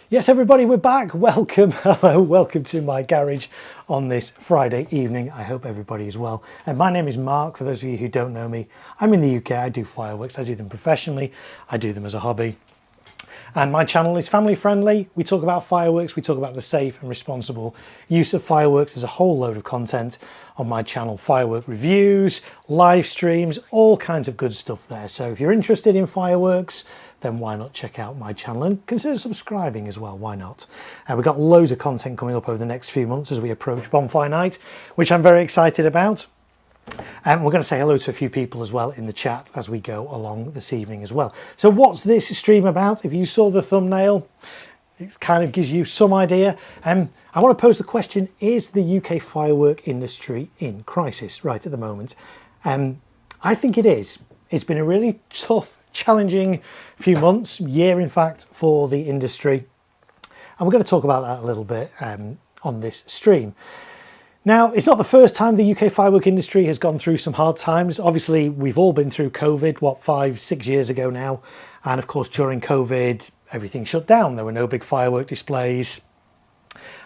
Yes, everybody, we're back. Welcome, hello, welcome to my garage on this Friday evening. I hope everybody is well. And my name is Mark. For those of you who don't know me, I'm in the UK. I do fireworks. I do them professionally. I do them as a hobby. And my channel is family friendly. We talk about fireworks. We talk about the safe and responsible use of fireworks. There's a whole load of content on my channel, firework reviews, live streams, all kinds of good stuff there. So if you're interested in fireworks, then why not check out my channel and consider subscribing as well, why not? We've got loads of content coming up over the next few months as we approach Bonfire Night, which I'm very excited about. And we're going to say hello to a few people as well in the chat as we go along this evening as well. So what's this stream about? If you saw the thumbnail, it kind of gives you some idea. I want to pose the question, is the UK firework industry in crisis right at the moment? I think it is. It's been a really tough, challenging few months, year in fact, for the industry. And we're going to talk about that a little bit on this stream. Now, it's not the first time the UK firework industry has gone through some hard times. Obviously, we've all been through COVID, 5-6 years ago now. And of course, during COVID, everything shut down. There were no big firework displays.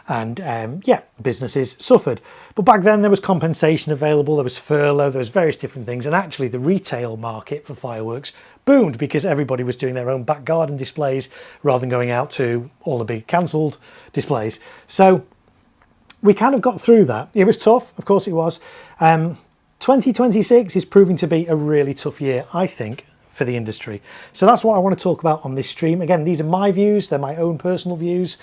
And yeah, businesses suffered. But back then there was compensation available, there was furlough, there was various different things. And actually the retail market for fireworks boomed because everybody was doing their own back garden displays rather than going out to all the big cancelled displays. So we kind of got through that. It was tough, of course it was. 2026 is proving to be a really tough year, I think, for the industry. So that's what I want to talk about on this stream. Again, these are my views, they're my own personal views.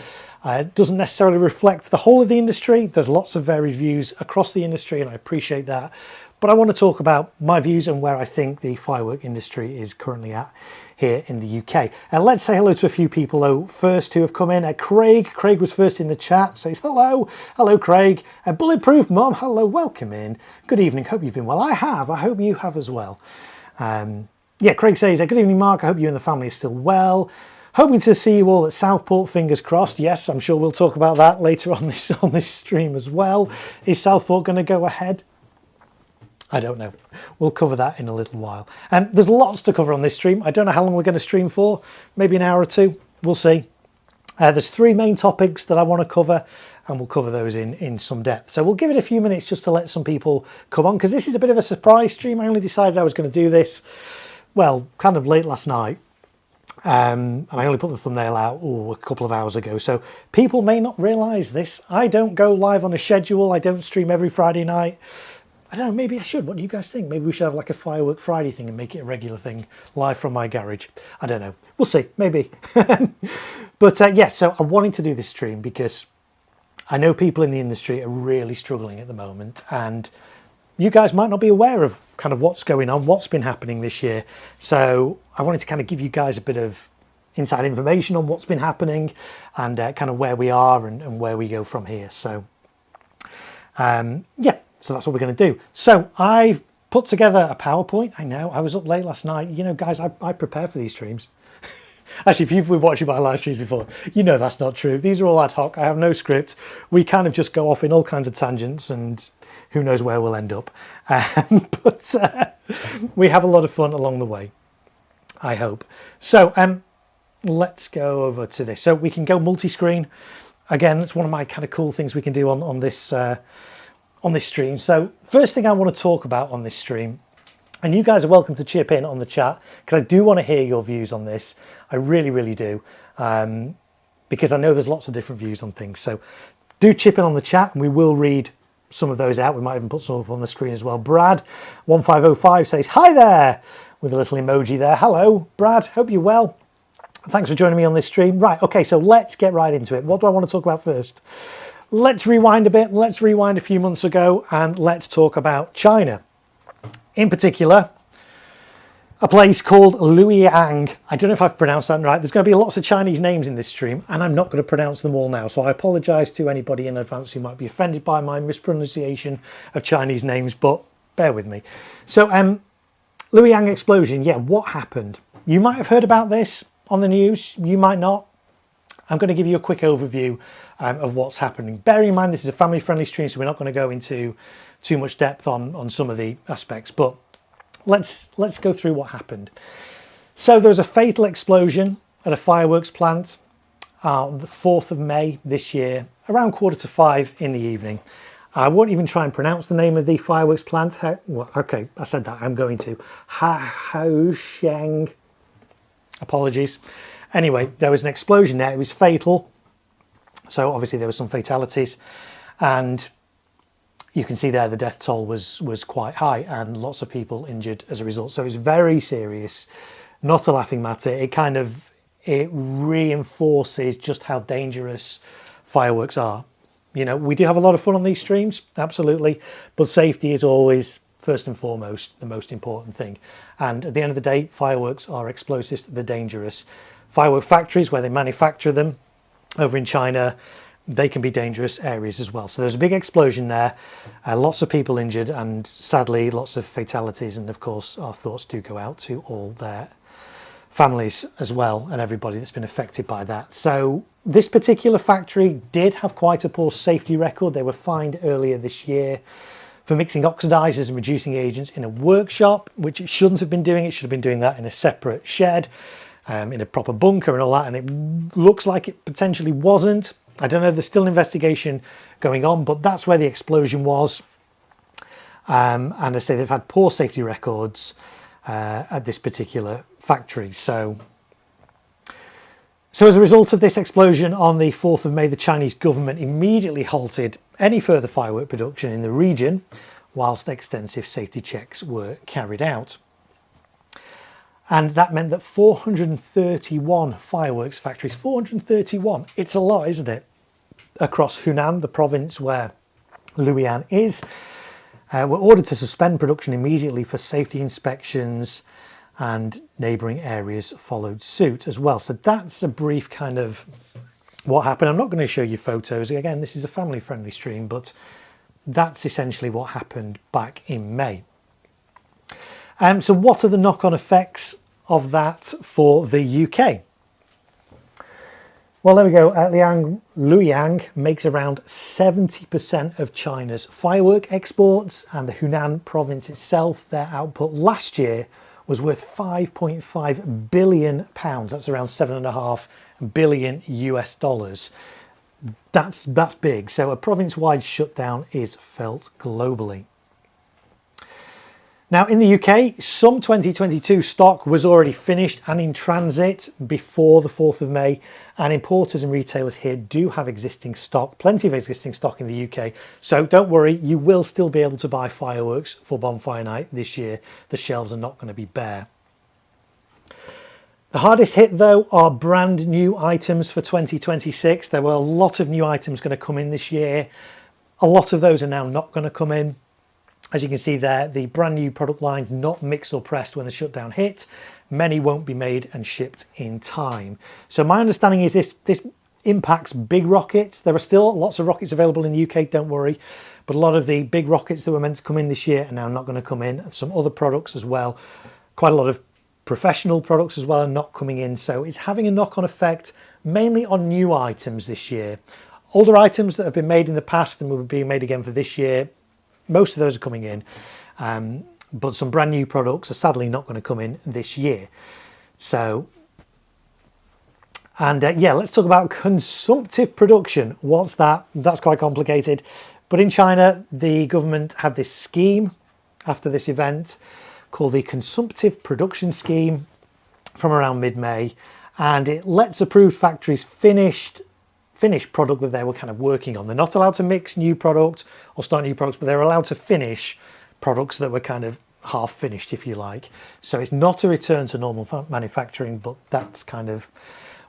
It doesn't necessarily reflect the whole of the industry. There's lots of varied views across the industry and I appreciate that. But I want to talk about my views and where I think the firework industry is currently at here in the UK. Let's say hello to a few people though first who have come in. Craig was first in the chat, says hello. Hello Craig. Bulletproof Mum, hello, welcome in. Good evening, hope you've been well. I have, I hope you have as well. Yeah, Craig says, good evening Mark, I hope you and the family are still well. Hoping to see you all at Southport, fingers crossed. Yes, I'm sure we'll talk about that later on this stream as well. Is Southport going to go ahead? I don't know. We'll cover that in a little while. There's lots to cover on this stream. I don't know how long we're going to stream for. Maybe an hour or two. We'll see. There's three main topics that I want to cover, and we'll cover those in some depth. So we'll give it a few minutes just to let some people come on, because this is a bit of a surprise stream. I only decided I was going to do this, well, kind of late last night. And I only put the thumbnail out a couple of hours ago, so people may not realise this. I don't go live on a schedule. I don't stream every Friday night. I don't know, maybe I should. What do you guys think? Maybe we should have like a Firework Friday thing and make it a regular thing live from my garage. I don't know. We'll see. Maybe. But yeah, so I'm wanting to do this stream because I know people in the industry are really struggling at the moment, and you guys might not be aware of kind of what's going on, what's been happening this year. So I wanted to kind of give you guys a bit of inside information on what's been happening and kind of where we are and where we go from here. So yeah, so that's what we're going to do. So I've put together a PowerPoint. I know, I was up late last night. You know, guys, I prepare for these streams. Actually, if you've been watching my live streams before, you know that's not true. These are all ad hoc. I have no script. We kind of just go off in all kinds of tangents and who knows where we'll end up. But we have a lot of fun along the way, I hope. So let's go over to this. So we can go multi-screen. Again, that's one of my kind of cool things we can do on this stream. So first thing I want to talk about on this stream, and you guys are welcome to chip in on the chat, because I do want to hear your views on this. I really, really do. Because I know there's lots of different views on things. So do chip in on the chat and we will read some of those out. We might even put some up on the screen as well. Brad 1505 says hi there with a little emoji there. Hello Brad, hope you're well. Thanks for joining me on this stream. Right, okay, so let's get right into it. What do I want to talk about first? Let's rewind a bit. Let's rewind a few months ago and let's talk about China. In particular, a place called Liuyang. I don't know if I've pronounced that right. There's going to be lots of Chinese names in this stream and I'm not going to pronounce them all now. So I apologise to anybody in advance who might be offended by my mispronunciation of Chinese names, but bear with me. So Liuyang Explosion, yeah, what happened? You might have heard about this on the news, you might not. I'm going to give you a quick overview of what's happening. Bearing in mind this is a family friendly stream, so we're not going to go into too much depth on some of the aspects, but let's go through what happened. So there was a fatal explosion at a fireworks plant on the 4th of May this year, around 4:45 in the evening. I won't even try and pronounce the name of the fireworks plant. Well, okay, I said that, I'm going to. Haosheng. Apologies. Anyway, there was an explosion there. It was fatal. So obviously there were some fatalities. And you can see there the death toll was quite high and lots of people injured as a result. So it's very serious, not a laughing matter. It reinforces just how dangerous fireworks are. You know, we do have a lot of fun on these streams, absolutely, but safety is always first and foremost the most important thing. And at the end of the day, fireworks are explosives, they're dangerous. Firework factories where they manufacture them over in China, they can be dangerous areas as well. So there's a big explosion there, lots of people injured, and sadly lots of fatalities. And of course our thoughts do go out to all their families as well, and everybody that's been affected by that. So this particular factory did have quite a poor safety record. They were fined earlier this year for mixing oxidizers and reducing agents in a workshop, which it shouldn't have been doing. It should have been doing that in a separate shed, in a proper bunker and all that, and it looks like it potentially wasn't. I don't know, there's still an investigation going on, but that's where the explosion was. And I say they've had poor safety records at this particular factory. So as a result of this explosion on the 4th of May, the Chinese government immediately halted any further firework production in the region whilst extensive safety checks were carried out. And that meant that 431 fireworks factories, 431, it's a lot, isn't it? Across Hunan, the province where Liuyang is, were ordered to suspend production immediately for safety inspections, and neighbouring areas followed suit as well. So that's a brief kind of what happened. I'm not going to show you photos. Again, this is a family-friendly stream, but that's essentially what happened back in May. So what are the knock-on effects of that for the UK? Well, there we go. Liuyang makes around 70% of China's firework exports, and the Hunan province itself, their output last year was worth £5.5 billion. That's around 7.5 billion US dollars. That's big. So a province-wide shutdown is felt globally. Now in the UK, some 2022 stock was already finished and in transit before the 4th of May, and importers and retailers here do have existing stock, plenty of existing stock in the UK. So don't worry, you will still be able to buy fireworks for Bonfire Night this year. The shelves are not going to be bare. The hardest hit though are brand new items for 2026. There were a lot of new items going to come in this year. A lot of those are now not going to come in. As you can see there, the brand new product lines not mixed or pressed when the shutdown hit. Many won't be made and shipped in time. So my understanding is this impacts big rockets. There are still lots of rockets available in the UK, don't worry. But a lot of the big rockets that were meant to come in this year are now not going to come in. Some other products as well. Quite a lot of professional products as well are not coming in. So it's having a knock-on effect mainly on new items this year. Older items that have been made in the past and will be made again for this year, most of those are coming in, but some brand new products are sadly not going to come in this year. So, and yeah, let's talk about consumptive production. What's that? That's quite complicated. But in China, the government had this scheme after this event called the Consumptive Production Scheme from around mid-May, and it lets approved factories finished product that they were kind of working on. They're not allowed to mix new product or start new products, but they're allowed to finish products that were kind of half finished, if you like. So it's not a return to normal manufacturing, but that's kind of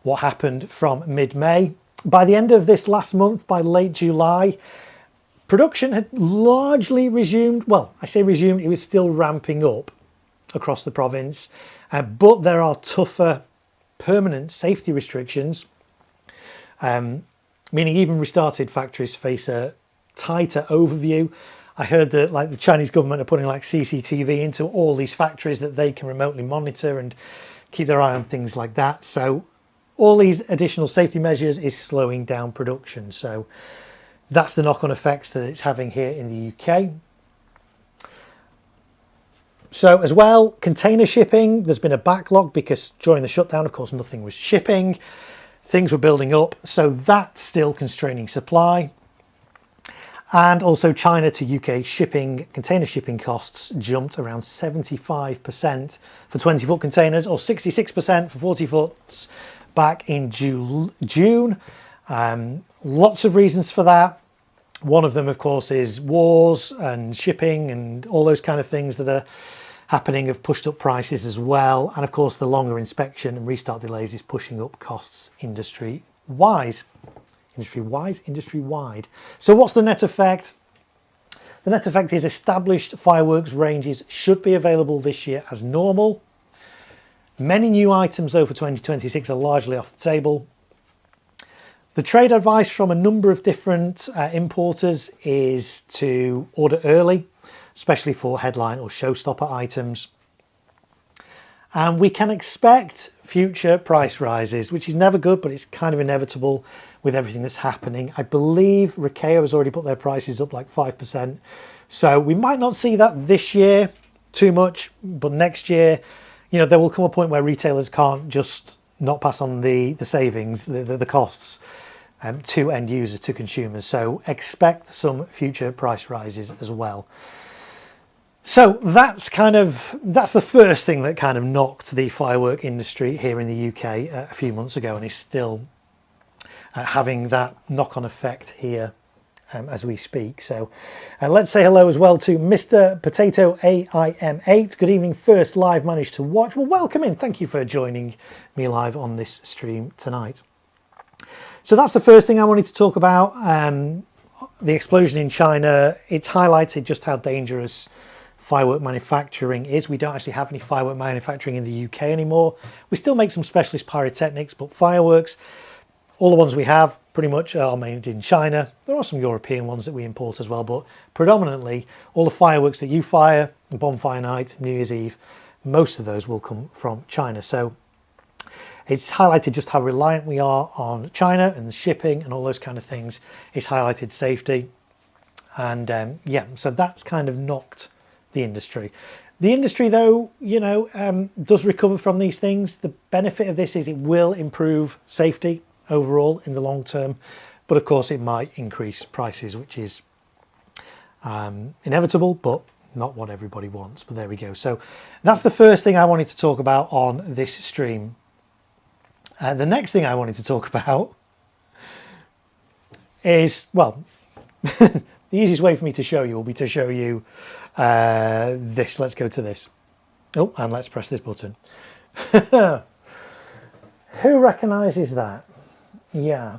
what happened from mid-May. By the end of this last month, by late July, production had largely resumed. Well, I say resumed, it was still ramping up across the province, but there are tougher permanent safety restrictions, meaning even restarted factories face a tighter overview. I heard that like the Chinese government are putting like CCTV into all these factories that they can remotely monitor and keep their eye on things like that. So all these additional safety measures is slowing down production. So that's the knock-on effects that it's having here in the UK. So as well, container shipping, there's been a backlog because during the shutdown, of course, nothing was shipping. things were building up, so that's still constraining supply. And also China to UK shipping, container shipping costs jumped around 75% for 20-foot containers, or 66% for 40 foots back in June. Lots of reasons for that. One of them, of course, is wars and shipping and all those kind of things that are happening have pushed up prices as well. And of course, the longer inspection and restart delays is pushing up costs industry-wide. So what's the net effect? The net effect is established fireworks ranges should be available this year as normal. Many new items though for 2026 are largely off the table. The trade advice from a number of different importers is to order early, especially for headline or showstopper items. And we can expect future price rises, which is never good, but it's kind of inevitable with everything that's happening. I believe Rikeo has already put their prices up like 5%. So we might not see that this year too much, but next year, you know, there will come a point where retailers can't just not pass on the savings, the costs to end users, to consumers. So expect some future price rises as well. So that's the first thing that kind of knocked the firework industry here in the UK a few months ago, and is still having that knock-on effect here as we speak. So let's say hello as well to Mr. Potato AIM8. Good evening, first live managed to watch. Well, welcome in. Thank you for joining me live on this stream tonight. So that's the first thing I wanted to talk about. The explosion in China. It's highlighted just how dangerous firework manufacturing is. We don't actually have any firework manufacturing in the UK anymore. We still make some specialist pyrotechnics, but fireworks, all the ones we have pretty much are made in China. There are some European ones that we import as well, but predominantly all the fireworks that you fire, bonfire night, New Year's Eve, most of those will come from China. So it's highlighted just how reliant we are on China and the shipping and all those kind of things. It's highlighted safety. And yeah, so that's kind of knocked the industry. The industry, though, you know, does recover from these things. The benefit of this is it will improve safety overall in the long term, but of course it might increase prices, which is inevitable, but not what everybody wants. But there we go. So that's the first thing I wanted to talk about on this stream. The next thing I wanted to talk about is, well, the easiest way for me to show you will be to show you this. Let's go to this. Oh, and let's press this button. Who recognises that? Yeah.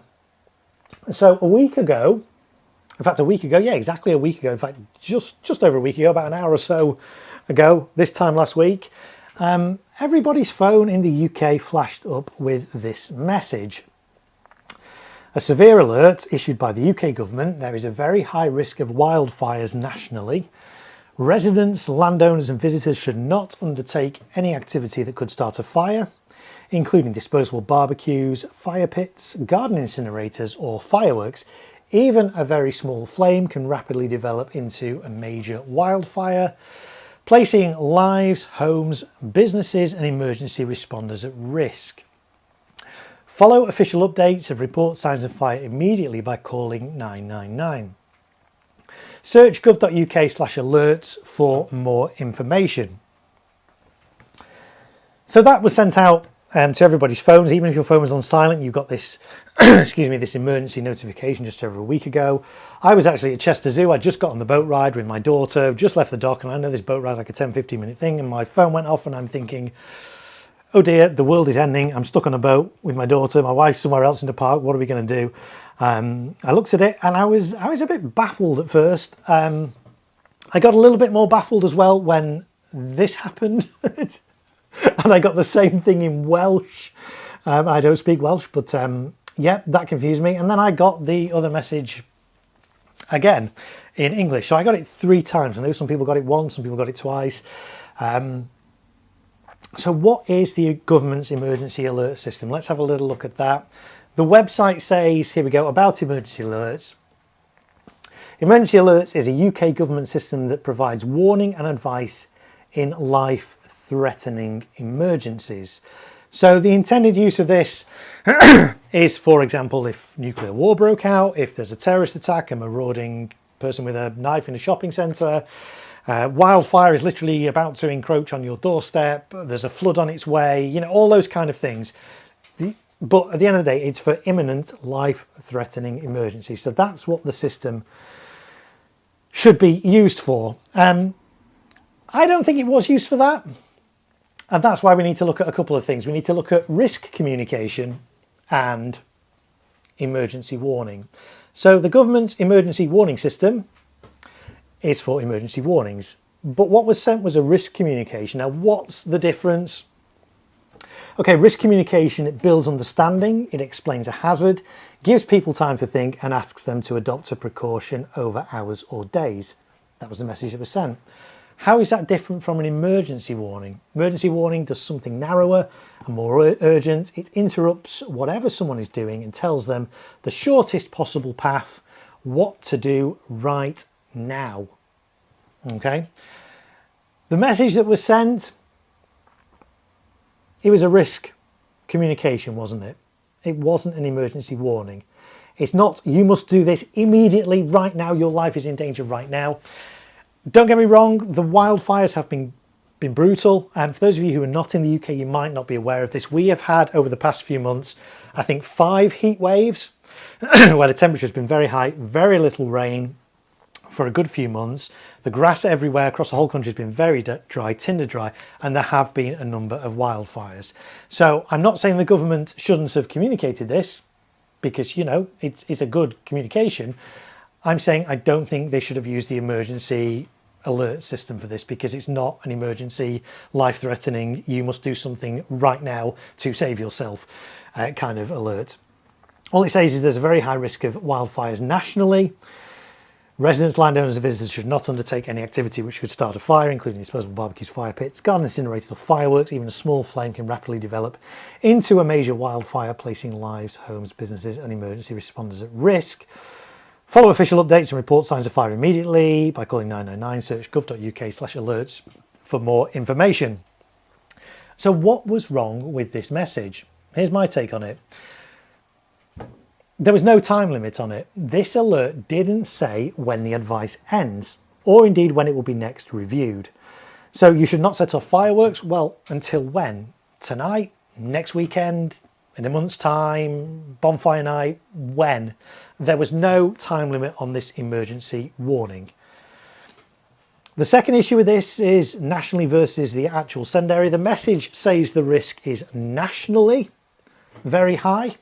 So a week ago, in fact, yeah, exactly a week ago. In fact, just over a week ago, about an hour or so ago, this time last week, everybody's phone in the UK flashed up with this message. A severe alert issued by the UK government. There is a very high risk of wildfires nationally. Residents, landowners and visitors should not undertake any activity that could start a fire, including disposable barbecues, fire pits, garden incinerators or fireworks. Even a very small flame can rapidly develop into a major wildfire, placing lives, homes, businesses and emergency responders at risk. Follow official updates and report signs of fire immediately by calling 999. Search gov.uk/alerts for more information. So that was sent out to everybody's phones. Even if your phone was on silent, you got this, excuse me, this emergency notification just over a week ago. I was actually at Chester Zoo. I just got on the boat ride with my daughter, just left the dock, and I know this boat ride is like a 10-15 minute thing, and my phone went off and I'm thinking, oh dear, the world is ending. I'm stuck on a boat with my daughter. My wife's somewhere else in the park. What are we going to do? I looked at it and I was a bit baffled at first. I got a little bit more baffled as well when this happened. And I got the same thing in Welsh. I don't speak Welsh, but yeah, that confused me. And then I got the other message again in English. So I got it 3 times. I know some people got it once, some people got it twice. So what is the government's emergency alert system? Let's have a little look at that. The website says, here we go, about emergency alerts. Emergency alerts is a UK government system that provides warning and advice in life-threatening emergencies. So the intended use of this is, for example, if nuclear war broke out, if there's a terrorist attack, a marauding person with a knife in a shopping centre, wildfire is literally about to encroach on your doorstep, there's a flood on its way, you know, all those kind of things. But at the end of the day, it's for imminent life-threatening emergencies. So that's what the system should be used for. I don't think it was used for that. And that's why we need to look at a couple of things. We need to look at risk communication and emergency warning. So the government's emergency warning system is for emergency warnings. But what was sent was a risk communication. Now, what's the difference? Okay, risk communication, it builds understanding, it explains a hazard, gives people time to think and asks them to adopt a precaution over hours or days. That was the message that was sent. How is that different from an emergency warning? Emergency warning does something narrower and more urgent. It interrupts whatever someone is doing and tells them the shortest possible path, what to do right now. Okay? The message that was sent, it was a risk communication, wasn't it? It wasn't an emergency warning. It's not, you must do this immediately, right now, your life is in danger right now. Don't get me wrong, the wildfires have been brutal. And for those of you who are not in the UK, you might not be aware of this. We have had, over the past few months, I think 5 heat waves where the temperature has been very high, very little rain for a good few months. The grass everywhere across the whole country has been very dry, tinder dry, and there have been a number of wildfires. So I'm not saying the government shouldn't have communicated this, because, you know, it's a good communication. I'm saying I don't think they should have used the emergency alert system for this, because it's not an emergency, life-threatening, you must do something right now to save yourself kind of alert. All it says is there's a very high risk of wildfires nationally. Residents, landowners and visitors should not undertake any activity which could start a fire, including disposable barbecues, fire pits, garden incinerators or fireworks. Even a small flame can rapidly develop into a major wildfire, placing lives, homes, businesses and emergency responders at risk. Follow official updates and report signs of fire immediately by calling 999, search gov.uk/alerts for more information. So what was wrong with this message? Here's my take on it. There was no time limit on it. This alert didn't say when the advice ends, or indeed when it will be next reviewed. So you should not set off fireworks. Well, until when? Tonight? Next weekend? In a month's time? Bonfire night? When? There was no time limit on this emergency warning. The second issue with this is nationally versus the actual send area. The message says the risk is nationally very high.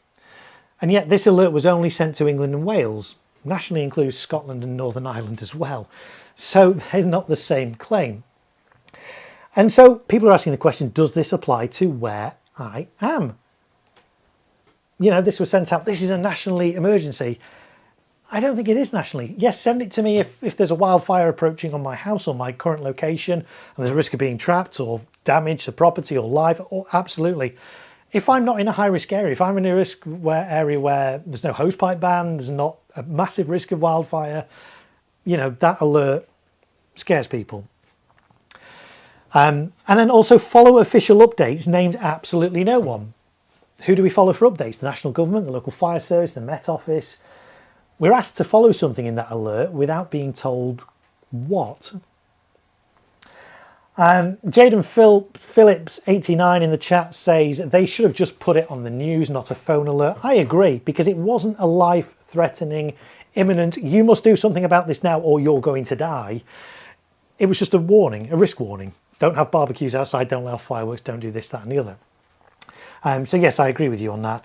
And yet this alert was only sent to England and Wales. Nationally includes Scotland and Northern Ireland as well. So they're not the same claim. And so people are asking the question, does this apply to where I am? You know, this was sent out, this is a nationally emergency. I don't think it is nationally. Yes, send it to me if there's a wildfire approaching on my house or my current location and there's a risk of being trapped or damage to property or life, or absolutely. If I'm not in a high-risk area, if I'm in a area where there's no hosepipe ban, there's not a massive risk of wildfire, you know, that alert scares people. And then also follow official updates named absolutely no one. Who do we follow for updates? The national government, the local fire service, the Met Office. We're asked to follow something in that alert without being told what. Jaden Phillips 89 in the chat says they should have just put it on the news, not a phone alert. I agree, because it wasn't a life-threatening, imminent, you must do something about this now or you're going to die. It was just a warning, a risk warning. Don't have barbecues outside, don't allow fireworks, don't do this, that and the other. So yes, I agree with you on that,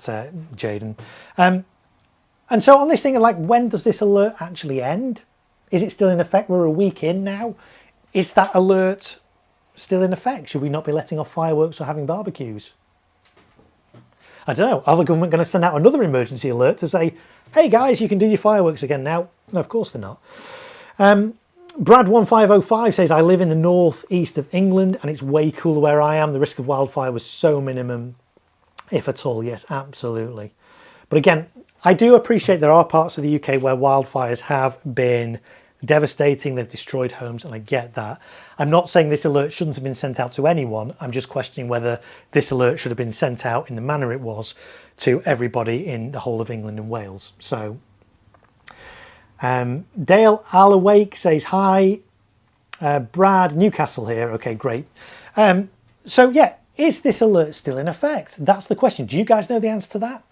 Jaden. And so on this thing of like, when does this alert actually end? Is it still in effect? We're a week in now. Is that alert still in effect? Should we not be letting off fireworks or having barbecues? I don't know. Are the government going to send out another emergency alert to say, hey guys, you can do your fireworks again now? No, of course they're not. Brad1505 says, I live in the northeast of England and it's way cooler where I am. The risk of wildfire was so minimum, if at all. Yes, absolutely. But again, I do appreciate there are parts of the UK where wildfires have been devastating, they've destroyed homes, and I get that. I'm not saying this alert shouldn't have been sent out to anyone. I'm just questioning whether this alert should have been sent out in the manner it was to everybody in the whole of England and Wales. So Dale Allawake says hi. Brad, Newcastle here. Okay, great. So yeah, is this alert still in effect? That's the question. Do you guys know the answer to that?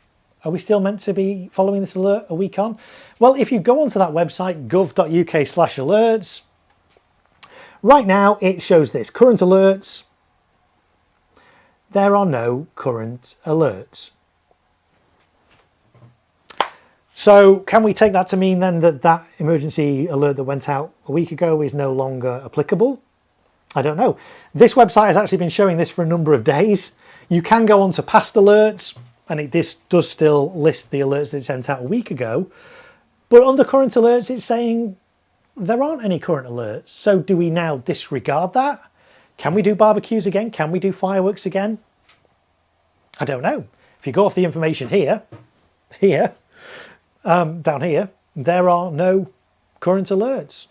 Are we still meant to be following this alert a week on? Well, if you go onto that website, gov.uk/alerts, right now it shows this, current alerts. There are no current alerts. So can we take that to mean then that that emergency alert that went out a week ago is no longer applicable? I don't know. This website has actually been showing this for a number of days. You can go on to past alerts, and this does still list the alerts that it sent out a week ago. But under current alerts, it's saying there aren't any current alerts. So do we now disregard that? Can we do barbecues again? Can we do fireworks again? I don't know. If you go off the information here, down here, there are no current alerts.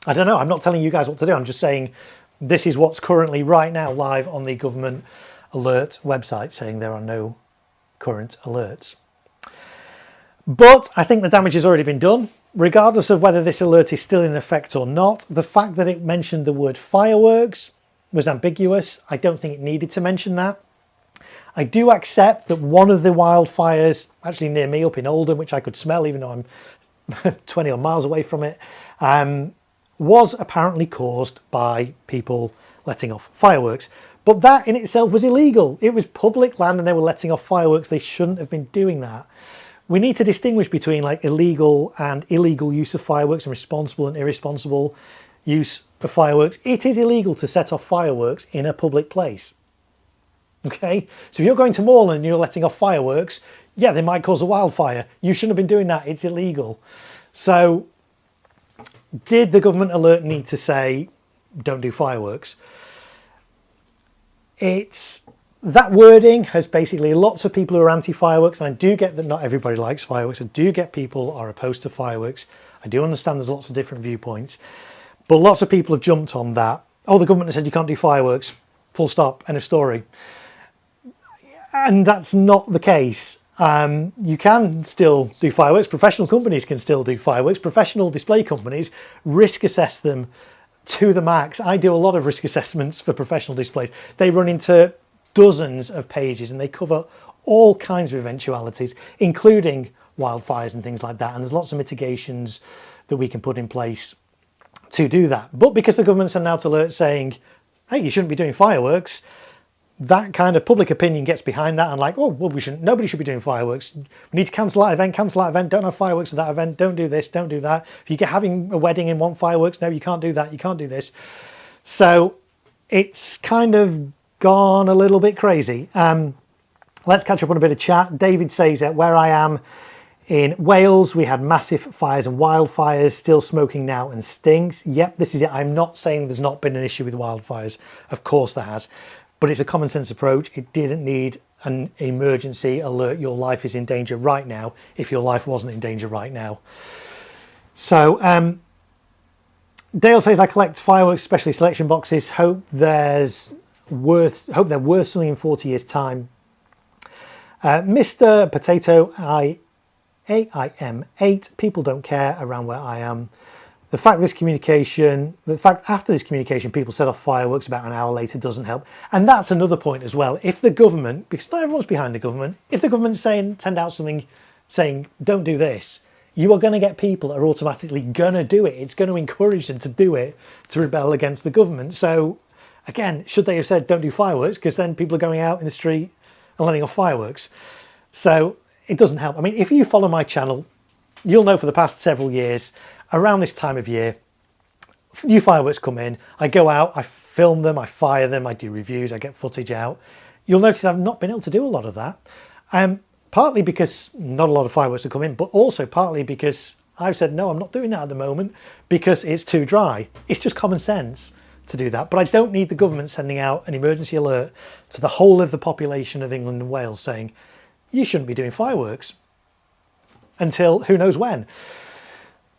I don't know. I'm not telling you guys what to do. I'm just saying this is what's currently right now live on the government alert website, saying there are no current alerts. But I think the damage has already been done. Regardless of whether this alert is still in effect or not, the fact that it mentioned the word fireworks was ambiguous. I don't think it needed to mention that. I do accept that one of the wildfires, actually near me up in Oldham, which I could smell even though I'm 20 odd miles away from it, was apparently caused by people letting off fireworks. But that in itself was illegal. It was public land and they were letting off fireworks. They shouldn't have been doing that. We need to distinguish between like illegal and illegal use of fireworks and responsible and irresponsible use of fireworks. It is illegal to set off fireworks in a public place. Okay, so if you're going to Moreland and you're letting off fireworks, yeah, they might cause a wildfire. You shouldn't have been doing that. It's illegal. So did the government alert need to say, don't do fireworks? That wording has basically lots of people who are anti-fireworks, and I do get that not everybody likes fireworks. I do get people are opposed to fireworks. I do understand there's lots of different viewpoints, but lots of people have jumped on that. Oh, the government has said you can't do fireworks. Full stop. End of story. And that's not the case. You can still do fireworks. Professional companies can still do fireworks. Professional display companies risk assess them to the max. I do a lot of risk assessments for professional displays. They run into dozens of pages and they cover all kinds of eventualities, including wildfires and things like that. And there's lots of mitigations that we can put in place to do that. But because the government sent out alerts saying, hey, you shouldn't be doing fireworks, that kind of public opinion gets behind that and like, oh, well, nobody should be doing fireworks. We need to cancel that event, don't have fireworks at that event, don't do this, don't do that. If you're having a wedding and want fireworks, no, you can't do that, you can't do this. So it's kind of gone a little bit crazy. Let's catch up on a bit of chat. David says that where I am in Wales, we had massive fires and wildfires, still smoking now and stinks. Yep, this is it. I'm not saying there's not been an issue with wildfires. Of course there has. But it's a common sense approach. It didn't need an emergency alert. Your life is in danger right now if your life wasn't in danger right now. So Dale says, I collect fireworks, especially selection boxes. Hope they're worth something in 40 years' time. Mr. Potato, AIM8, people don't care around where I am. The fact after this communication people set off fireworks about an hour later doesn't help. And that's another point as well. If the government, because not everyone's behind the government, if the government's send out something saying don't do this, you are going to get people that are automatically going to do it. It's going to encourage them to do it, to rebel against the government. So again, should they have said don't do fireworks? Because then people are going out in the street and letting off fireworks. So it doesn't help. I mean, if you follow my channel, you'll know for the past several years, around this time of year, new fireworks come in, I go out, I film them, I fire them, I do reviews, I get footage out. You'll notice I've not been able to do a lot of that. Partly because not a lot of fireworks have come in, but also partly because I've said, no, I'm not doing that at the moment because it's too dry. It's just common sense to do that. But I don't need the government sending out an emergency alert to the whole of the population of England and Wales saying, you shouldn't be doing fireworks until who knows when.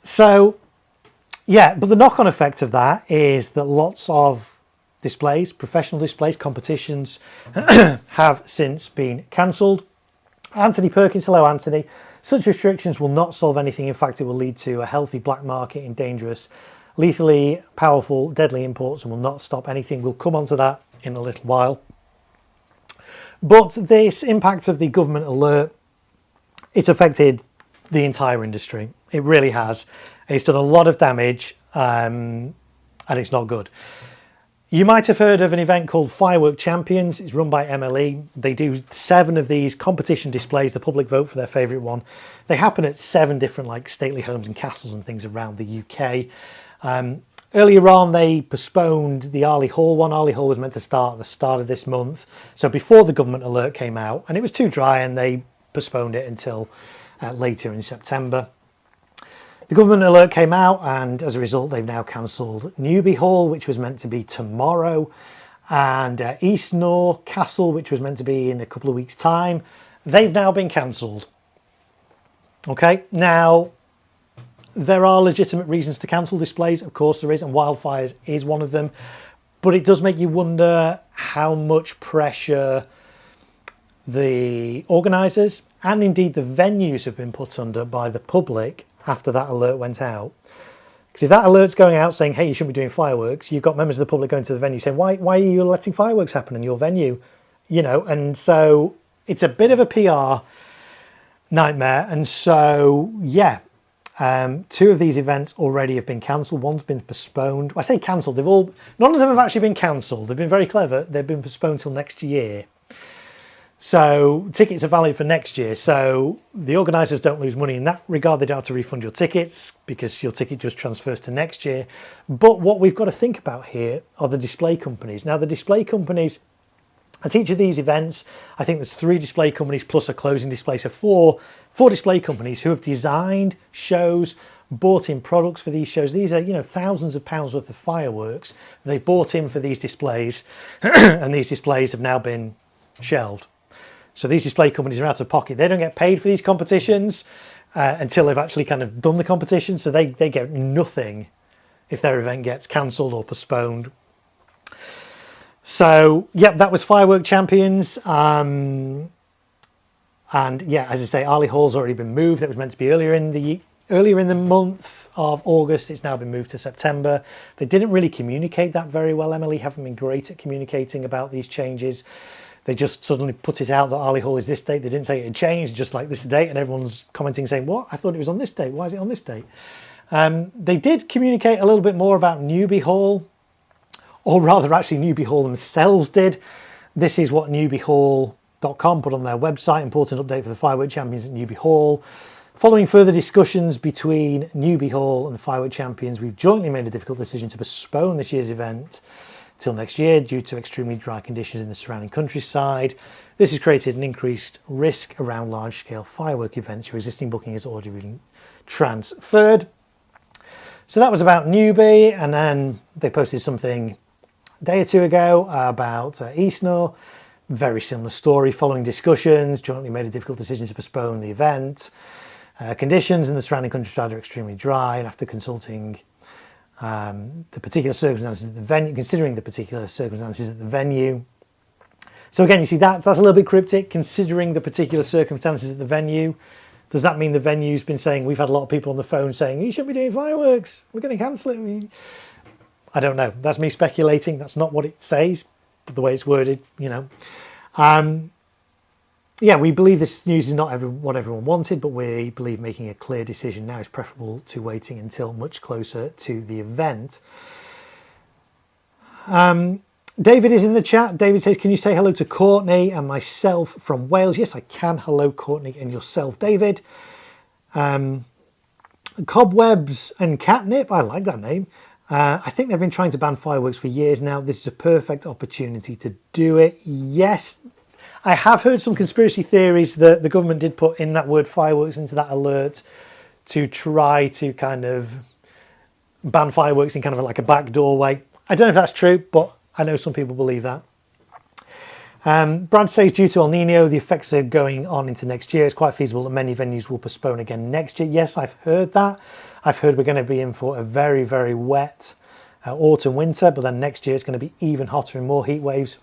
So, yeah, but the knock-on effect of that is that lots of displays, professional displays, competitions have since been cancelled. Anthony Perkins, hello Anthony. Such restrictions will not solve anything. In fact, it will lead to a healthy black market in dangerous, lethally powerful, deadly imports and will not stop anything. We'll come on to that in a little while. But this impact of the government alert, it's affected the entire industry. It really has. It's done a lot of damage and it's not good. You might have heard of an event called Firework Champions. It's run by MLE. They do 7 of these competition displays. The public vote for their favourite one. They happen at 7 different like stately homes and castles and things around the UK. Earlier on, they postponed the Arley Hall one. Arley Hall was meant to start at the start of this month. So before the government alert came out, and it was too dry, and they postponed it until later in September. The government alert came out, and as a result, they've now cancelled Newby Hall, which was meant to be tomorrow, and Eastnor Castle, which was meant to be in a couple of weeks' time. They've now been cancelled. Okay, now there are legitimate reasons to cancel displays, of course there is, and Wildfires is one of them. But it does make you wonder how much pressure the organisers and indeed the venues have been put under by the public after that alert went out. Because if that alert's going out saying, hey, you shouldn't be doing fireworks, you've got members of the public going to the venue saying, why are you letting fireworks happen in your venue? You know, and so it's a bit of a PR nightmare. And so, yeah, 2 of these events already have been cancelled. One's been postponed. I say cancelled, none of them have actually been cancelled. They've been very clever. They've been postponed till next year. So tickets are valid for next year. So the organisers don't lose money in that regard. They don't have to refund your tickets because your ticket just transfers to next year. But what we've got to think about here are the display companies. Now, the display companies, at each of these events, I think there's 3 display companies plus a closing display. So four display companies who have designed shows, bought in products for these shows. These are, you know, thousands of pounds worth of fireworks they bought in for these displays, and these displays have now been shelved. So these display companies are out of pocket. They don't get paid for these competitions until they've actually kind of done the competition. So they get nothing if their event gets cancelled or postponed. So, yeah, that was Firework Champions. And yeah, as I say, Arley Hall's already been moved. It was meant to be earlier in the month of August. It's now been moved to September. They didn't really communicate that very well. Emily haven't been great at communicating about these changes. They just suddenly put it out that Arley Hall is this date. They didn't say it had changed, just like this date, and everyone's commenting saying, what? I thought it was on this date. Why is it on this date? They did communicate a little bit more about Newby Hall, or rather actually Newby Hall themselves did. This is what newbyhall.com put on their website. Important update for the Firework Champions at Newby Hall. Following further discussions between Newby Hall and the Firework Champions, we've jointly made a difficult decision to postpone this year's event till next year due to extremely dry conditions in the surrounding countryside. This has created an increased risk around large-scale firework events. Your existing booking has already been transferred. So that was about Newby, and then they posted something a day or 2 ago about Eastnor. Very similar story. Following discussions, jointly made a difficult decision to postpone the event. Conditions in the surrounding countryside are extremely dry, and after consulting the particular circumstances at the venue, considering the particular circumstances at the venue. So again, you see that's a little bit cryptic. Considering the particular circumstances at the venue, does that mean the venue's been saying, we've had a lot of people on the phone saying, you shouldn't be doing fireworks, we're going to cancel it? I don't know. That's me speculating. That's not what it says, but the way it's worded, you know. Yeah, we believe this news is not what everyone wanted, but we believe making a clear decision now is preferable to waiting until much closer to the event. David is in the chat. David says, can you say hello to Courtney and myself from Wales? Yes, I can. Hello, Courtney, and yourself, David. Cobwebs and Catnip. I like that name. I think they've been trying to ban fireworks for years now. This is a perfect opportunity to do it. Yes, I have heard some conspiracy theories that the government did put in that word fireworks into that alert to try to kind of ban fireworks in kind of like a back doorway. I don't know if that's true, but I know some people believe that. Brad says due to El Nino, the effects are going on into next year. It's quite feasible that many venues will postpone again next year. Yes, I've heard that. I've heard we're going to be in for a very, very wet autumn, winter, but then next year it's going to be even hotter and more heat waves.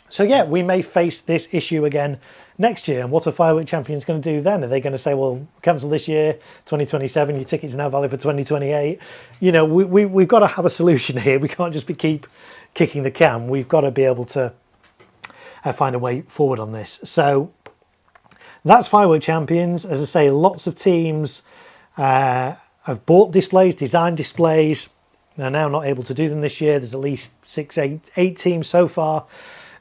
So yeah, we may face this issue again next year. And what are Firework Champions going to do then? Are they going to say, well, cancel this year, 2027, your tickets are now valid for 2028? You know, we've got to have a solution here. We can't just keep kicking the can. We've got to be able to find a way forward on this. So that's Firework Champions. As I say, lots of teams have bought displays, designed displays. They're now not able to do them this year. There's at least 8 teams so far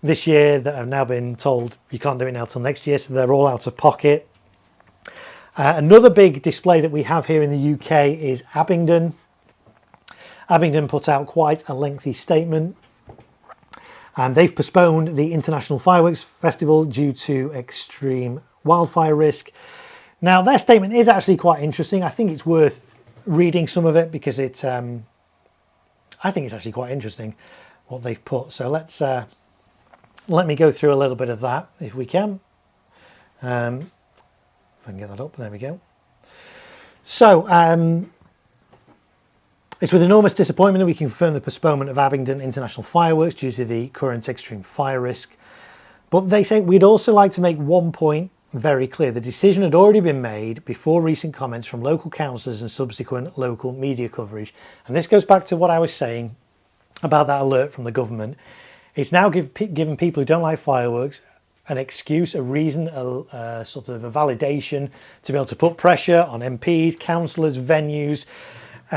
this year that have now been told you can't do it now till next year, so they're all out of pocket. Another big display that we have here in the UK is Abingdon. Abingdon put out quite a lengthy statement, and they've postponed the International Fireworks Festival due to extreme wildfire risk. Now, their statement is actually quite interesting. I think it's worth reading some of it because I think it's actually quite interesting what they've put. So let me go through a little bit of that if we can. If I can get that up, there we go. So it's with enormous disappointment that we confirm the postponement of Abingdon International Fireworks due to the current extreme fire risk. But they say we'd also like to make one point very clear. The decision had already been made before recent comments from local councillors and subsequent local media coverage. And this goes back to what I was saying about that alert from the government. It's now given people who don't like fireworks an excuse, a reason, a sort of a validation to be able to put pressure on MPs, councillors, venues,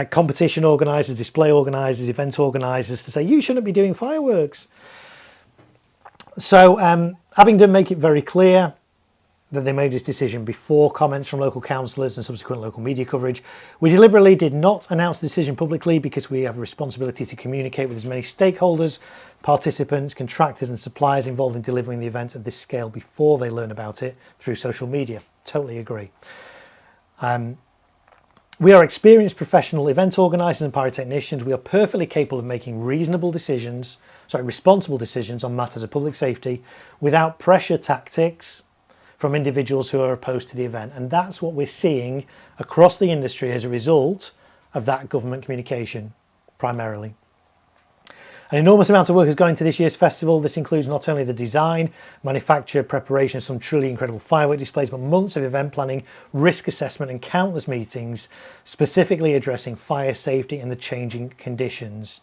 competition organisers, display organisers, event organisers to say you shouldn't be doing fireworks. So Abingdon make it very clear that they made this decision before comments from local councillors and subsequent local media coverage. We deliberately did not announce the decision publicly because we have a responsibility to communicate with as many stakeholders, participants, contractors and suppliers involved in delivering the event of this scale before they learn about it through social media. Totally agree. We are experienced professional event organisers and pyrotechnicians. We are perfectly capable of making responsible decisions on matters of public safety without pressure tactics from individuals who are opposed to the event. And that's what we're seeing across the industry as a result of that government communication, primarily. An enormous amount of work has gone into this year's festival. This includes not only the design, manufacture, preparation of some truly incredible firework displays, but months of event planning, risk assessment and countless meetings specifically addressing fire safety and the changing conditions.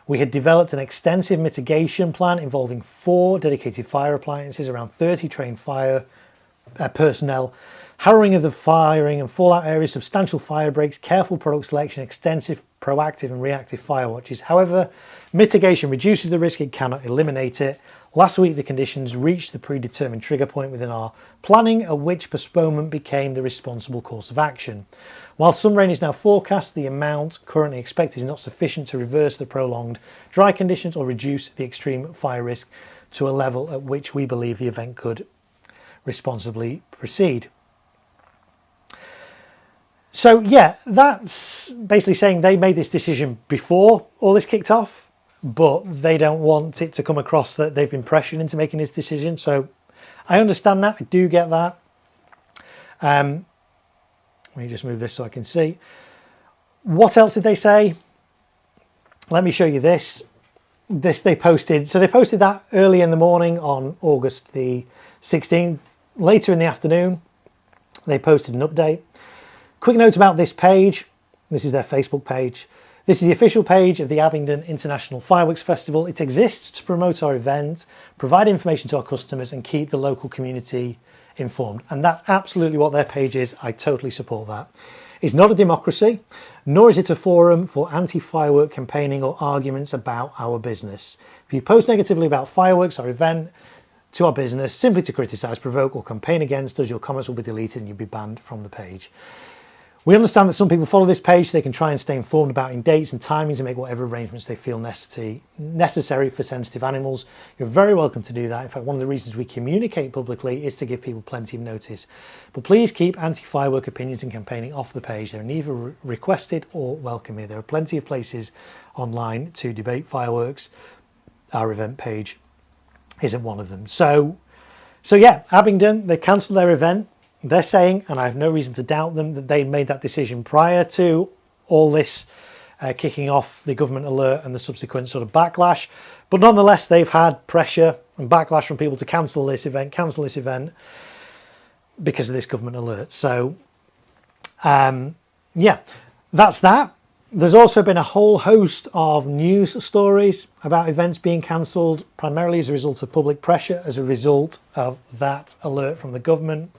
We had developed an extensive mitigation plan involving 4 dedicated fire appliances, around 30 trained fire personnel, harrowing of the firing and fallout areas, substantial fire breaks, careful product selection, extensive proactive and reactive fire watches. However, mitigation reduces the risk, it cannot eliminate it. Last week, the conditions reached the predetermined trigger point within our planning, at which postponement became the responsible course of action. While some rain is now forecast, the amount currently expected is not sufficient to reverse the prolonged dry conditions or reduce the extreme fire risk to a level at which we believe the event could responsibly proceed. So yeah, that's basically saying they made this decision before all this kicked off, but they don't want it to come across that they've been pressured into making this decision. So I understand that, I do get that. Let me just move this so I can see. What else did they say? Let me show you this. This they posted. So they posted that early in the morning on August the 16th. Later in the afternoon, they posted an update. Quick note about this page. This is their Facebook page. This is the official page of the Abingdon International Fireworks Festival. It exists to promote our event, provide information to our customers and keep the local community informed. And that's absolutely what their page is. I totally support that. It's not a democracy, nor is it a forum for anti-firework campaigning or arguments about our business. If you post negatively about fireworks, our event, to our business, simply to criticise, provoke or campaign against us, your comments will be deleted and you'll be banned from the page. We understand that some people follow this page so they can try and stay informed about dates and timings and make whatever arrangements they feel necessary for sensitive animals. You're very welcome to do that. In fact, one of the reasons we communicate publicly is to give people plenty of notice. But please keep anti-firework opinions and campaigning off the page. They're neither requested or welcome here. There are plenty of places online to debate fireworks. Our event page isn't one of them. So yeah, Abingdon, they cancelled their event. They're saying, and I have no reason to doubt them, that they made that decision prior to all this kicking off, the government alert and the subsequent sort of backlash. But nonetheless, they've had pressure and backlash from people to cancel this event because of this government alert. So yeah, that's that. There's also been a whole host of news stories about events being cancelled, primarily as a result of public pressure, as a result of that alert from the government.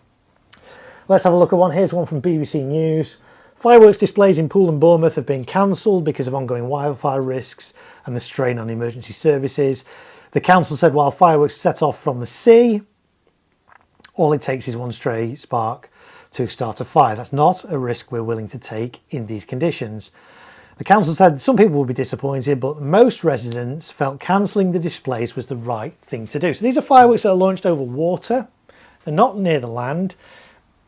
Let's have a look at one. Here's one from BBC News. Fireworks displays in Poole and Bournemouth have been cancelled because of ongoing wildfire risks and the strain on emergency services. The council said while fireworks set off from the sea, all it takes is one stray spark to start a fire. That's not a risk we're willing to take in these conditions. The council said some people will be disappointed, but most residents felt cancelling the displays was the right thing to do. So these are fireworks that are launched over water. They're not near the land.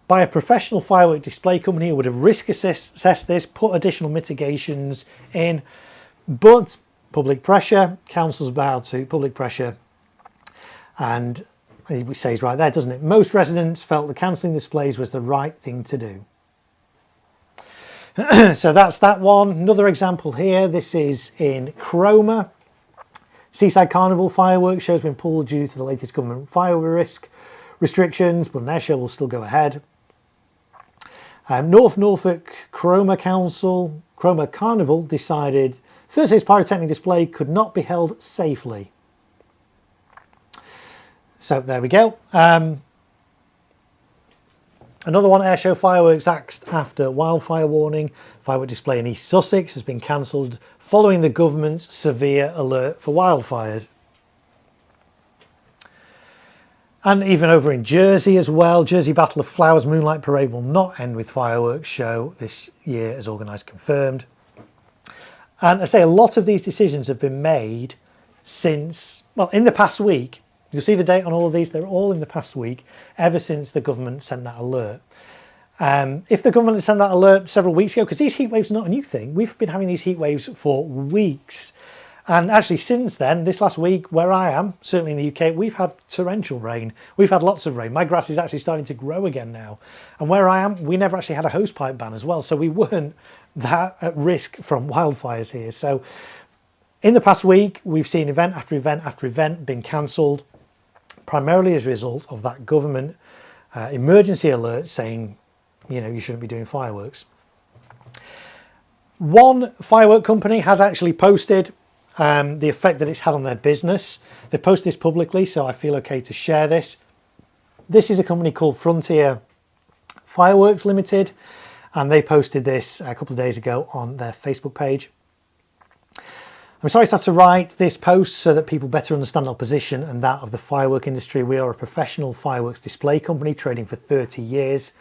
By a professional firework display company who would have risk assessed this, put additional mitigations in. But public pressure, councils bow to public pressure. And it says right there, doesn't it? Most residents felt that cancelling displays was the right thing to do. So that's that one. Another example here. This is in Cromer. Seaside Carnival fireworks show has been pulled due to the latest government fire risk restrictions, but their show will still go ahead. North Norfolk Cromer Carnival decided Thursday's pyrotechnic display could not be held safely. So there we go. Another one, airshow fireworks axed after wildfire warning. Firework display in East Sussex has been cancelled following the government's severe alert for wildfires. And even over in Jersey as well, Jersey Battle of Flowers Moonlight Parade will not end with fireworks show this year as organised confirmed. And I say a lot of these decisions have been made since, well, in the past week. You'll see the date on all of these. They're all in the past week, ever since the government sent that alert. If the government had sent that alert several weeks ago, because these heat waves are not a new thing. We've been having these heat waves for weeks. And actually since then, this last week, where I am, certainly in the UK, we've had torrential rain. We've had lots of rain. My grass is actually starting to grow again now. And where I am, we never actually had a hosepipe ban as well. So we weren't that at risk from wildfires here. So in the past week, we've seen event after event after event being cancelled, primarily as a result of that government emergency alert saying, you know, you shouldn't be doing fireworks. One firework company has actually posted the effect that it's had on their business. They post this publicly, so I feel okay to share this. This is a company called Frontier Fireworks Limited, and they posted this a couple of days ago on their Facebook page. I'm sorry to have to write this post so that people better understand our position and that of the firework industry. We are a professional fireworks display company trading for 30 years,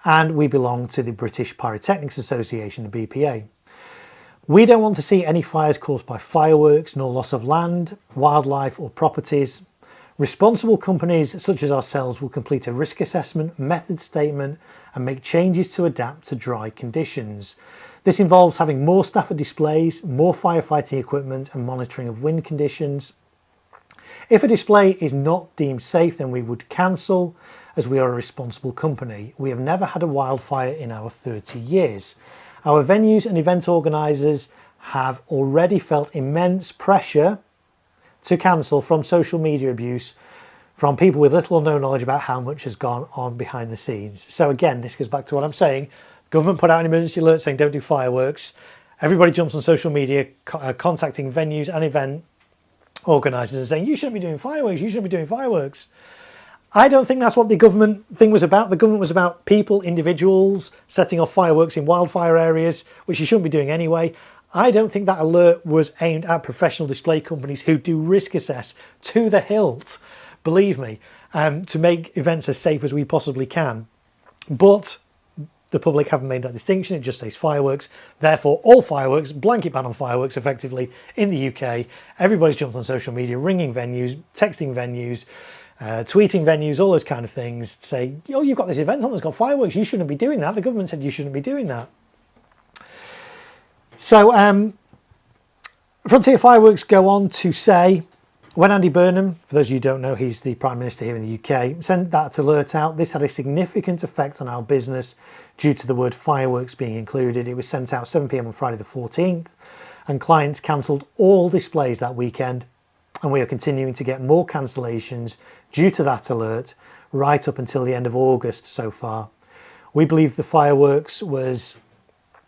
and we belong to the British Pyrotechnics Association, the BPA. We don't want to see any fires caused by fireworks, nor loss of land, wildlife or properties. Responsible companies such as ourselves will complete a risk assessment, method statement and make changes to adapt to dry conditions. This involves having more staff at displays, more firefighting equipment and monitoring of wind conditions. If a display is not deemed safe, then we would cancel, as we are a responsible company. We have never had a wildfire in our 30 years. Our venues and event organisers have already felt immense pressure to cancel from social media abuse from people with little or no knowledge about how much has gone on behind the scenes. So again, this goes back to what I'm saying. Government put out an emergency alert saying don't do fireworks. Everybody jumps on social media contacting venues and event organisers and saying you shouldn't be doing fireworks, you shouldn't be doing fireworks. I don't think that's what the government thing was about. The government was about people, individuals, setting off fireworks in wildfire areas, which you shouldn't be doing anyway. I don't think that alert was aimed at professional display companies who do risk assess to the hilt, believe me, to make events as safe as we possibly can. But the public haven't made that distinction. It just says fireworks. Therefore, all fireworks, blanket ban on fireworks effectively in the UK. Everybody's jumped on social media, ringing venues, texting venues, tweeting venues, all those kind of things to say, oh, you've got this event on that's got fireworks. You shouldn't be doing that. The government said you shouldn't be doing that. So Frontier Fireworks go on to say, When Andy Burnham, for those of you who don't know, he's the Prime Minister here in the UK, sent that alert out, this had a significant effect on our business due to the word fireworks being included. It was sent out 7 p.m. on Friday the 14th, and clients cancelled all displays that weekend, and we are continuing to get more cancellations due to that alert right up until the end of August so far. We believe the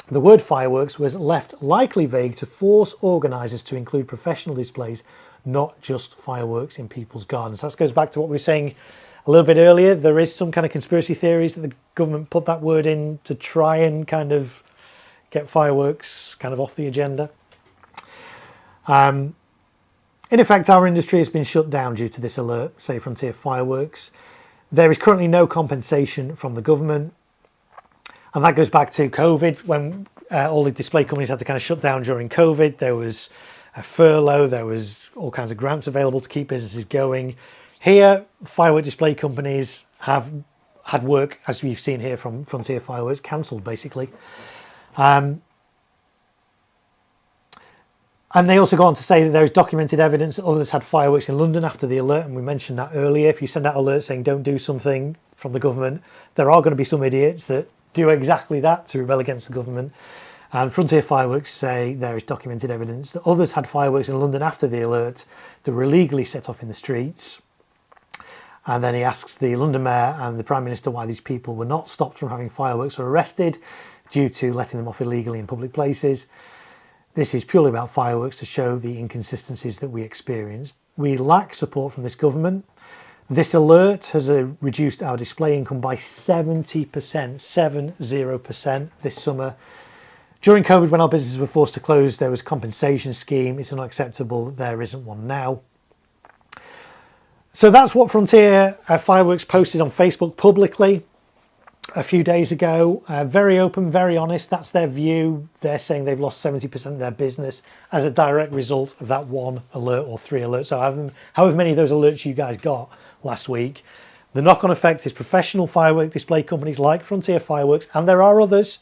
word fireworks was left likely vague to force organisers to include professional displays, not just fireworks in people's gardens. That goes back to what we were saying a little bit earlier. There is some kind of conspiracy theories that the government put that word in to try and kind of get fireworks kind of off the agenda. In effect, our industry has been shut down due to this alert, say Frontier Fireworks. There is currently no compensation from the government. And that goes back to COVID, when all the display companies had to kind of shut down during COVID. There was a furlough, there was all kinds of grants available to keep businesses going. Here, firework display companies have had work, as we've seen here from Frontier Fireworks, cancelled basically. And they also go on to say that there is documented evidence that others had fireworks in London after the alert, and we mentioned that earlier. If you send out alerts saying don't do something from the government, there are going to be some idiots that do exactly that to rebel against the government. And Frontier Fireworks say there is documented evidence that others had fireworks in London after the alert that were illegally set off in the streets. And then he asks the London Mayor and the Prime Minister why these people were not stopped from having fireworks or arrested due to letting them off illegally in public places. This is purely about fireworks to show the inconsistencies that we experienced. We lack support from this government. This alert has reduced our display income by 70%, 70% this summer. During COVID, when our businesses were forced to close, there was a compensation scheme. It's unacceptable that there isn't one now. So that's what Frontier Fireworks posted on Facebook publicly a few days ago. Very open, very honest. That's their view. They're saying they've lost 70% of their business as a direct result of that one alert or 3 alerts. So however many of those alerts you guys got last week, the knock-on effect is professional firework display companies like Frontier Fireworks, and there are others,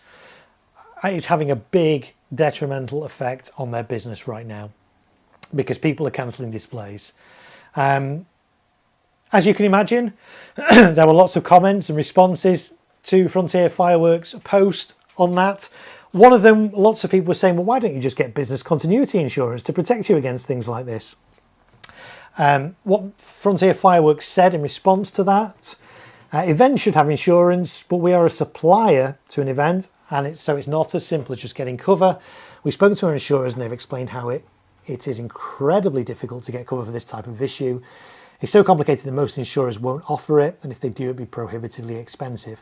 it's having a big detrimental effect on their business right now because people are cancelling displays. As you can imagine, there were lots of comments and responses to Frontier Fireworks post on that. One of them, lots of people were saying, well, why don't you just get business continuity insurance to protect you against things like this? What Frontier Fireworks said in response to that, events should have insurance, but we are a supplier to an event, and so it's not as simple as just getting cover. We've spoken to our insurers and they've explained how it is incredibly difficult to get cover for this type of issue. It's so complicated that most insurers won't offer it, and if they do, it'd be prohibitively expensive.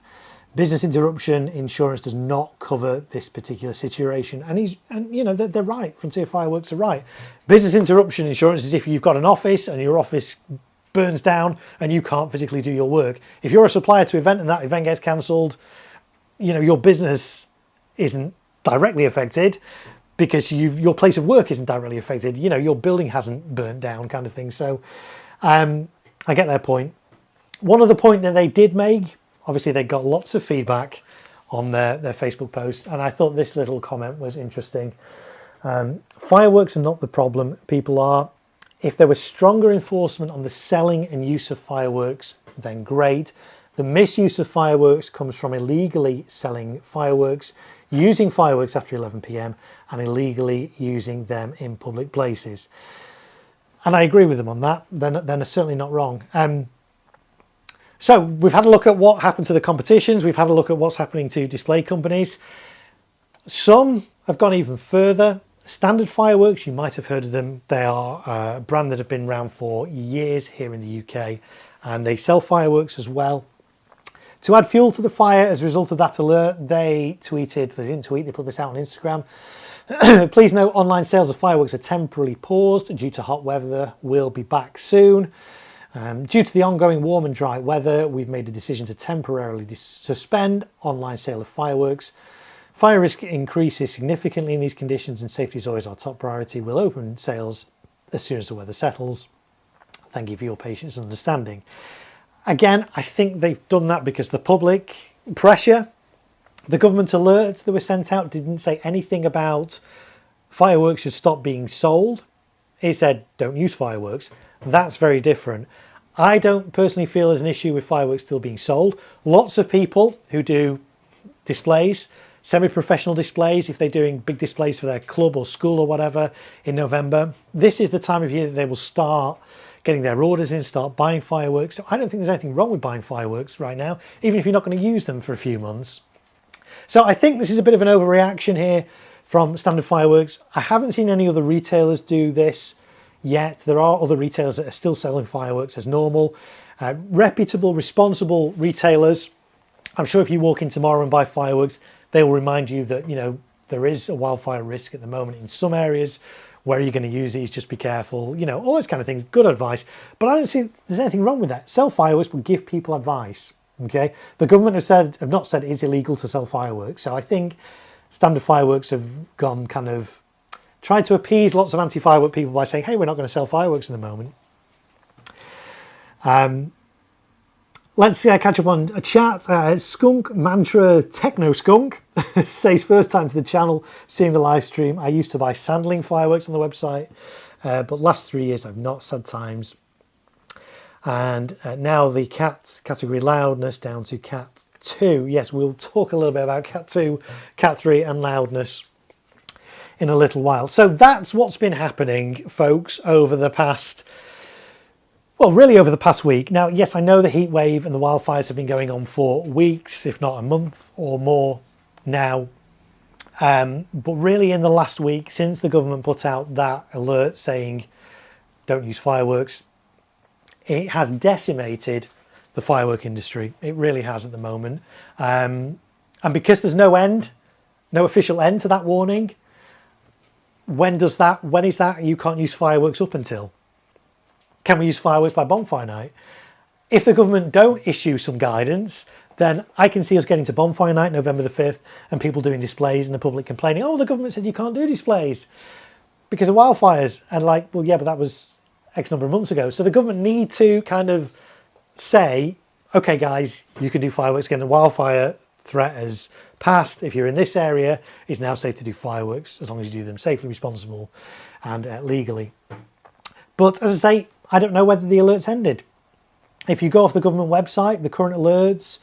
Business interruption insurance does not cover this particular situation, and you know they're right. Frontier Fireworks are right. Business interruption insurance is if you've got an office and your office burns down and you can't physically do your work. If you're a supplier to an event and that event gets cancelled, you know your business isn't directly affected because your place of work isn't directly affected. You know your building hasn't burnt down, kind of thing. So. I get their point. One other point that they did make, obviously they got lots of feedback on their Facebook post, and I thought this little comment was interesting. Fireworks are not the problem, people are. If there was stronger enforcement on the selling and use of fireworks, then great. The misuse of fireworks comes from illegally selling fireworks, using fireworks after 11 p.m. and illegally using them in public places. And I agree with them on that. They're certainly not wrong. So we've had a look at what happened to the competitions. We've had a look at what's happening to display companies. Some have gone even further. Standard Fireworks, you might have heard of them. They are a brand that have been around for years here in the UK, and they sell fireworks as well. To add fuel to the fire as a result of that alert, they didn't tweet, they put this out on Instagram. Please note, online sales of fireworks are temporarily paused due to hot weather. We'll be back soon. Due to the ongoing warm and dry weather, we've made a decision to temporarily suspend online sale of fireworks. Fire risk increases significantly in these conditions and safety is always our top priority. We'll open sales as soon as the weather settles. Thank you for your patience and understanding. Again, I think they've done that because the public pressure. The government alerts that were sent out didn't say anything about fireworks should stop being sold. He said, don't use fireworks. That's very different. I don't personally feel there's an issue with fireworks still being sold. Lots of people who do displays, semi-professional displays, if they're doing big displays for their club or school or whatever in November, this is the time of year that they will start getting their orders in, start buying fireworks. So I don't think there's anything wrong with buying fireworks right now, even if you're not going to use them for a few months. So I think this is a bit of an overreaction here from Standard Fireworks. I haven't seen any other retailers do this yet. There are other retailers that are still selling fireworks as normal. Reputable, responsible retailers, I'm sure if you walk in tomorrow and buy fireworks, they will remind you that, you know, there is a wildfire risk at the moment in some areas. Where are you going to use these? Just be careful. You know, all those kind of things. Good advice. But I don't see there's anything wrong with that. Sell fireworks, but give people advice. Okay. The government have not said it's illegal to sell fireworks. So I think Standard Fireworks have gone kind of tried to appease lots of anti-firework people by saying, hey, we're not going to sell fireworks at the moment. Let's see, I catch up on a chat. Skunk Mantra Techno Skunk says, first time to the channel, seeing the live stream. I used to buy sandling fireworks on the website, but last 3 years I've not sad times. And now the cat category loudness down to cat 2. Yes, we'll talk a little bit about cat 2, cat 3 and loudness in a little while. So that's what's been happening, folks, over the past... Well, really over the past week. Now, yes, I know the heat wave and the wildfires have been going on for weeks, if not a month or more now. But really in the last week, since the government put out that alert saying don't use fireworks, it has decimated the firework industry. It really has at the moment. And because there's no official end to that warning, when is that you can't use fireworks up until? Can we use fireworks by bonfire night? If the government don't issue some guidance, then I can see us getting to bonfire night, November the 5th, and people doing displays and the public complaining, oh, the government said you can't do displays because of wildfires. And like, well, yeah, but that was X number of months ago. So the government need to kind of say, okay, guys, you can do fireworks again. The wildfire threat has passed. If you're in this area, it's now safe to do fireworks as long as you do them safely, responsible, and legally. But as I say, I don't know whether the alerts ended. If you go off the government website, the current alerts,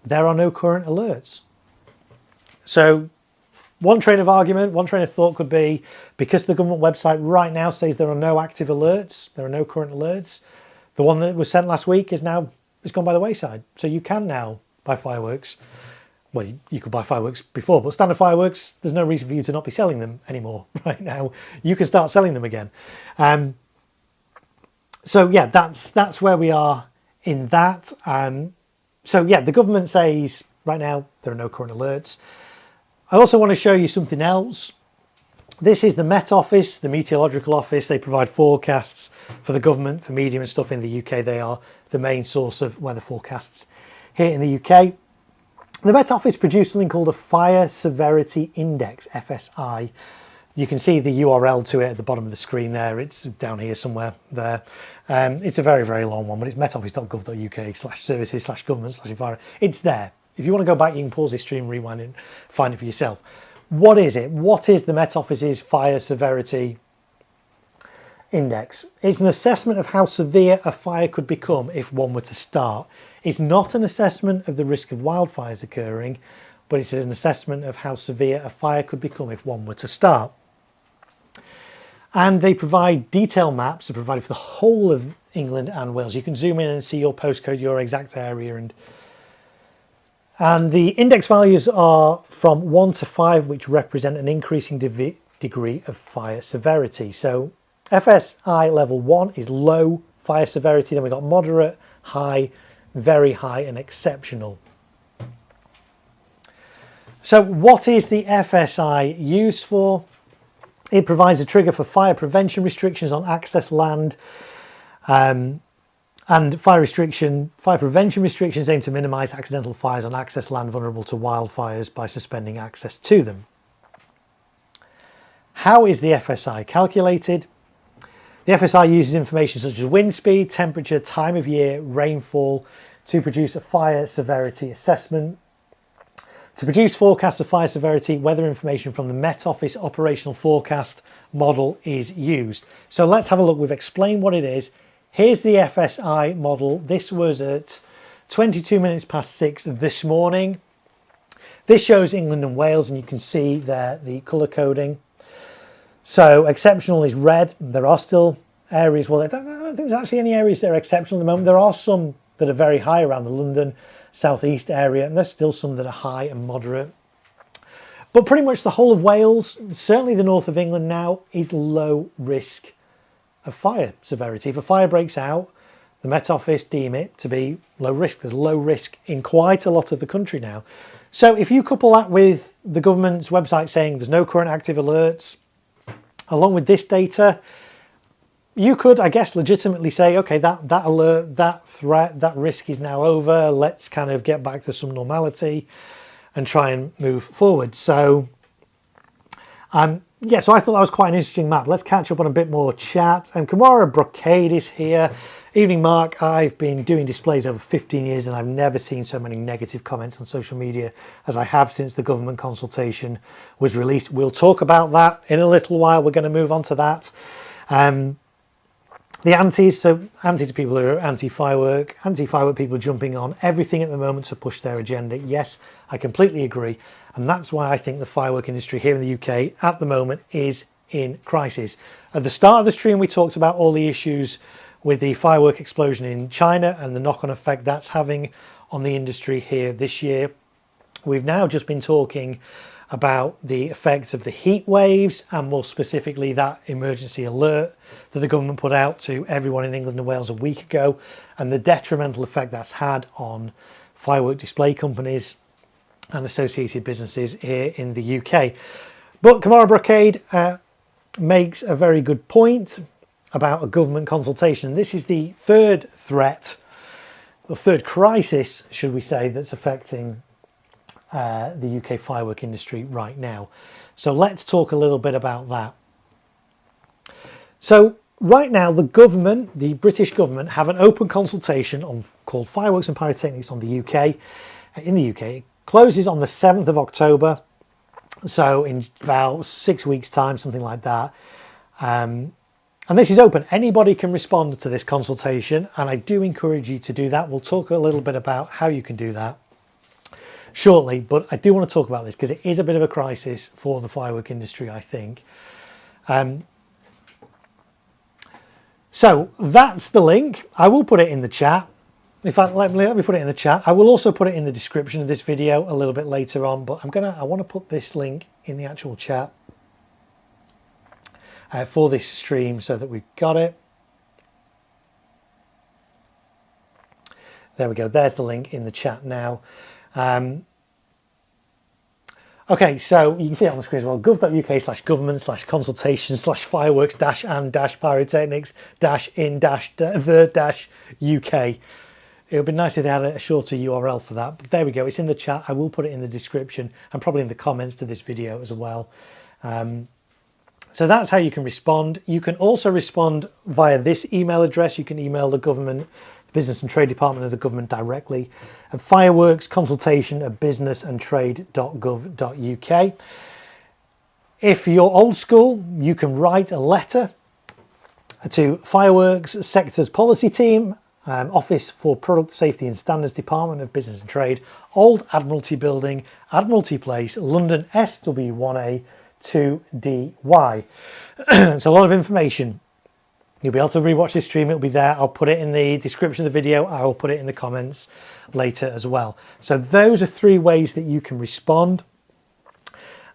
there are no current alerts. So one train of argument, one train of thought could be, because the government website right now says there are no active alerts, there are no current alerts, the one that was sent last week is gone by the wayside. So you can now buy fireworks. Well, you could buy fireworks before, but Standard Fireworks, there's no reason for you to not be selling them anymore right now. You can start selling them again. So yeah, that's where we are in that. So yeah, the government says right now there are no current alerts. I also want to show you something else. This is the Met Office, the Meteorological Office. They provide forecasts for the government, for media and stuff in the UK. They are the main source of weather forecasts here in the UK. The Met Office produced something called a Fire Severity Index, FSI. You can see the URL to it at the bottom of the screen there. It's down here somewhere there. It's a very, very long one, but it's metoffice.gov.uk/services/government/environment. It's there. If you want to go back, you can pause this stream, rewind it, and find it for yourself. What is it? What is the Met Office's Fire Severity Index? It's an assessment of how severe a fire could become if one were to start. It's not an assessment of the risk of wildfires occurring, but it's an assessment of how severe a fire could become if one were to start. And they provide detailed maps. They're provided for the whole of England and Wales. You can zoom in and see your postcode, your exact area. And the index values are from 1 to 5, which represent an increasing degree of fire severity. So FSI level 1 is low fire severity. Then we've got moderate, high, very high, and exceptional. So what is the FSI used for? It provides a trigger for fire prevention restrictions on access land, and fire prevention restrictions aim to minimise accidental fires on access land vulnerable to wildfires by suspending access to them. How is the FSI calculated? The FSI uses information such as wind speed, temperature, time of year, rainfall to produce a fire severity assessment. To produce forecasts of fire severity, weather information from the Met Office operational forecast model is used. So let's have a look. We've explained what it is. Here's the FSI model. This was at 22 minutes past 6 this morning. This shows England and Wales, and you can see there the colour coding. So exceptional is red. There are still areas, well, I don't think there's actually any areas that are exceptional at the moment. There are some that are very high around the London southeast area, and there's still some that are high and moderate. But pretty much the whole of Wales, certainly the north of England now, is low risk of fire severity. If a fire breaks out, the Met Office deem it to be low risk. There's low risk in quite a lot of the country now. So if you couple that with the government's website saying there's no current active alerts, along with this data, you could, I guess, legitimately say, okay, that alert, that threat, that risk is now over. Let's kind of get back to some normality and try and move forward. So, yeah, so I thought that was quite an interesting map. Let's catch up on a bit more chat. And Kamara Brocade is here. Evening, Mark. I've been doing displays over 15 years and I've never seen so many negative comments on social media as I have since the government consultation was released. We'll talk about that in a little while. We're going to move on to that. The antis, so anti to people who are anti-firework people jumping on everything at the moment to push their agenda. Yes, I completely agree. And that's why I think the firework industry here in the UK at the moment is in crisis. At the start of the stream, we talked about all the issues with the firework explosion in China and the knock-on effect that's having on the industry here this year. We've now just been talking about the effects of the heat waves and more specifically that emergency alert that the government put out to everyone in England and Wales a week ago and the detrimental effect that's had on firework display companies and associated businesses here in the UK. But Kamara Brocade makes a very good point about a government consultation. This is the third threat, the third crisis, should we say, that's affecting the UK firework industry right now. So let's talk a little bit about that. So right now the government, the British government, have an open consultation on called Fireworks and Pyrotechnics on the UK. In the UK, it closes on the 7th of October. So in about 6 weeks time, something like that. And this is open. Anybody can respond to this consultation. And I do encourage you to do that. We'll talk a little bit about how you can do that shortly, but I do want to talk about this because it is a bit of a crisis for the firework industry, I think. So that's the link. I will put it in the chat. In fact, let me put it in the chat. I will also put it in the description of this video a little bit later on, but I want to put this link in the actual chat for this stream so that we've got it. There we go. There's the link in the chat now. Okay, so you can see it on the screen as well. gov.uk/government/consultation/fireworks-and-pyrotechnics-in-the-UK. It would be nice if they had a shorter URL for that, but there we go. It's in the chat. I will put it in the description and probably in the comments to this video as well. So that's how you can respond. You can also respond via this email address. You can email the government, the Business and Trade Department of the government directly at fireworksconsultation@businessandtrade.gov.uk. If you're old school, you can write a letter to Fireworks Sectors Policy Team, Office for Product Safety and Standards Department of Business and Trade, Old Admiralty Building, Admiralty Place, London SW1A 2DY. It's a lot of information. You'll be able to rewatch this stream. It'll be there. I'll put it in the description of the video. I will put it in the comments later as well. So those are 3 ways that you can respond.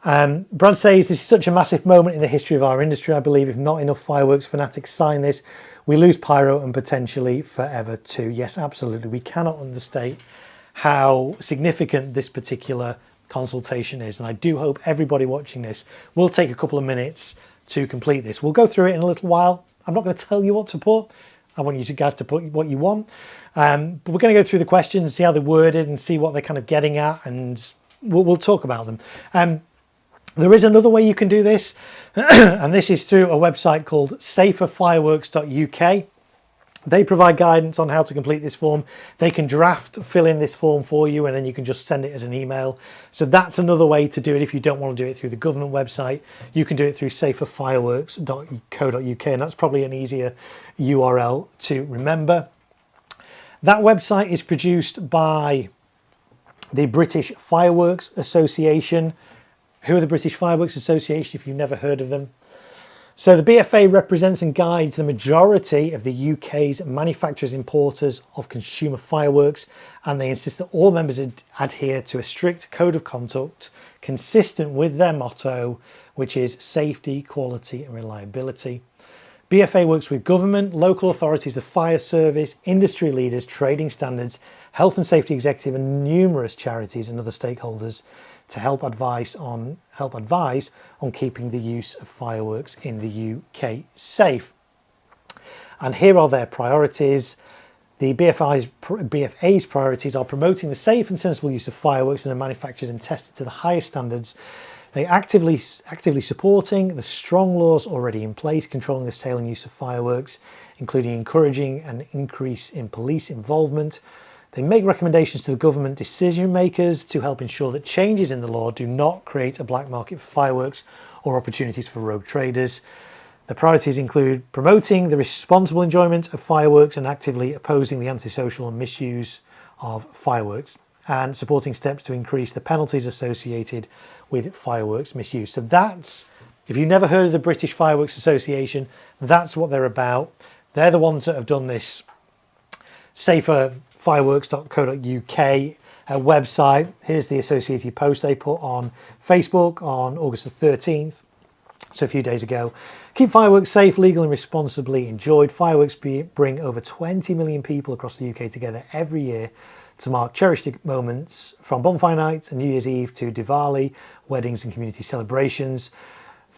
Brad says, this is such a massive moment in the history of our industry. I believe if not enough fireworks fanatics sign this, we lose pyro and potentially forever too. Yes, absolutely. We cannot understate how significant this particular consultation is. And I do hope everybody watching this will take a couple of minutes to complete this. We'll go through it in a little while. I'm not going to tell you what to put. I want you guys to put what you want. But we're going to go through the questions, see how they're worded and see what they're kind of getting at. And we'll talk about them. There is another way you can do this. And this is through a website called saferfireworks.uk. They provide guidance on how to complete this form. They can fill in this form for you, and then you can just send it as an email. So that's another way to do it. If you don't want to do it through the government website, you can do it through saferfireworks.co.uk, and that's probably an easier URL to remember. That website is produced by the British Fireworks Association. Who are the British Fireworks Association, if you've never heard of them? So the BFA represents and guides the majority of the UK's manufacturers, importers of consumer fireworks, and they insist that all members adhere to a strict code of conduct consistent with their motto, which is safety, quality and reliability. BFA works with government, local authorities, the fire service, industry leaders, trading standards, health and safety executive and numerous charities and other stakeholders to help advise on keeping the use of fireworks in the UK safe. And here are their priorities. The BFA's priorities are promoting the safe and sensible use of fireworks that are manufactured and tested to the highest standards. They actively supporting the strong laws already in place, controlling the sale and use of fireworks, including encouraging an increase in police involvement. They make recommendations to the government decision makers to help ensure that changes in the law do not create a black market for fireworks or opportunities for rogue traders. The priorities include promoting the responsible enjoyment of fireworks and actively opposing the antisocial and misuse of fireworks, and supporting steps to increase the penalties associated with fireworks misuse. So that's, if you've never heard of the British Fireworks Association, that's what they're about. They're the ones that have done this saferfireworks.co.uk website. Here's the associated post they put on Facebook on August the 13th, so a few days ago. Keep fireworks safe, legal and responsibly enjoyed. Fireworks bring over 20 million people across the UK together every year to mark cherished moments, from bonfire nights and New Year's Eve to Diwali, weddings and community celebrations.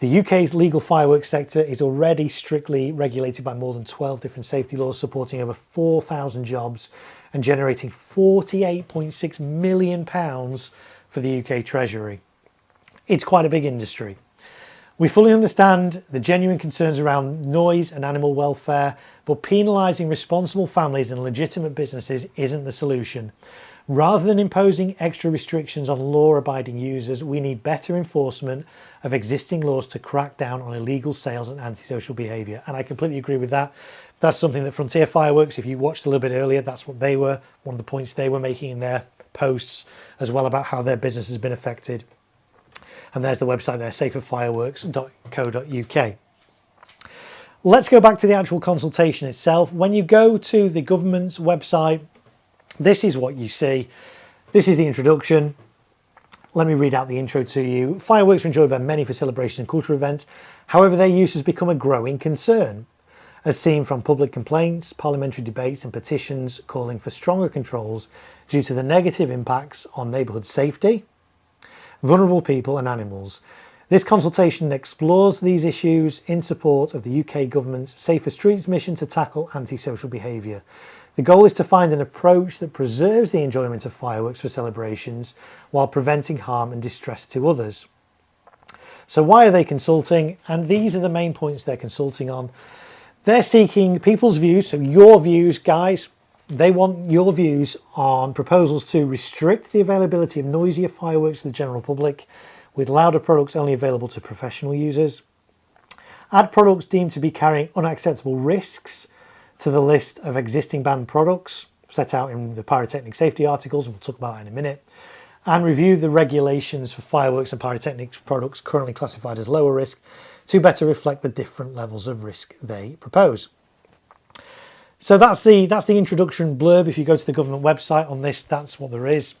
The UK's legal fireworks sector is already strictly regulated by more than 12 different safety laws, supporting over 4,000 jobs and generating £48.6 million for the UK Treasury. It's quite a big industry. We fully understand the genuine concerns around noise and animal welfare, but penalising responsible families and legitimate businesses isn't the solution. Rather than imposing extra restrictions on law-abiding users, we need better enforcement of existing laws to crack down on illegal sales and antisocial behaviour. And I completely agree with that. That's something that Frontier Fireworks, if you watched a little bit earlier, that's what they were, one of the points they were making in their posts as well, about how their business has been affected. And there's the website there, saferfireworks.co.uk. Let's go back to the actual consultation itself. When you go to the government's website, this is what you see. This is the introduction. Let me read out the intro to you. Fireworks are enjoyed by many for celebrations and cultural events. However, their use has become a growing concern, as seen from public complaints, parliamentary debates and petitions calling for stronger controls due to the negative impacts on neighbourhood safety, vulnerable people and animals. This consultation explores these issues in support of the UK government's Safer Streets mission to tackle antisocial behaviour. The goal is to find an approach that preserves the enjoyment of fireworks for celebrations while preventing harm and distress to others. So why are they consulting? And these are the main points they're consulting on. They're seeking people's views, so your views, guys. They want your views on proposals to restrict the availability of noisier fireworks to the general public, with louder products only available to professional users. Add products deemed to be carrying unacceptable risks to the list of existing banned products set out in the pyrotechnic safety articles, and we'll talk about that in a minute. And review the regulations for fireworks and pyrotechnic products currently classified as lower risk to better reflect the different levels of risk they propose. So that's the introduction blurb. If you go to the government website on this, that's what there is.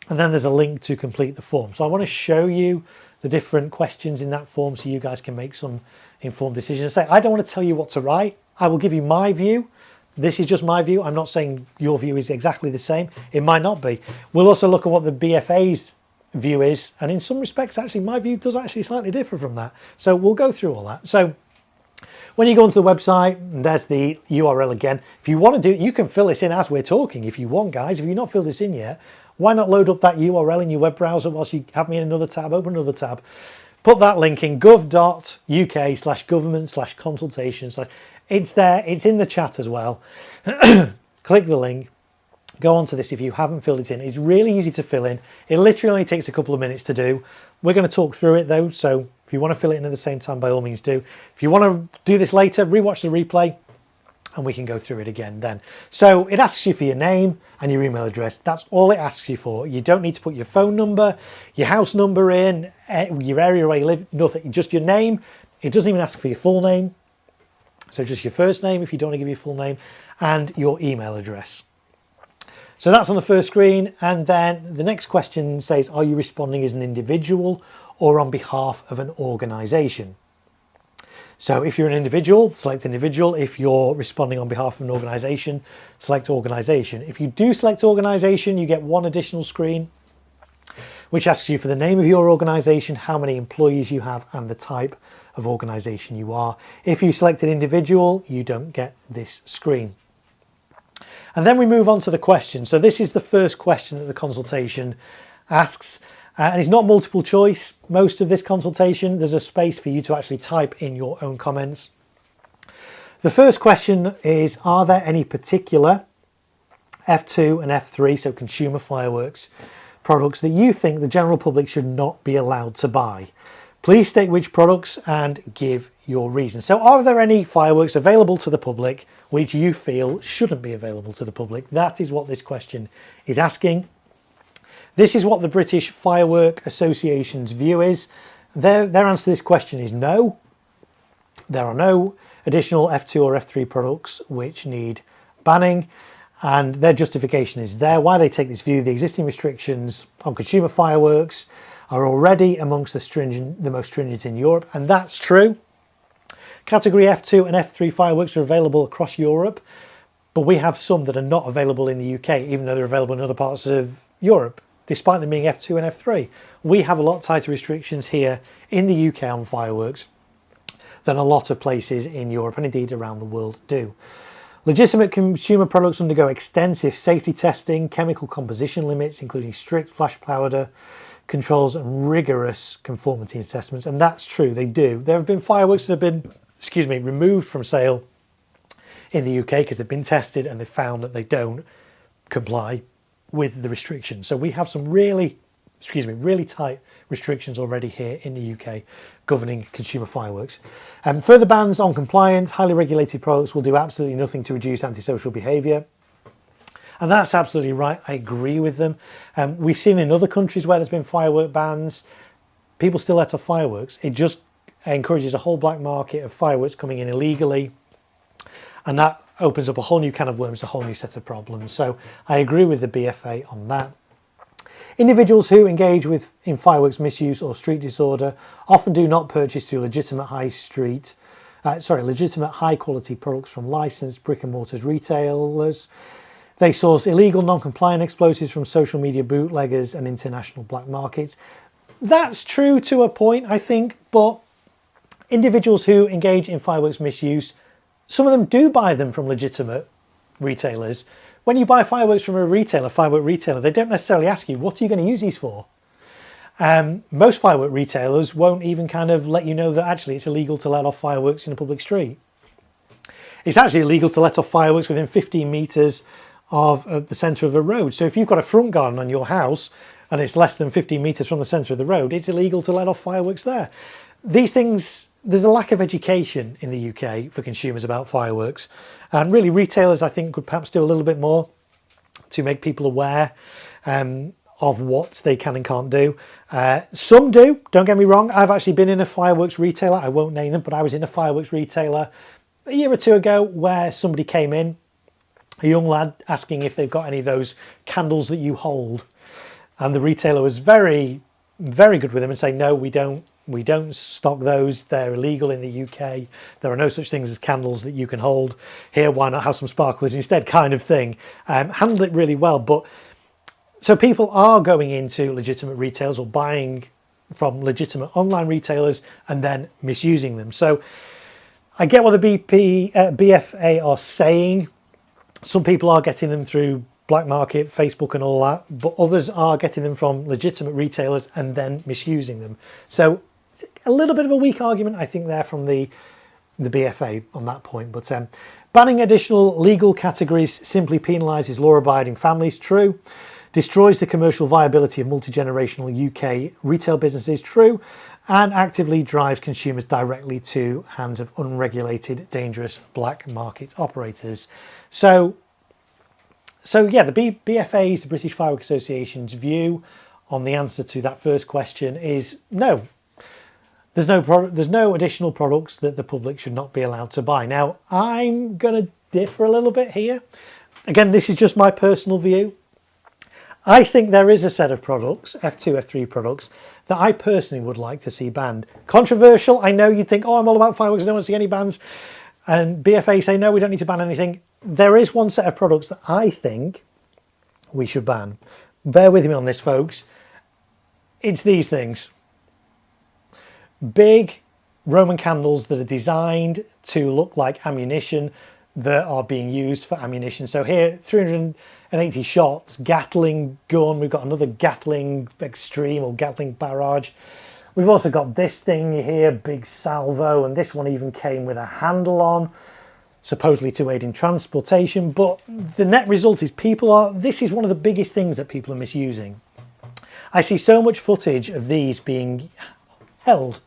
And then there's a link to complete the form. So I want to show you the different questions in that form so you guys can make some informed decisions. I don't want to tell you what to write. I will give you my view. This is just my view. I'm not saying your view is exactly the same. It might not be. We'll also look at what the BFA's view is. And in some respects, actually, my view does actually slightly differ from that. So we'll go through all that. So when you go onto the website, and there's the URL again. If you want to do it, you can fill this in as we're talking if you want, guys. If you've not filled this in yet, why not load up that URL in your web browser whilst you have me in another tab, open another tab. Put that link in gov.uk/government/consultation/ it's there, it's in the chat as well. Click the link, go onto this if you haven't filled it in. It's really easy to fill in. It literally only takes a couple of minutes to do. We're going to talk through it though, so if you want to fill it in at the same time, by all means do. If you want to do this later, rewatch the replay and we can go through it again then. So it asks you for your name and your email address. That's all it asks you for. You don't need to put your phone number, your house number in, your area where you live, nothing, just your name. It doesn't even ask for your full name. So just your first name if you don't want to give your full name, and your email address. So that's on the first screen, and then the next question says, are you responding as an individual or on behalf of an organisation? So if you're an individual, select individual. If you're responding on behalf of an organisation, select organisation. If you do select organisation, you get one additional screen, which asks you for the name of your organisation, how many employees you have, and the type of organisation you are. If you selected individual, you don't get this screen. And then we move on to the question. So this is the first question that the consultation asks. And it's not multiple choice. Most of this consultation, there's a space for you to actually type in your own comments. The first question is, are there any particular F2 and F3, so consumer fireworks products, that you think the general public should not be allowed to buy? Please state which products and give your reason. So are there any fireworks available to the public which you feel shouldn't be available to the public? That is what this question is asking. This is what the British Firework Association's view is. Their answer to this question is no. There are no additional F2 or F3 products which need banning, and their justification is there. Why they take this view: the existing restrictions on consumer fireworks are already amongst the most stringent in Europe, and that's true. Category F2 and F3 fireworks are available across Europe, but we have some that are not available in the UK, even though they're available in other parts of Europe, despite them being F2 and F3. We have a lot tighter restrictions here in the UK on fireworks than a lot of places in Europe, and indeed around the world do. Legitimate consumer products undergo extensive safety testing, chemical composition limits, including strict flash powder controls and rigorous conformity assessments, and that's true, they do. There have been fireworks that have been, removed from sale in the UK because they've been tested and they've found that they don't comply with the restrictions. So we have some really tight restrictions already here in the UK governing consumer fireworks. Further bans on compliance, highly regulated products will do absolutely nothing to reduce antisocial behaviour. And that's absolutely right. I agree with them. We've seen in other countries where there's been firework bans, people still let off fireworks. It just encourages a whole black market of fireworks coming in illegally. And that opens up a whole new can of worms, a whole new set of problems. So I agree with the BFA on that. Individuals who engage in fireworks misuse or street disorder often do not purchase through legitimate legitimate high quality products from licensed brick and mortar retailers. They source illegal non-compliant explosives from social media bootleggers and international black markets. That's true to a point, I think, but individuals who engage in fireworks misuse, some of them do buy them from legitimate retailers. When you buy fireworks from a firework retailer, they don't necessarily ask you, what are you going to use these for? Most firework retailers won't even kind of let you know that actually it's illegal to let off fireworks in a public street. It's actually illegal to let off fireworks within 15 metres of the centre of a road. So if you've got a front garden on your house and it's less than 15 metres from the centre of the road, it's illegal to let off fireworks there. These things, there's a lack of education in the UK for consumers about fireworks. And really retailers, I think, could perhaps do a little bit more to make people aware of what they can and can't do. Some do, don't get me wrong. I've actually been in a fireworks retailer. I won't name them, but I was in a fireworks retailer a year or two ago where somebody came in, a young lad, asking if they've got any of those candles that you hold. And the retailer was very, very good with him and saying, no, we don't stock those. They're illegal in the UK. There are no such things as candles that you can hold. Here, why not have some sparklers instead, kind of thing. Handled it really well. But so people are going into legitimate retailers or buying from legitimate online retailers and then misusing them. So I get what the BFA are saying. Some people are getting them through black market, Facebook and all that, but others are getting them from legitimate retailers and then misusing them. So it's a little bit of a weak argument, I think, there from the the BFA on that point. But banning additional legal categories simply penalises law-abiding families, true. Destroys the commercial viability of multi-generational UK retail businesses, true. And actively drives consumers directly to hands of unregulated, dangerous black market operators. So yeah, the BFA's, the British Firework Association's view on the answer to that first question is no. There's no additional products that the public should not be allowed to buy. Now, I'm going to differ a little bit here. Again, this is just my personal view. I think there is a set of products, F2, F3 products, that I personally would like to see banned. Controversial, I know you'd think, oh, I'm all about fireworks, I don't want to see any bans. And BFA say, no, we don't need to ban anything. There is one set of products that I think we should ban. Bear with me on this, folks. It's these things. Big Roman candles that are designed to look like ammunition that are being used for ammunition. So here, 380 shots, Gatling gun. We've got another Gatling Extreme or Gatling Barrage. We've also got this thing here, big salvo, and this one even came with a handle on, supposedly to aid in transportation. But the net result is this is one of the biggest things that people are misusing. I see so much footage of these being held.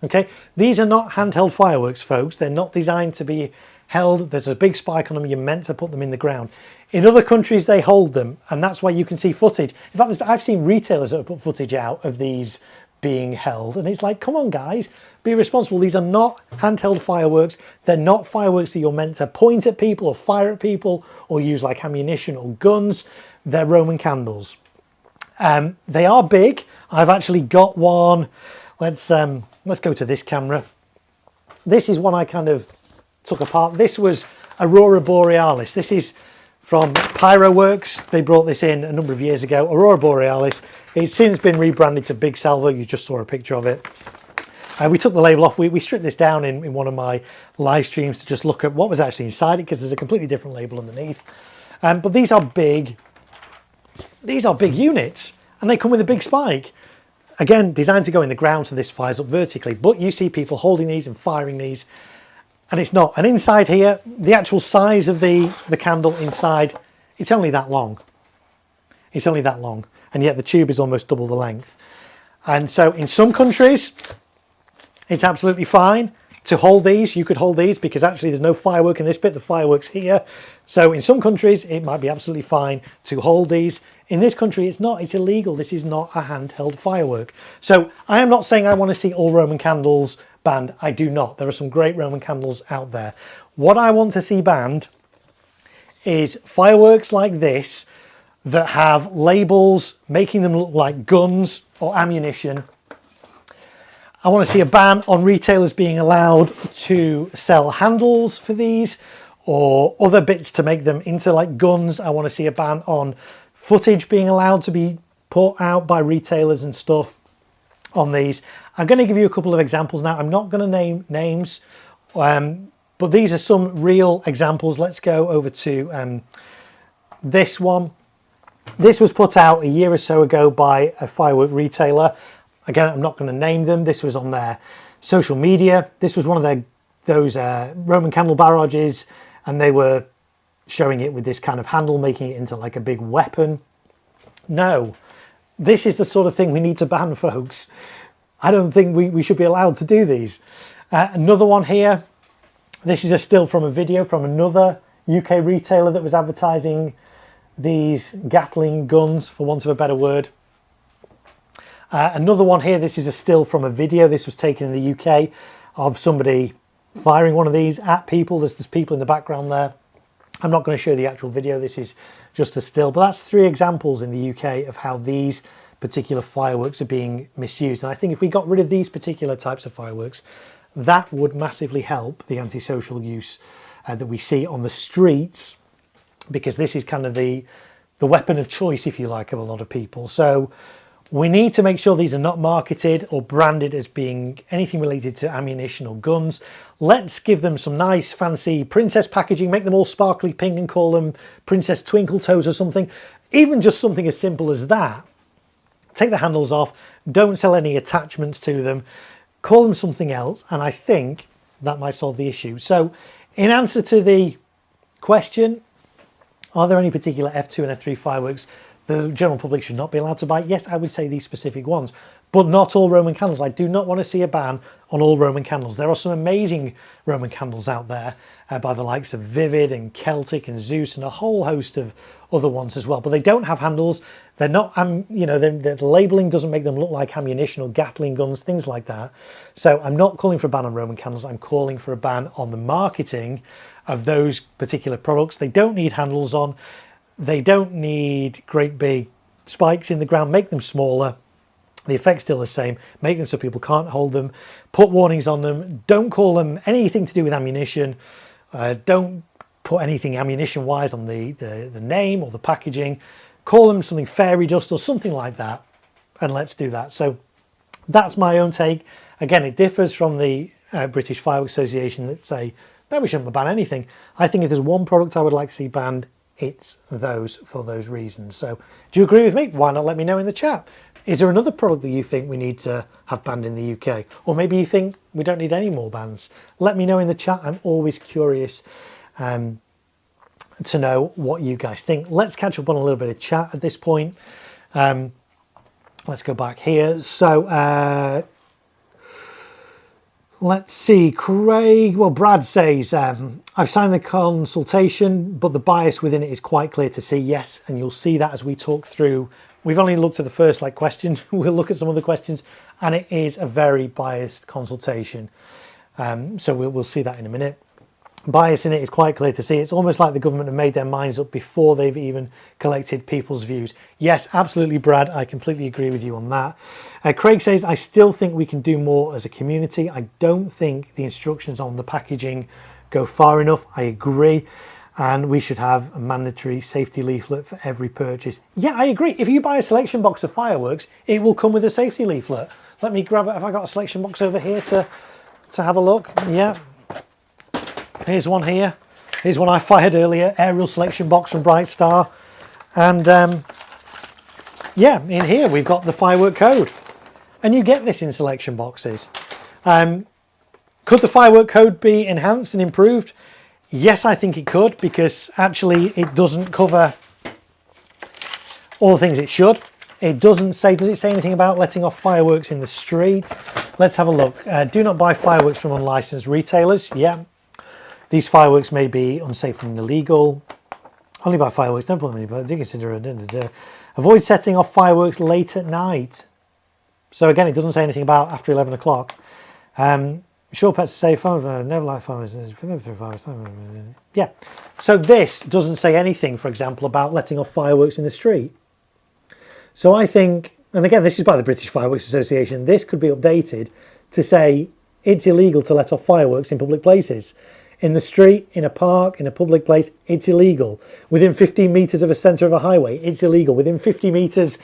Okay, these are not handheld fireworks, folks. They're not designed to be held. There's a big spike on them. You're meant to put them in the ground. In other countries, they hold them, and that's why you can see footage. In fact, I've seen retailers that have put footage out of these being held, and it's like, come on, guys, be responsible. These are not handheld fireworks. They're not fireworks that you're meant to point at people or fire at people or use like ammunition or guns. They're Roman candles. They are big. I've actually got one. Let's go to this camera. This is one I kind of took apart. This was Aurora Borealis. This is from Pyroworks. They brought this in a number of years ago. Aurora Borealis. It's since been rebranded to Big Salvo. You just saw a picture of it. We took the label off. We stripped this down in one of my live streams to just look at what was actually inside it, because there's a completely different label underneath. But these are big. These are big units, and they come with a big spike. Again, designed to go in the ground, so this fires up vertically. But you see people holding these and firing these, and it's not. And inside here, the actual size of the candle inside, it's only that long. It's only that long, and yet the tube is almost double the length. And so in some countries, it's absolutely fine to hold these. You could hold these because actually there's no firework in this bit. The firework's here. So in some countries, it might be absolutely fine to hold these. In this country, it's not. It's illegal. This is not a handheld firework. So I am not saying I want to see all Roman candles banned. I do not. There are some great Roman candles out there. What I want to see banned is fireworks like this that have labels making them look like guns or ammunition. I want to see a ban on retailers being allowed to sell handles for these or other bits to make them into like guns. I want to see a ban on footage being allowed to be put out by retailers and stuff on these. I'm going to give you a couple of examples now. I'm not going to name names, but these are some real examples. Let's go over to this one. This was put out a year or so ago by a firework retailer. Again, I'm not going to name them. This was on their social media. This was one of those Roman candle barrages, and they were showing it with this kind of handle, making it into like a big weapon. No, this is the sort of thing we need to ban, folks. I don't think we should be allowed to do these. Another one here. This is a still from a video from another UK retailer that was advertising these Gatling guns, for want of a better word. Another one here. This is a still from a video. This was taken in the UK of somebody firing one of these at people. There's people in the background there. I'm not going to show the actual video. This is just a still, but that's 3 examples in the UK of how these particular fireworks are being misused. And I think if we got rid of these particular types of fireworks, that would massively help the antisocial use that we see on the streets, because this is kind of the weapon of choice, if you like, of a lot of people. So we need to make sure these are not marketed or branded as being anything related to ammunition or guns. Let's give them some nice fancy princess packaging, make them all sparkly pink and call them Princess Twinkle Toes or something. Even just something as simple as that. Take the handles off, don't sell any attachments to them, call them something else, and I think that might solve the issue. So in answer to the question, are there any particular F2 and F3 fireworks the general public should not be allowed to buy? Yes, I would say these specific ones, but not all Roman candles. I do not want to see a ban on all Roman candles. There are some amazing Roman candles out there by the likes of Vivid and Celtic and Zeus and a whole host of other ones as well, but they don't have handles. They're not, the labelling doesn't make them look like ammunition or Gatling guns, things like that. So I'm not calling for a ban on Roman candles. I'm calling for a ban on the marketing of those particular products. They don't need handles on. They don't need great big spikes in the ground. Make them smaller. The effect's still the same. Make them so people can't hold them. Put warnings on them. Don't call them anything to do with ammunition. Don't put anything ammunition-wise on the name or the packaging. Call them something fairy dust or something like that, and let's do that. So that's my own take. Again, it differs from the British Fireworks Association that say, no, we shouldn't ban anything. I think if there's one product I would like to see banned, it's those, for those reasons. So do you agree with me? Why not let me know in the chat? Is there another product that you think we need to have banned in the UK? Or maybe you think we don't need any more bans? Let me know in the chat. I'm always curious to know what you guys think. Let's catch up on a little bit of chat at this point. Let's go back here. So let's see, Craig, well, Brad says, I've signed the consultation, but the bias within it is quite clear to see. Yes, and you'll see that as we talk through. We've only looked at the first question. We'll look at some other questions, and it is a very biased consultation. So we'll see that in a minute. Bias in it is quite clear to see. It's almost like the government have made their minds up before they've even collected people's views. Yes, absolutely, Brad. I completely agree with you on that. Craig says, I still think we can do more as a community. I don't think the instructions on the packaging go far enough. I agree. And we should have a mandatory safety leaflet for every purchase. Yeah, I agree. If you buy a selection box of fireworks, it will come with a safety leaflet. Let me grab it. Have I got a selection box over here to have a look? Yeah. Here's one here. Here's one I fired earlier, aerial selection box from Bright Star. And yeah, in here we've got the firework code. And you get this in selection boxes. Could the firework code be enhanced and improved? Yes, I think it could, because actually it doesn't cover all the things it should. It doesn't say, does it say anything about letting off fireworks in the street? Let's have a look. Do not buy fireworks from unlicensed retailers. Yeah. These fireworks may be unsafe and illegal. Only buy fireworks, don't put them in, but do consider it. Avoid setting off fireworks late at night. So again, it doesn't say anything about after 11 o'clock. Sure, pets are safe. Never like fireworks. Yeah. So this doesn't say anything, for example, about letting off fireworks in the street. So I think, and again, this is by the British Fireworks Association, this could be updated to say it's illegal to let off fireworks in public places. In the street, in a park, in a public place, it's illegal. Within 15 metres of a centre of a highway, it's illegal. Within 50 metres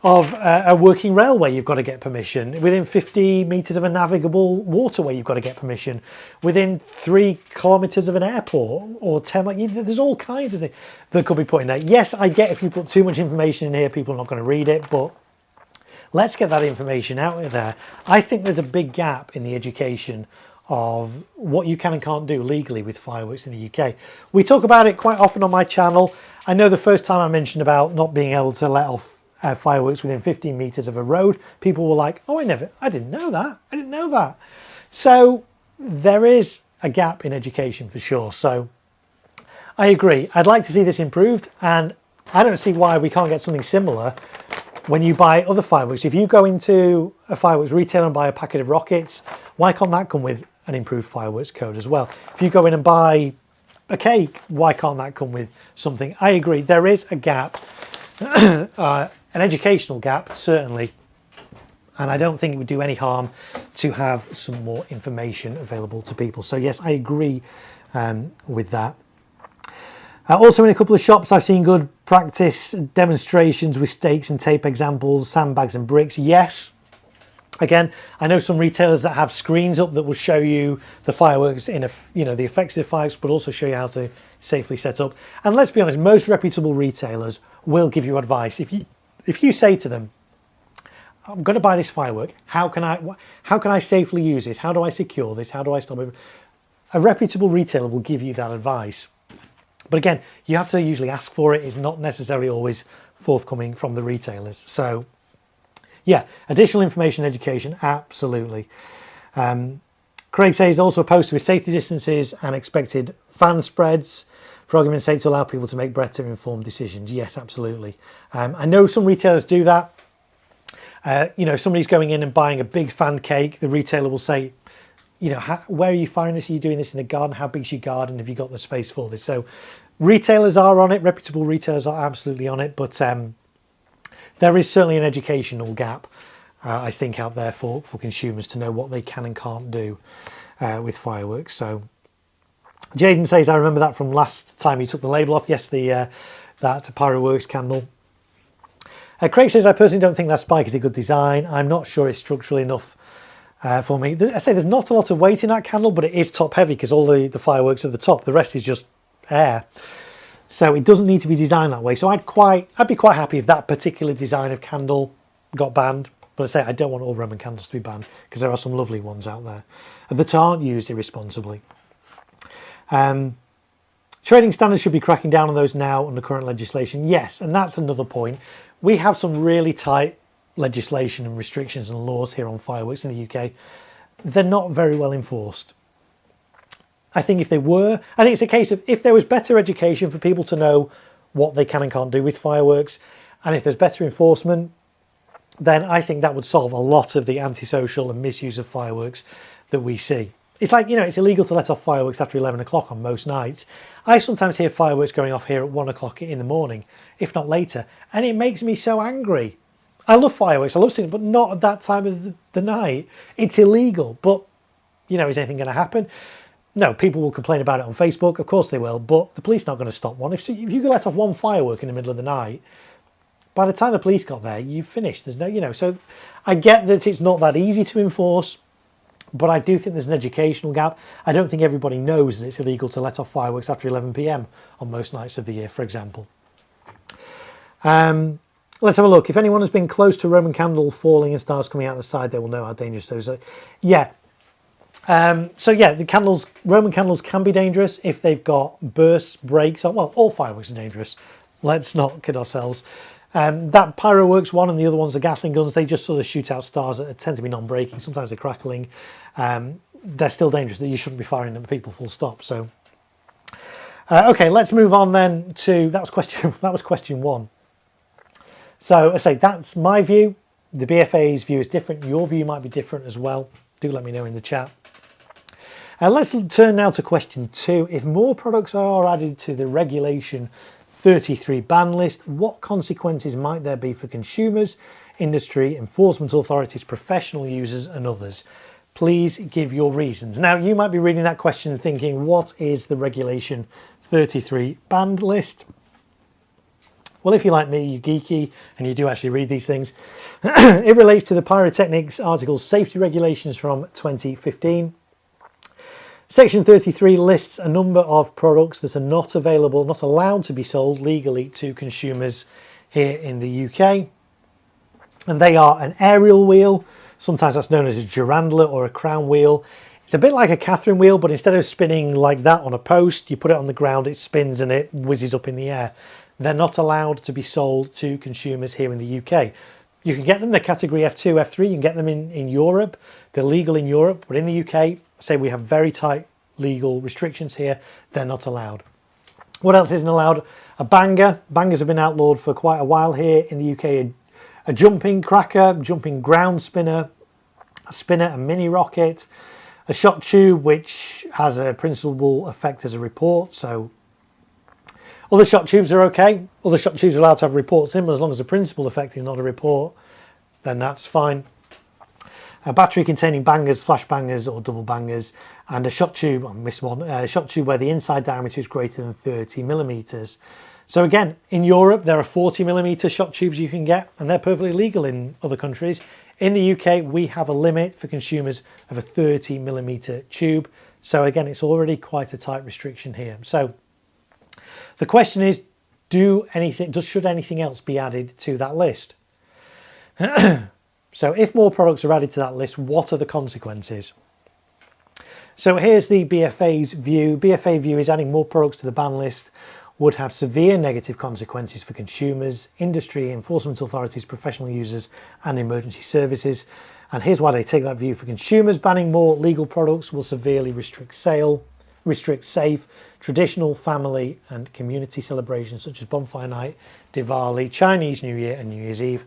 of a working railway, you've got to get permission. Within 50 metres of a navigable waterway, you've got to get permission. Within 3 kilometres of an airport or 10, there's all kinds of things that could be put in there. Yes, I get if you put too much information in here, people are not going to read it, but let's get that information out of there. I think there's a big gap in the education of what you can and can't do legally with fireworks in the UK. We talk about it quite often on my channel. I know the first time I mentioned about not being able to let off fireworks within 15 metres of a road, people were like, oh, I didn't know that. So there is a gap in education for sure. So I agree. I'd like to see this improved, and I don't see why we can't get something similar when you buy other fireworks. If you go into a fireworks retailer and buy a packet of rockets, why can't that come with an improved fireworks code as well? If you go in and buy a cake, why can't that come with something? I agree, there is a gap, an educational gap, certainly, and I don't think it would do any harm to have some more information available to people. So yes, I agree with that. Also in a couple of shops, I've seen good practice demonstrations with stakes and tape examples, sandbags and bricks. Yes. Again, I know some retailers that have screens up that will show you the fireworks in the effects of the fireworks, but also show you how to safely set up. And let's be honest, most reputable retailers will give you advice. If you say to them, I'm going to buy this firework. How can I safely use this? How do I secure this? How do I stop it? A reputable retailer will give you that advice. But again, you have to usually ask for it. It's not necessarily always forthcoming from the retailers. So yeah, additional information, education, absolutely. Craig says also opposed to with safety distances and expected fan spreads, for argument's sake, to allow people to make better informed decisions. Yes, absolutely. I know some retailers do that. You know, somebody's going in and buying a big fan cake. The retailer will say, you know, where are you firing this? Are you doing this in a garden? How big's your garden? Have you got the space for this? So retailers are on it. Reputable retailers are absolutely on it. But there is certainly an educational gap, I think, out there for consumers to know what they can and can't do with fireworks. So Jaden says, I remember that from last time you took the label off. Yes, that Pyroworks candle. Craig says, I personally don't think that spike is a good design. I'm not sure it's structurally enough for me. I say there's not a lot of weight in that candle, but it is top heavy because all the fireworks are at the top. The rest is just air. So it doesn't need to be designed that way. So I'd be quite happy if that particular design of candle got banned. But I say I don't want all Roman candles to be banned because there are some lovely ones out there that aren't used irresponsibly. Trading standards should be cracking down on those now under current legislation. Yes, and that's another point. We have some really tight legislation and restrictions and laws here on fireworks in the UK. They're not very well enforced. I think if they were, I think it's a case of if there was better education for people to know what they can and can't do with fireworks, and if there's better enforcement, then I think that would solve a lot of the antisocial and misuse of fireworks that we see. It's like, you know, it's illegal to let off fireworks after 11 o'clock on most nights. I sometimes hear fireworks going off here at 1 o'clock in the morning, if not later, and it makes me so angry. I love fireworks, I love seeing it, but not at that time of the night. It's illegal, but, you know, is anything going to happen? No, people will complain about it on Facebook, of course they will, but the police are not going to stop one. If you let off one firework in the middle of the night, by the time the police got there, you've finished. There's no, you know, so I get that it's not that easy to enforce, but I do think there's an educational gap. I don't think everybody knows that it's illegal to let off fireworks after 11 p.m. on most nights of the year, for example. Let's have a look. If anyone has been close to a Roman candle falling and stars coming out the side, they will know how dangerous those are. Yeah. So yeah, Roman candles can be dangerous if they've got bursts, breaks. Well, all fireworks are dangerous. Let's not kid ourselves. That Pyroworks one and the other ones are Gatling guns. They just sort of shoot out stars that tend to be non-breaking. Sometimes they're crackling. They're still dangerous. That you shouldn't be firing them at people full stop. So, okay, let's move on then to that was question one. So I say that's my view. The BFA's view is different. Your view might be different as well. Do let me know in the chat. Let's turn now to question two. If more products are added to the regulation 33 ban list, what consequences might there be for consumers, industry, enforcement authorities, professional users and others? Please give your reasons. Now you might be reading that question and thinking, what is the regulation 33 banned list? Well, if you're like me, you're geeky and you do actually read these things. It relates to the Pyrotechnics Articles Safety Regulations from 2015. Section 33 lists a number of products that are not available, not allowed to be sold legally to consumers here in the UK. And they are an aerial wheel, sometimes that's known as a girandler or a crown wheel. It's a bit like a Catherine wheel, but instead of spinning like that on a post, you put it on the ground, it spins and it whizzes up in the air. They're not allowed to be sold to consumers here in the UK. You can get them, they're category F2, F3, you can get them in Europe. They're legal in Europe, but in the UK, say we have very tight legal restrictions here, they're not allowed. What else isn't allowed? A banger. Bangers have been outlawed for quite a while here in the UK. A jumping cracker, jumping ground spinner, a spinner, a mini rocket, a shot tube, which has a principal effect as a report. So other shot tubes are okay. Other shot tubes are allowed to have reports in, but as long as the principal effect is not a report, then that's fine. A battery containing bangers, flash bangers or double bangers, and a shot tube, I missed one, a shot tube where the inside diameter is greater than 30 millimeters. So again, in Europe, there are 40 millimeter shot tubes you can get, and they're perfectly legal in other countries. In the UK, we have a limit for consumers of a 30 millimeter tube. So again, it's already quite a tight restriction here. So the question is, should anything else be added to that list? So if more products are added to that list, what are the consequences? So here's the BFA's view. BFA view is adding more products to the ban list would have severe negative consequences for consumers, industry, enforcement authorities, professional users and emergency services. And here's why they take that view. For consumers, banning more legal products will severely restrict safe, traditional, family and community celebrations such as Bonfire Night, Diwali, Chinese New Year and New Year's Eve.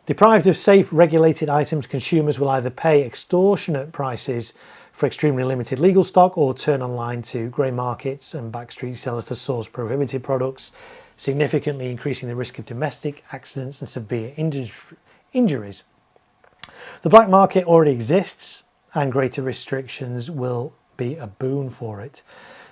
Deprived of safe, regulated items, consumers will either pay extortionate prices for extremely limited legal stock or turn online to grey markets and backstreet sellers to source prohibited products, significantly increasing the risk of domestic accidents and severe injuries. The black market already exists and greater restrictions will be a boon for it.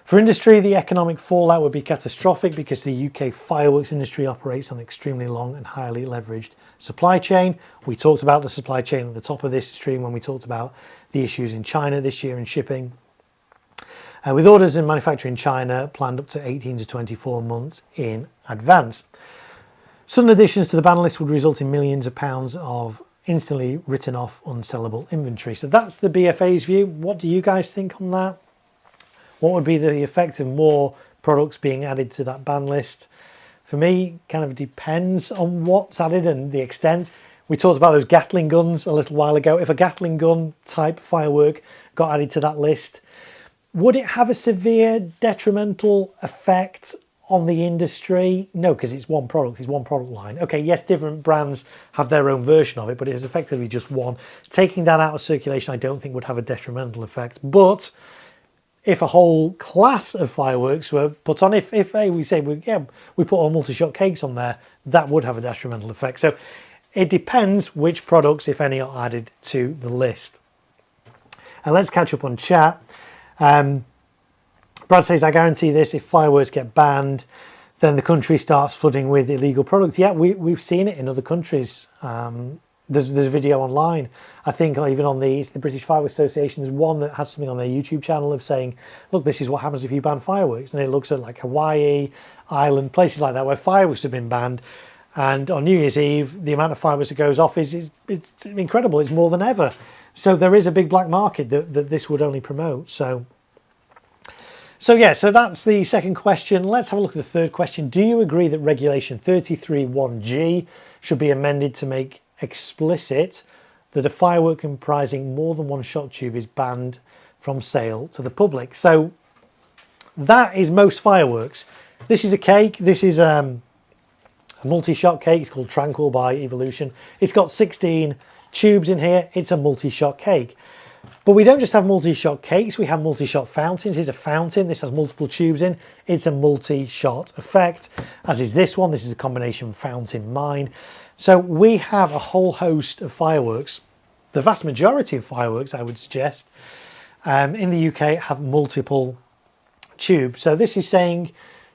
For industry, the economic fallout would be catastrophic because the UK fireworks industry operates on an extremely long and highly leveraged supply chain. We talked about the supply chain at the top of this stream when we talked about the issues in China this year in shipping. With orders in manufacturing in China planned up to 18 to 24 months in advance. Sudden additions to the ban list would result in millions of pounds of instantly written off unsellable inventory. So that's the BFA's view. What do you guys think on that? What would be the effect of more products being added to that ban list? For me, kind of depends on what's added and the extent. We talked about those Gatling guns a little while ago. If a Gatling gun type firework got added to that list, would it have a severe detrimental effect on the industry? No, because it's one product, it's one product line. Okay, yes, different brands have their own version of it, but it is effectively just one. Taking that out of circulation, I don't think would have a detrimental effect. But if a whole class of fireworks were put on, if we say, we put all multi-shot cakes on there, that would have a detrimental effect. So it depends which products, if any, are added to the list. And let's catch up on chat. Brad says, I guarantee this, if fireworks get banned, then the country starts flooding with illegal products. Yeah, we've seen it in other countries. There's a video online, I think even on the British Fireworks Association, there's one that has something on their YouTube channel of saying, look, this is what happens if you ban fireworks. And it looks at like Hawaii, Ireland, places like that where fireworks have been banned. And on New Year's Eve, the amount of fireworks that goes off is incredible. It's more than ever. So there is a big black market that this would only promote. So that's the second question. Let's have a look at the third question. Do you agree that Regulation 33(1)(g) should be amended to make explicit that a firework comprising more than one shot tube is banned from sale to the public? So that is most fireworks. This is a cake. This is a multi-shot cake. It's called Tranquil by Evolution. It's got 16 tubes in here. It's a multi-shot cake. But we don't just have multi-shot cakes, we have multi-shot fountains. Here's a fountain, this has multiple tubes in. It's a multi-shot effect, as is this one. This is a combination fountain mine. So we have a whole host of fireworks. The vast majority of fireworks, I would suggest, in the UK have multiple tubes. So this is saying,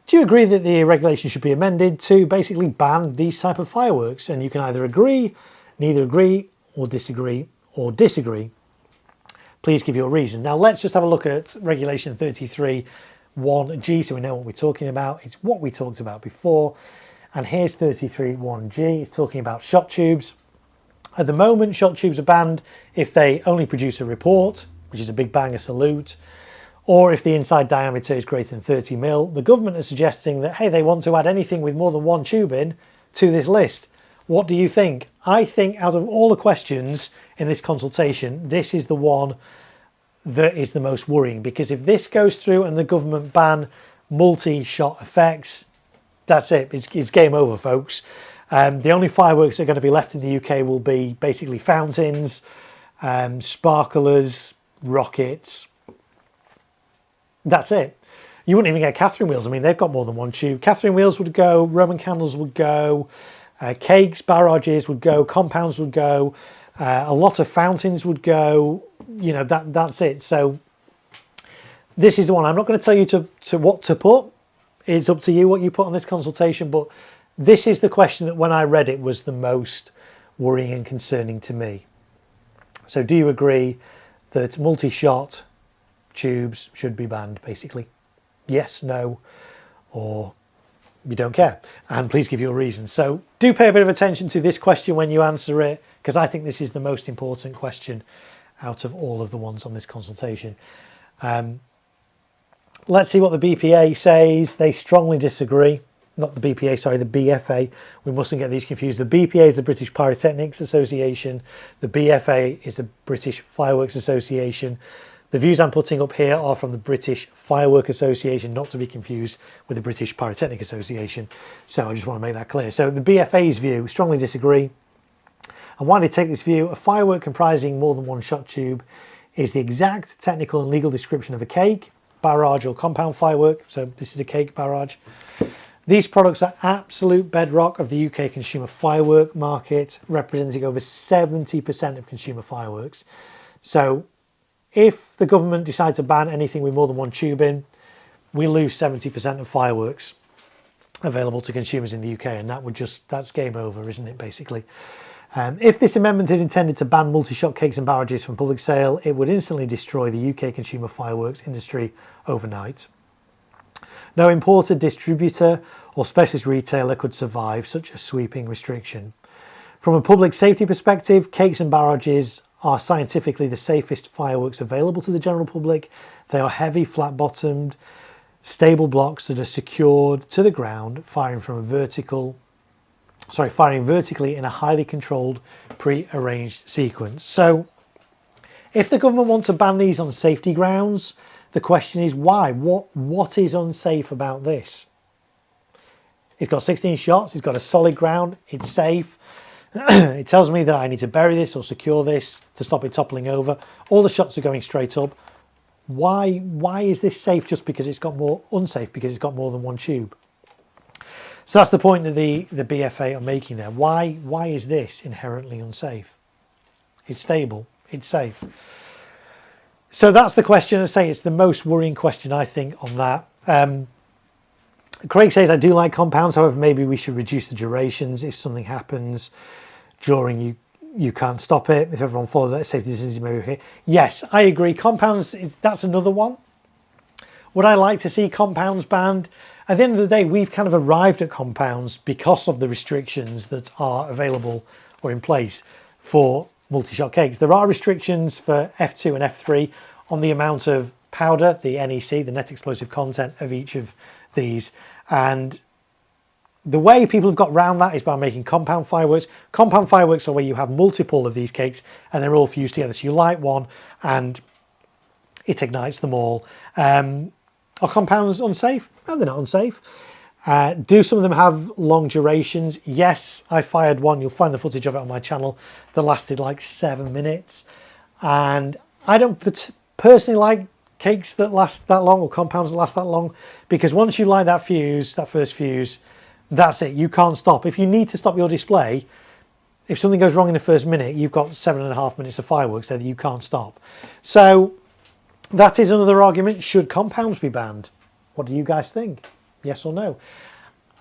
do you agree that the regulation should be amended to basically ban these type of fireworks? And you can either agree, neither agree, or disagree, or disagree. Please give your reason. Now let's just have a look at Regulation 33(1)(g) so we know what we're talking about. It's what we talked about before. And here's 33(1)(g). It's talking about shot tubes. At the moment, shot tubes are banned if they only produce a report, which is a big bang, a salute, or if the inside diameter is greater than 30 mil. The government is suggesting that, hey, they want to add anything with more than one tube in to this list. What do you think? I think out of all the questions in this consultation, this is the one that is the most worrying, because if this goes through and the government ban multi-shot effects, that's it. It's game over, folks. The only fireworks that are going to be left in the UK will be basically fountains, sparklers, rockets. That's it. You wouldn't even get Catherine wheels. I mean, they've got more than one tube. Catherine wheels would go, Roman candles would go, cakes, barrages would go, compounds would go, a lot of fountains would go. You know, that's it. So this is the one. I'm not going to tell you to what to put. It's up to you what you put on this consultation, but this is the question that when I read it was the most worrying and concerning to me. So do you agree that multi-shot tubes should be banned, basically? Yes, no, or you don't care? And please give your reason. So do pay a bit of attention to this question when you answer it. because I think this is the most important question out of all of the ones on this consultation. Let's see what the BPA says. They strongly disagree. Not the BPA, sorry, the BFA. We mustn't get these confused. The BPA is the British Pyrotechnics Association. The BFA is the British Fireworks Association. The views I'm putting up here are from the British Firework Association, not to be confused with the British Pyrotechnic Association. So I just want to make that clear. So the BFA's view, strongly disagree. And why do they take this view? A firework comprising more than one shot tube is the exact technical and legal description of a cake, barrage or compound firework. So this is a cake barrage. These products are absolute bedrock of the UK consumer firework market, representing over 70% of consumer fireworks. So if the government decides to ban anything with more than one tube in, we lose 70% of fireworks available to consumers in the UK, and that's game over, isn't it, basically? If this amendment is intended to ban multi-shot cakes and barrages from public sale, it would instantly destroy the UK consumer fireworks industry overnight. No importer, distributor or specialist retailer could survive such a sweeping restriction. From a public safety perspective, cakes and barrages are scientifically the safest fireworks available to the general public. They are heavy, flat-bottomed, stable blocks that are secured to the ground, firing vertically in a highly controlled, pre-arranged sequence. So if the government wants to ban these on safety grounds, the question is why? What is unsafe about this? It's got 16 shots, it's got a solid ground, it's safe. It tells me that I need to bury this or secure this to stop it toppling over. All the shots are going straight up. Why is this safe just because it's got more unsafe because it's got more than one tube? So that's the point that the BFA are making there. Why is this inherently unsafe? It's stable, it's safe. So that's the question. I say it's the most worrying question, I think, on that. Craig says, I do like compounds, however, maybe we should reduce the durations. If something happens during you can't stop it. If everyone follows that safety decision, maybe okay. Yes, I agree. Compounds, that's another one. Would I like to see compounds banned? At the end of the day, we've kind of arrived at compounds because of the restrictions that are available or in place for multi-shot cakes. There are restrictions for F2 and F3 on the amount of powder, the NEC, the net explosive content of each of these. And the way people have got around that is by making compound fireworks. Compound fireworks are where you have multiple of these cakes and they're all fused together. So you light one and it ignites them all. Are compounds unsafe? No, they're not unsafe. Do some of them have long durations? Yes, I fired one. You'll find the footage of it on my channel that lasted like 7 minutes. And I don't personally like cakes that last that long or compounds that last that long, because once you light that fuse, that first fuse, that's it. You can't stop. If you need to stop your display, if something goes wrong in the first minute, you've got 7.5 minutes of fireworks there that you can't stop. So that is another argument. Should compounds be banned? What do you guys think? Yes or no?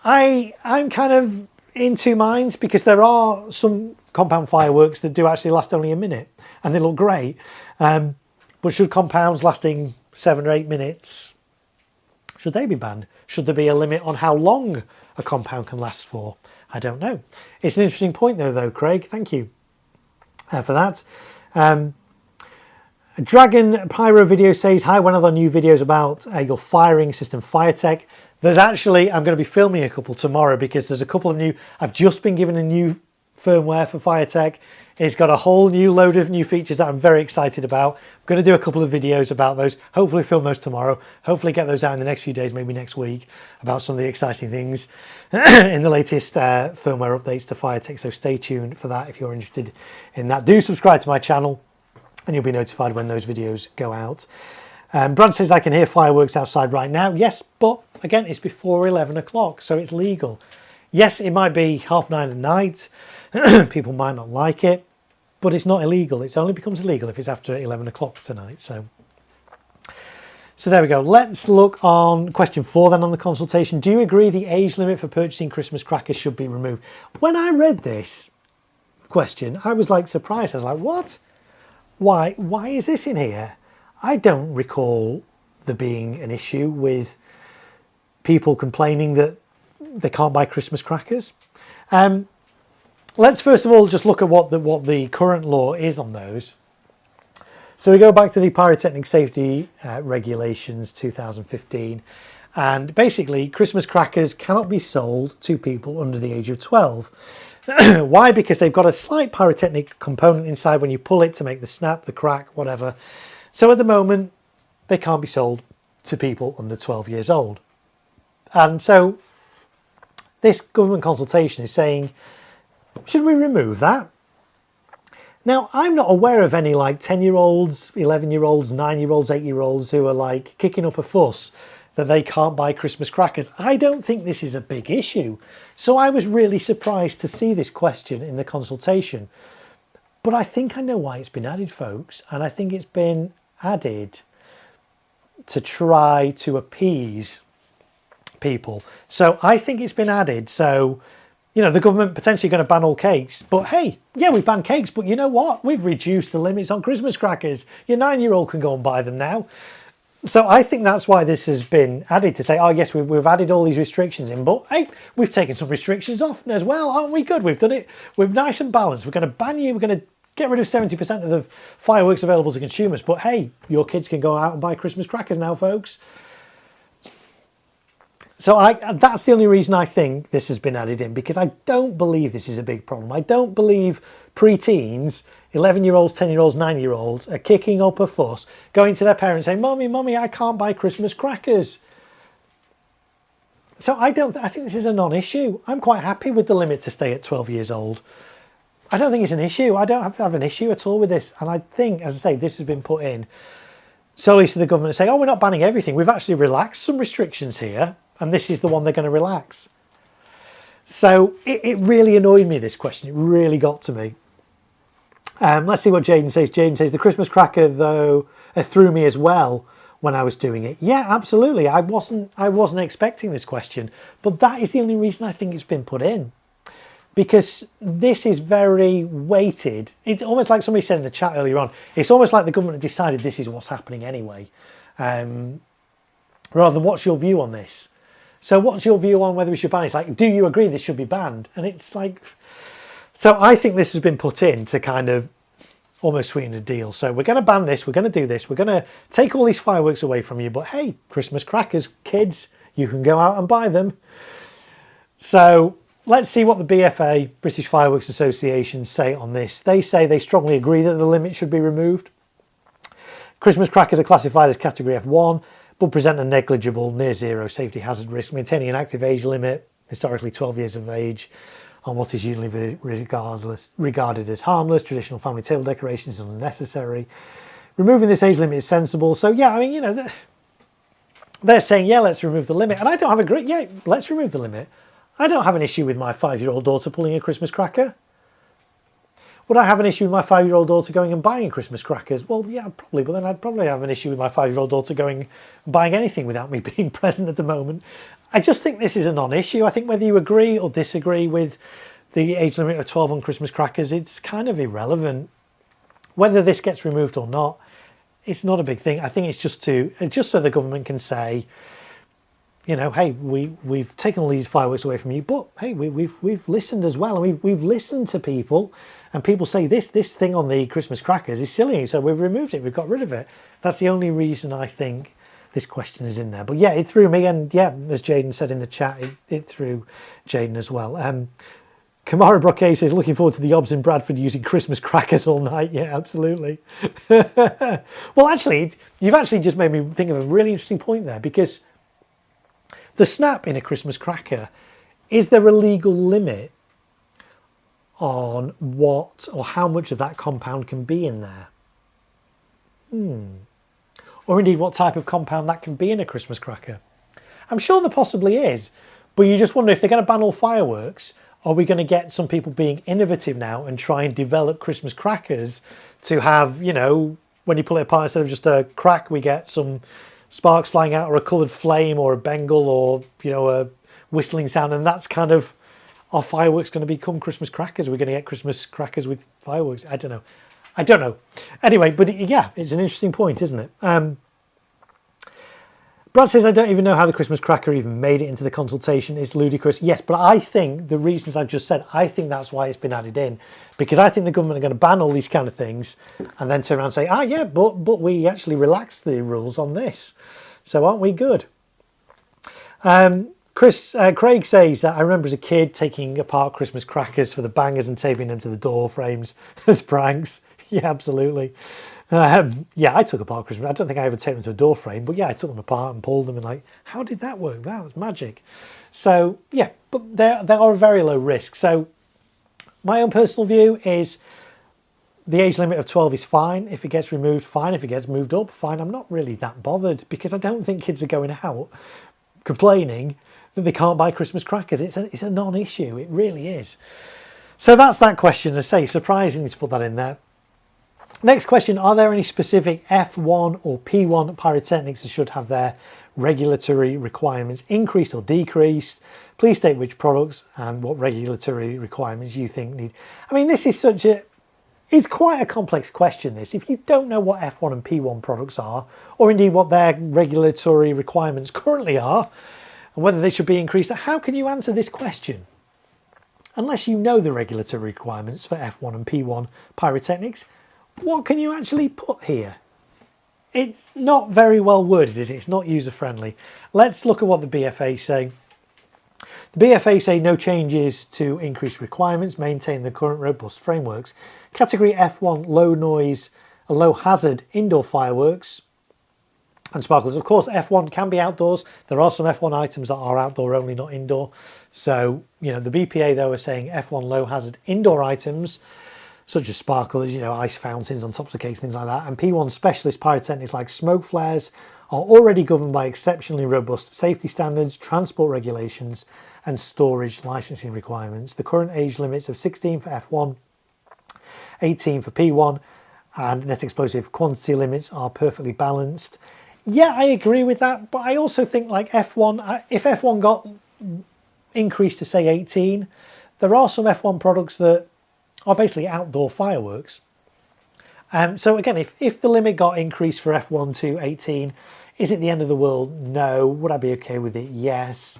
I'm kind of in two minds, because there are some compound fireworks that do actually last only a minute and they look great. But should compounds lasting 7 or 8 minutes, should they be banned? Should there be a limit on how long a compound can last for? I don't know. It's an interesting point though, Craig. Thank you for that. Dragon Pyro video says, hi, when are there new videos about your firing system FireTech? There's actually, I'm going to be filming a couple tomorrow, because there's a couple of new, I've just been given a new firmware for FireTech. It's got a whole new load of new features that I'm very excited about. I'm going to do a couple of videos about those, hopefully film those tomorrow, hopefully get those out in the next few days, maybe next week, about some of the exciting things in the latest firmware updates to FireTech. So stay tuned for that if you're interested in that. Do subscribe to my channel and you'll be notified when those videos go out. Brad says, I can hear fireworks outside right now. Yes, but again, it's before 11 o'clock, so it's legal. Yes, it might be 9:30 at night. People might not like it, but it's not illegal. It only becomes illegal if it's after 11 o'clock tonight. So there we go. Let's look on question 4 then on the consultation. Do you agree the age limit for purchasing Christmas crackers should be removed? When I read this question, I was like surprised. I was like, what? Why is this in here? I don't recall there being an issue with people complaining that they can't buy Christmas crackers. let's first of all just look at what the current law is on those. So we go back to the Pyrotechnic Safety Regulations 2015, and basically Christmas crackers cannot be sold to people under the age of 12. Why? Because they've got a slight pyrotechnic component inside when you pull it to make the snap, the crack, whatever. So at the moment, they can't be sold to people under 12 years old. And so this government consultation is saying, should we remove that? Now, I'm not aware of any like 10-year-olds, 11-year-olds, 9-year-olds, 8-year-olds who are like kicking up a fuss that they can't buy Christmas crackers. I don't think this is a big issue. So I was really surprised to see this question in the consultation. But I think I know why it's been added, folks. And I think it's been added to try to appease people. So I think it's been added so, you know, the government potentially going to ban all cakes, but hey, yeah, we've banned cakes, but you know what? We've reduced the limits on Christmas crackers. Your 9-year-old can go and buy them now. So I think that's why this has been added, to say, oh yes, we've added all these restrictions in, but hey, we've taken some restrictions off as well, aren't we? Good, we've done it. We're nice and balanced. We're going to ban you. We're going to get rid of 70% of the fireworks available to consumers, but hey, your kids can go out and buy Christmas crackers now, folks. So that's the only reason I think this has been added in, because I don't believe this is a big problem. I don't believe pre-teens, 11-year-olds, 10-year-olds, 9-year-olds are kicking up a fuss, going to their parents saying, Mommy, I can't buy Christmas crackers. So I think this is a non-issue. I'm quite happy with the limit to stay at 12 years old. I don't think it's an issue. I don't have an issue at all with this. And I think, as I say, this has been put in solely to the government to say, oh, we're not banning everything. We've actually relaxed some restrictions here, and this is the one they're going to relax. So it really annoyed me, this question. It really got to me. Let's see what Jaden says. Jaden says, the Christmas cracker, though, threw me as well when I was doing it. Yeah, absolutely. I wasn't expecting this question, but that is the only reason I think it's been put in. Because this is very weighted. It's almost like somebody said in the chat earlier on, it's almost like the government decided this is what's happening anyway. Rather than what's your view on this? So what's your view on whether we should ban it? It's like, do you agree this should be banned? And it's like, so I think this has been put in to kind of almost sweeten the deal. So we're going to ban this, we're going to do this, we're going to take all these fireworks away from you, but hey, Christmas crackers, kids, you can go out and buy them. So let's see what the BFA, British Fireworks Association, say on this. They say they strongly agree that the limit should be removed. Christmas crackers are classified as category F1, but present a negligible near zero safety hazard risk, maintaining an active age limit, historically 12 years of age, on what is usually regarded as harmless. Traditional family table decorations is unnecessary. Removing this age limit is sensible. So yeah, I mean, you know, they're saying, yeah, let's remove the limit. And I don't have a great, yeah, let's remove the limit. I don't have an issue with my 5-year-old daughter pulling a Christmas cracker. Would I have an issue with my 5-year-old daughter going and buying Christmas crackers? Well, yeah, probably, but then I'd probably have an issue with my 5-year-old daughter going and buying anything without me being present at the moment. I just think this is a non-issue. I think whether you agree or disagree with the age limit of 12 on Christmas crackers, it's kind of irrelevant. Whether this gets removed or not, it's not a big thing. I think it's just so the government can say, you know, hey, we've taken all these fireworks away from you, but hey, we've listened as well, and we've listened to people, and people say this thing on the Christmas crackers is silly, so we've removed it, we've got rid of it. That's the only reason I think this question is in there. But yeah, it threw me, and yeah, as Jaden said in the chat, it threw Jaden as well. Kamara Broquet says, looking forward to the Obs in Bradford using Christmas crackers all night. Yeah, absolutely. Well, actually, you've actually just made me think of a really interesting point there, because the snap in a Christmas cracker, is there a legal limit on what or how much of that compound can be in there? Or indeed what type of compound that can be in a Christmas cracker? I'm sure there possibly is, but you just wonder if they're going to ban all fireworks, are we going to get some people being innovative now and try and develop Christmas crackers to have, you know, when you pull it apart, instead of just a crack, we get some sparks flying out, or a coloured flame, or a bengal, or, you know, a whistling sound, and that's kind of, are fireworks going to become Christmas crackers? Are we going to get Christmas crackers with fireworks? I don't know. Anyway, but yeah, it's an interesting point, isn't it? Brad says, I don't even know how the Christmas cracker even made it into the consultation. It's ludicrous. Yes, but I think the reasons I've just said, I think that's why it's been added in. Because I think the government are going to ban all these kind of things and then turn around and say, yeah, but we actually relaxed the rules on this. So aren't we good? Craig says that I remember as a kid taking apart Christmas crackers for the bangers and taping them to the door frames as pranks. Yeah, absolutely. Yeah, I took apart Christmas. I don't think I ever taped them to a door frame, but yeah, I took them apart and pulled them and like, how did that work? That was magic. So yeah, but they are a very low risk. So my own personal view is the age limit of 12 is fine. If it gets removed, fine. If it gets moved up, fine. I'm not really that bothered because I don't think kids are going out complaining that they can't buy Christmas crackers. It's a non-issue. It really is. So that's that question. I say, surprising to put that in there. Next question, are there any specific F1 or P1 pyrotechnics that should have their regulatory requirements increased or decreased? Please state which products and what regulatory requirements you think need. I mean, this is it's quite a complex question, this. If you don't know what F1 and P1 products are, or indeed what their regulatory requirements currently are, and whether they should be increased, how can you answer this question? Unless you know the regulatory requirements for F1 and P1 pyrotechnics, what can you actually put here? It's not very well worded, is it? It's not user-friendly. Let's look at what the BFA say. The BFA say no changes to increased requirements, maintain the current robust frameworks. Category F1 low noise, low hazard indoor fireworks and sparklers. Of course, F1 can be outdoors. There are some F1 items that are outdoor only, not indoor. So, you know, the BPA though are saying F1 low hazard indoor items such as sparklers, you know, ice fountains on tops of cakes, things like that. And P1 specialist pyrotechnics like smoke flares are already governed by exceptionally robust safety standards, transport regulations, and storage licensing requirements. The current age limits of 16 for F1, 18 for P1, and net explosive quantity limits are perfectly balanced. Yeah, I agree with that, but I also think like F1, if F1 got increased to say 18, there are some F1 products that are basically outdoor fireworks. So again, if the limit got increased for F1 to 18, is it the end of the world? No. Would I be okay with it? Yes.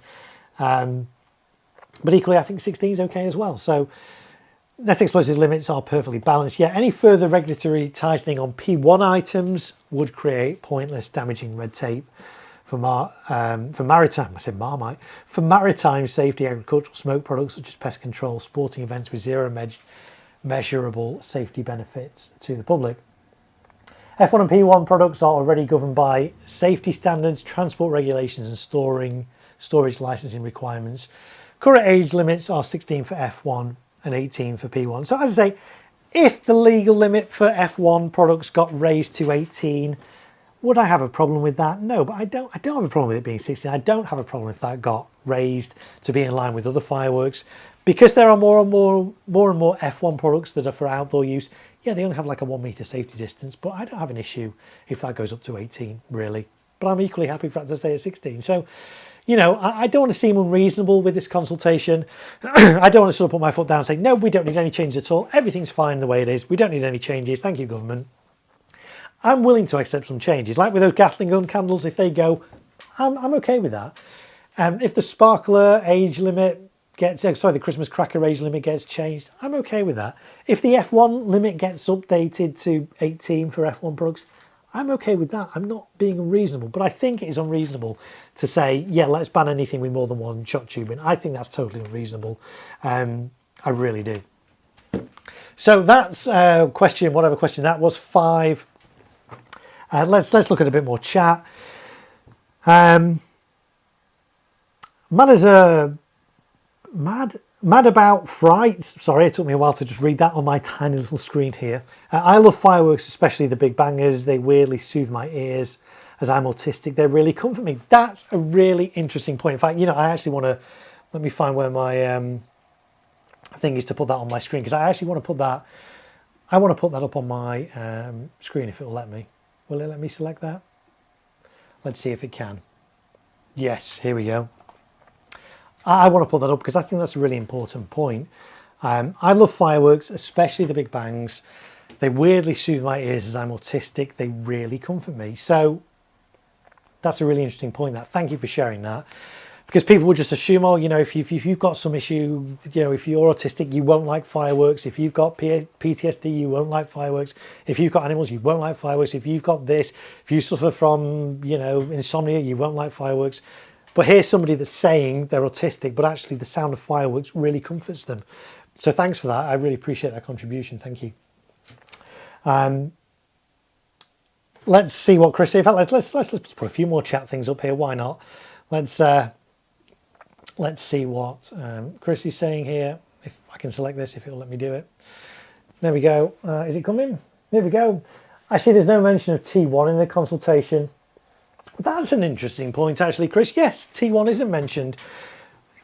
But equally, I think 16 is okay as well. So net explosive limits are perfectly balanced. Yeah, any further regulatory tightening on P1 items would create pointless, damaging red tape for maritime. I said Marmite. For maritime safety, agricultural smoke products such as pest control, sporting events with zero measurable safety benefits to the public. F1 and P1 products are already governed by safety standards, transport regulations, and storage licensing requirements. Current age limits are 16 for F1 and 18 for P1. So as I say, if the legal limit for F1 products got raised to 18, would I have a problem with that? No, but I don't have a problem with it being 16. I don't have a problem if that got raised to be in line with other fireworks. Because there are more and more F1 products that are for outdoor use, yeah, they only have like a 1 meter safety distance, but I don't have an issue if that goes up to 18, really. But I'm equally happy for that to stay at 16. So, you know, I don't want to seem unreasonable with this consultation. I don't want to sort of put my foot down and say, no, we don't need any changes at all. Everything's fine the way it is. We don't need any changes. Thank you, government. I'm willing to accept some changes. Like with those Gatling gun candles, if they go, I'm okay with that. If the sparkler age limit the Christmas cracker age limit gets changed, I'm okay with that. If the F1 limit gets updated to 18 for F1 products, I'm okay with that. I'm not being unreasonable, but I think it is unreasonable to say, yeah, let's ban anything with more than one shot tubing. I think that's totally unreasonable. I really do. So that's whatever question that was, 5. Let's look at a bit more chat. Mad about frights. Sorry, it took me a while to just read that on my tiny little screen here. I love fireworks, especially the big bangers. They weirdly soothe my ears as I'm autistic. They really comfort me. That's a really interesting point. In fact, you know, I actually want to, let me find where my thing is to put that on my screen, because I actually want to put that, up on my screen if it will let me. Will it let me select that? Let's see if it can. Yes, here we go. I want to put that up because I think that's a really important point. I love fireworks, especially the big bangs. They weirdly soothe my ears as I'm autistic. They really comfort me. So That's a really interesting point. That, thank you for sharing that, because people would just assume, oh, you know, if you've got some issue, you know, if you're autistic, you won't like fireworks. If you've got PTSD, you won't like fireworks. If you've got animals, you won't like fireworks. If you've got this, if you suffer from, you know, insomnia, you won't like fireworks. But here's somebody that's saying they're autistic, but actually the sound of fireworks really comforts them. So thanks for that. I really appreciate that contribution. Thank you. Let's see what Chris. In fact, let's put a few more chat things up here. Why not? Let's see what Chris is saying here. If I can select this, if it will let me do it. There we go. Is it coming? There we go. I see there's no mention of T1 in the consultation. That's an interesting point, actually, Chris. Yes, T1 isn't mentioned.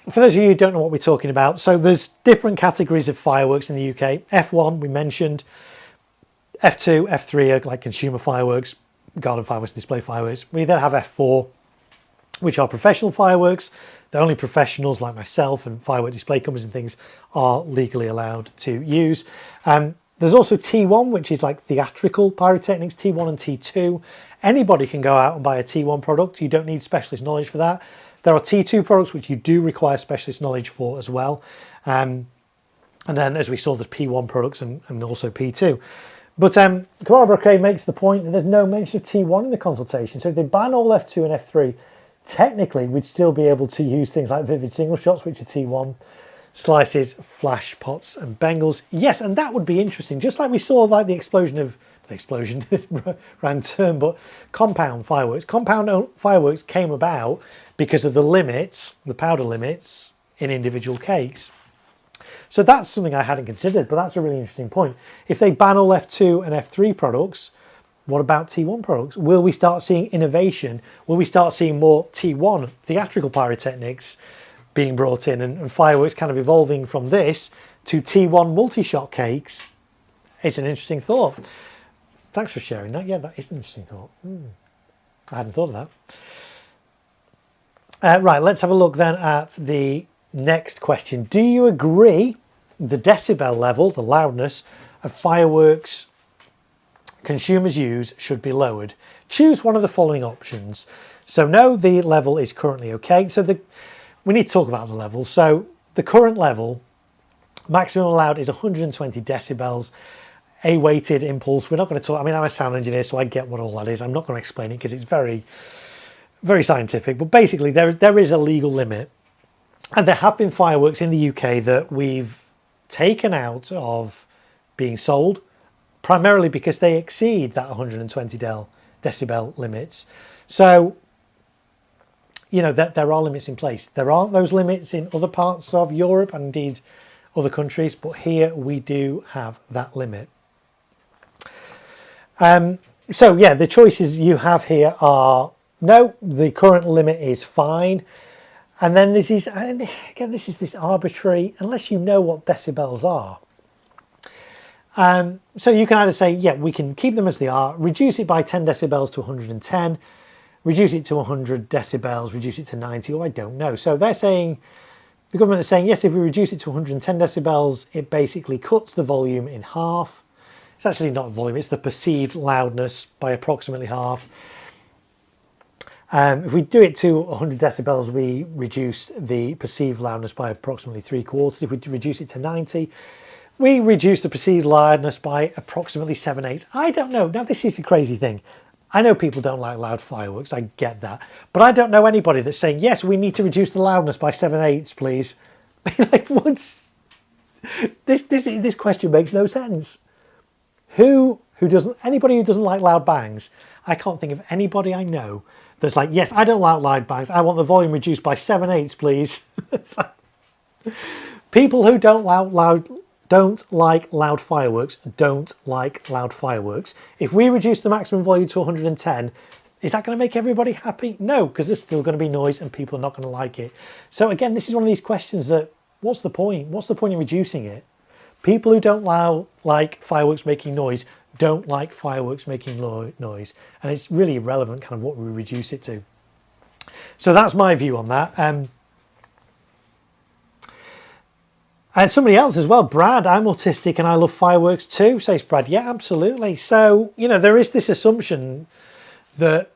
For those of you who don't know what we're talking about, so there's different categories of fireworks in the UK. F1 we mentioned. F2, F3 are like consumer fireworks, garden fireworks, display fireworks. We then have F4, which are professional fireworks. The only professionals like myself and firework display companies and things are legally allowed to use. There's also T1, which is like theatrical pyrotechnics, T1 and T2. Anybody can go out and buy a T1 product. You don't need specialist knowledge for that. There are T2 products which you do require specialist knowledge for as well. And then, as we saw, there's P1 products and also P2. But Kamara Brochet makes the point that there's no mention of T1 in the consultation. So if they ban all F2 and F3, technically we'd still be able to use things like vivid single shots, which are T1, slices, flash pots and bengals. Yes, and that would be interesting. Just like we saw like the explosion, this round term, but compound fireworks. Compound fireworks came about because of the limits, the powder limits in individual cakes. So that's something I hadn't considered, but that's a really interesting point. If they ban all F2 and F3 products, what about T1 products? Will we start seeing innovation? Will we start seeing more T1 theatrical pyrotechnics being brought in and fireworks kind of evolving from this to T1 multi-shot cakes? It's an interesting thought. Thanks for sharing that. Yeah, that is an interesting thought. I hadn't thought of that. Right, let's have a look then at the next question. Do you agree the decibel level, the loudness of fireworks consumers use should be lowered? Choose one of the following options. So no, the level is currently okay. So we need to talk about the level. So the current level, maximum allowed, is 120 decibels. A weighted impulse. We're not going to talk. I mean, I'm a sound engineer, so I get what all that is. I'm not going to explain it because it's very, very scientific. But basically, there is a legal limit, and there have been fireworks in the UK that we've taken out of being sold, primarily because they exceed that 120 decibel limits. So, you know, that there are limits in place. There aren't those limits in other parts of Europe and indeed other countries, but here we do have that limit. So yeah, the choices you have here are no, the current limit is fine. And then this is, and again, this is this arbitrary, unless you know what decibels are. So you can either say, yeah, we can keep them as they are, reduce it by 10 decibels to 110, reduce it to 100 decibels, reduce it to 90, or I don't know. So they're saying, the government is saying, yes, if we reduce it to 110 decibels, it basically cuts the volume in half. It's actually not volume, it's the perceived loudness by approximately half. If we do it to 100 decibels, we reduce the perceived loudness by approximately 3/4. If we reduce it to 90, we reduce the perceived loudness by approximately 7/8. I don't know. Now, this is the crazy thing. I know people don't like loud fireworks. I get that. But I don't know anybody that's saying, yes, we need to reduce the loudness by 7/8, please. Like, what's... This question makes no sense. Anybody who doesn't like loud bangs, I can't think of anybody I know that's like, yes, I don't like loud bangs. I want the volume reduced by 7/8, please. It's like, people who don't like loud fireworks don't like loud fireworks. If we reduce the maximum volume to 110, is that going to make everybody happy? No, because there's still going to be noise and people are not going to like it. So again, this is one of these questions that, what's the point? What's the point in reducing it? People who don't like fireworks making noise don't like fireworks making noise. And it's really irrelevant kind of what we reduce it to. So that's my view on that. And somebody else as well, Brad, I'm autistic and I love fireworks too, says Brad. Yeah, absolutely. So, you know, there is this assumption that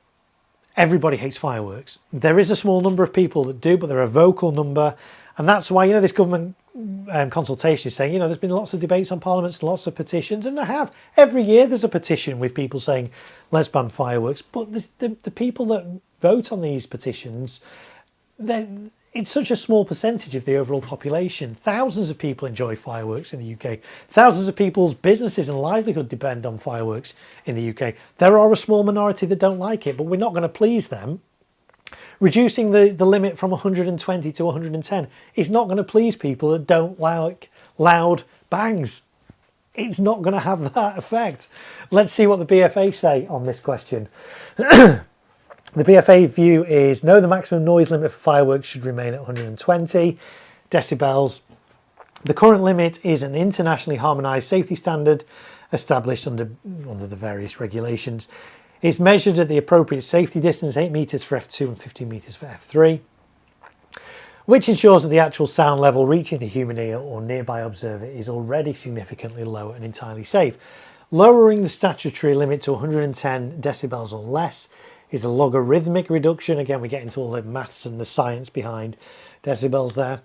everybody hates fireworks. There is a small number of people that do, but they're a vocal number. And that's why, this government consultation is saying, there's been lots of debates on parliaments, lots of petitions, and there have. Every year there's a petition with people saying, let's ban fireworks. But the people that vote on these petitions, it's such a small percentage of the overall population. Thousands of people enjoy fireworks in the UK. Thousands of people's businesses and livelihood depend on fireworks in the UK. There are a small minority that don't like it, but we're not going to please them. Reducing the limit from 120 to 110 is not going to please people that don't like loud bangs. It's not going to have that effect. Let's see what the BFA say on this question. The BFA view is, no, the maximum noise limit for fireworks should remain at 120 decibels. The current limit is an internationally harmonised safety standard established under the various regulations. It's measured at the appropriate safety distance, 8 metres for F2 and 15 metres for F3, which ensures that the actual sound level reaching the human ear or nearby observer is already significantly lower and entirely safe. Lowering the statutory limit to 110 decibels or less is a logarithmic reduction. Again, we get into all the maths and the science behind decibels there.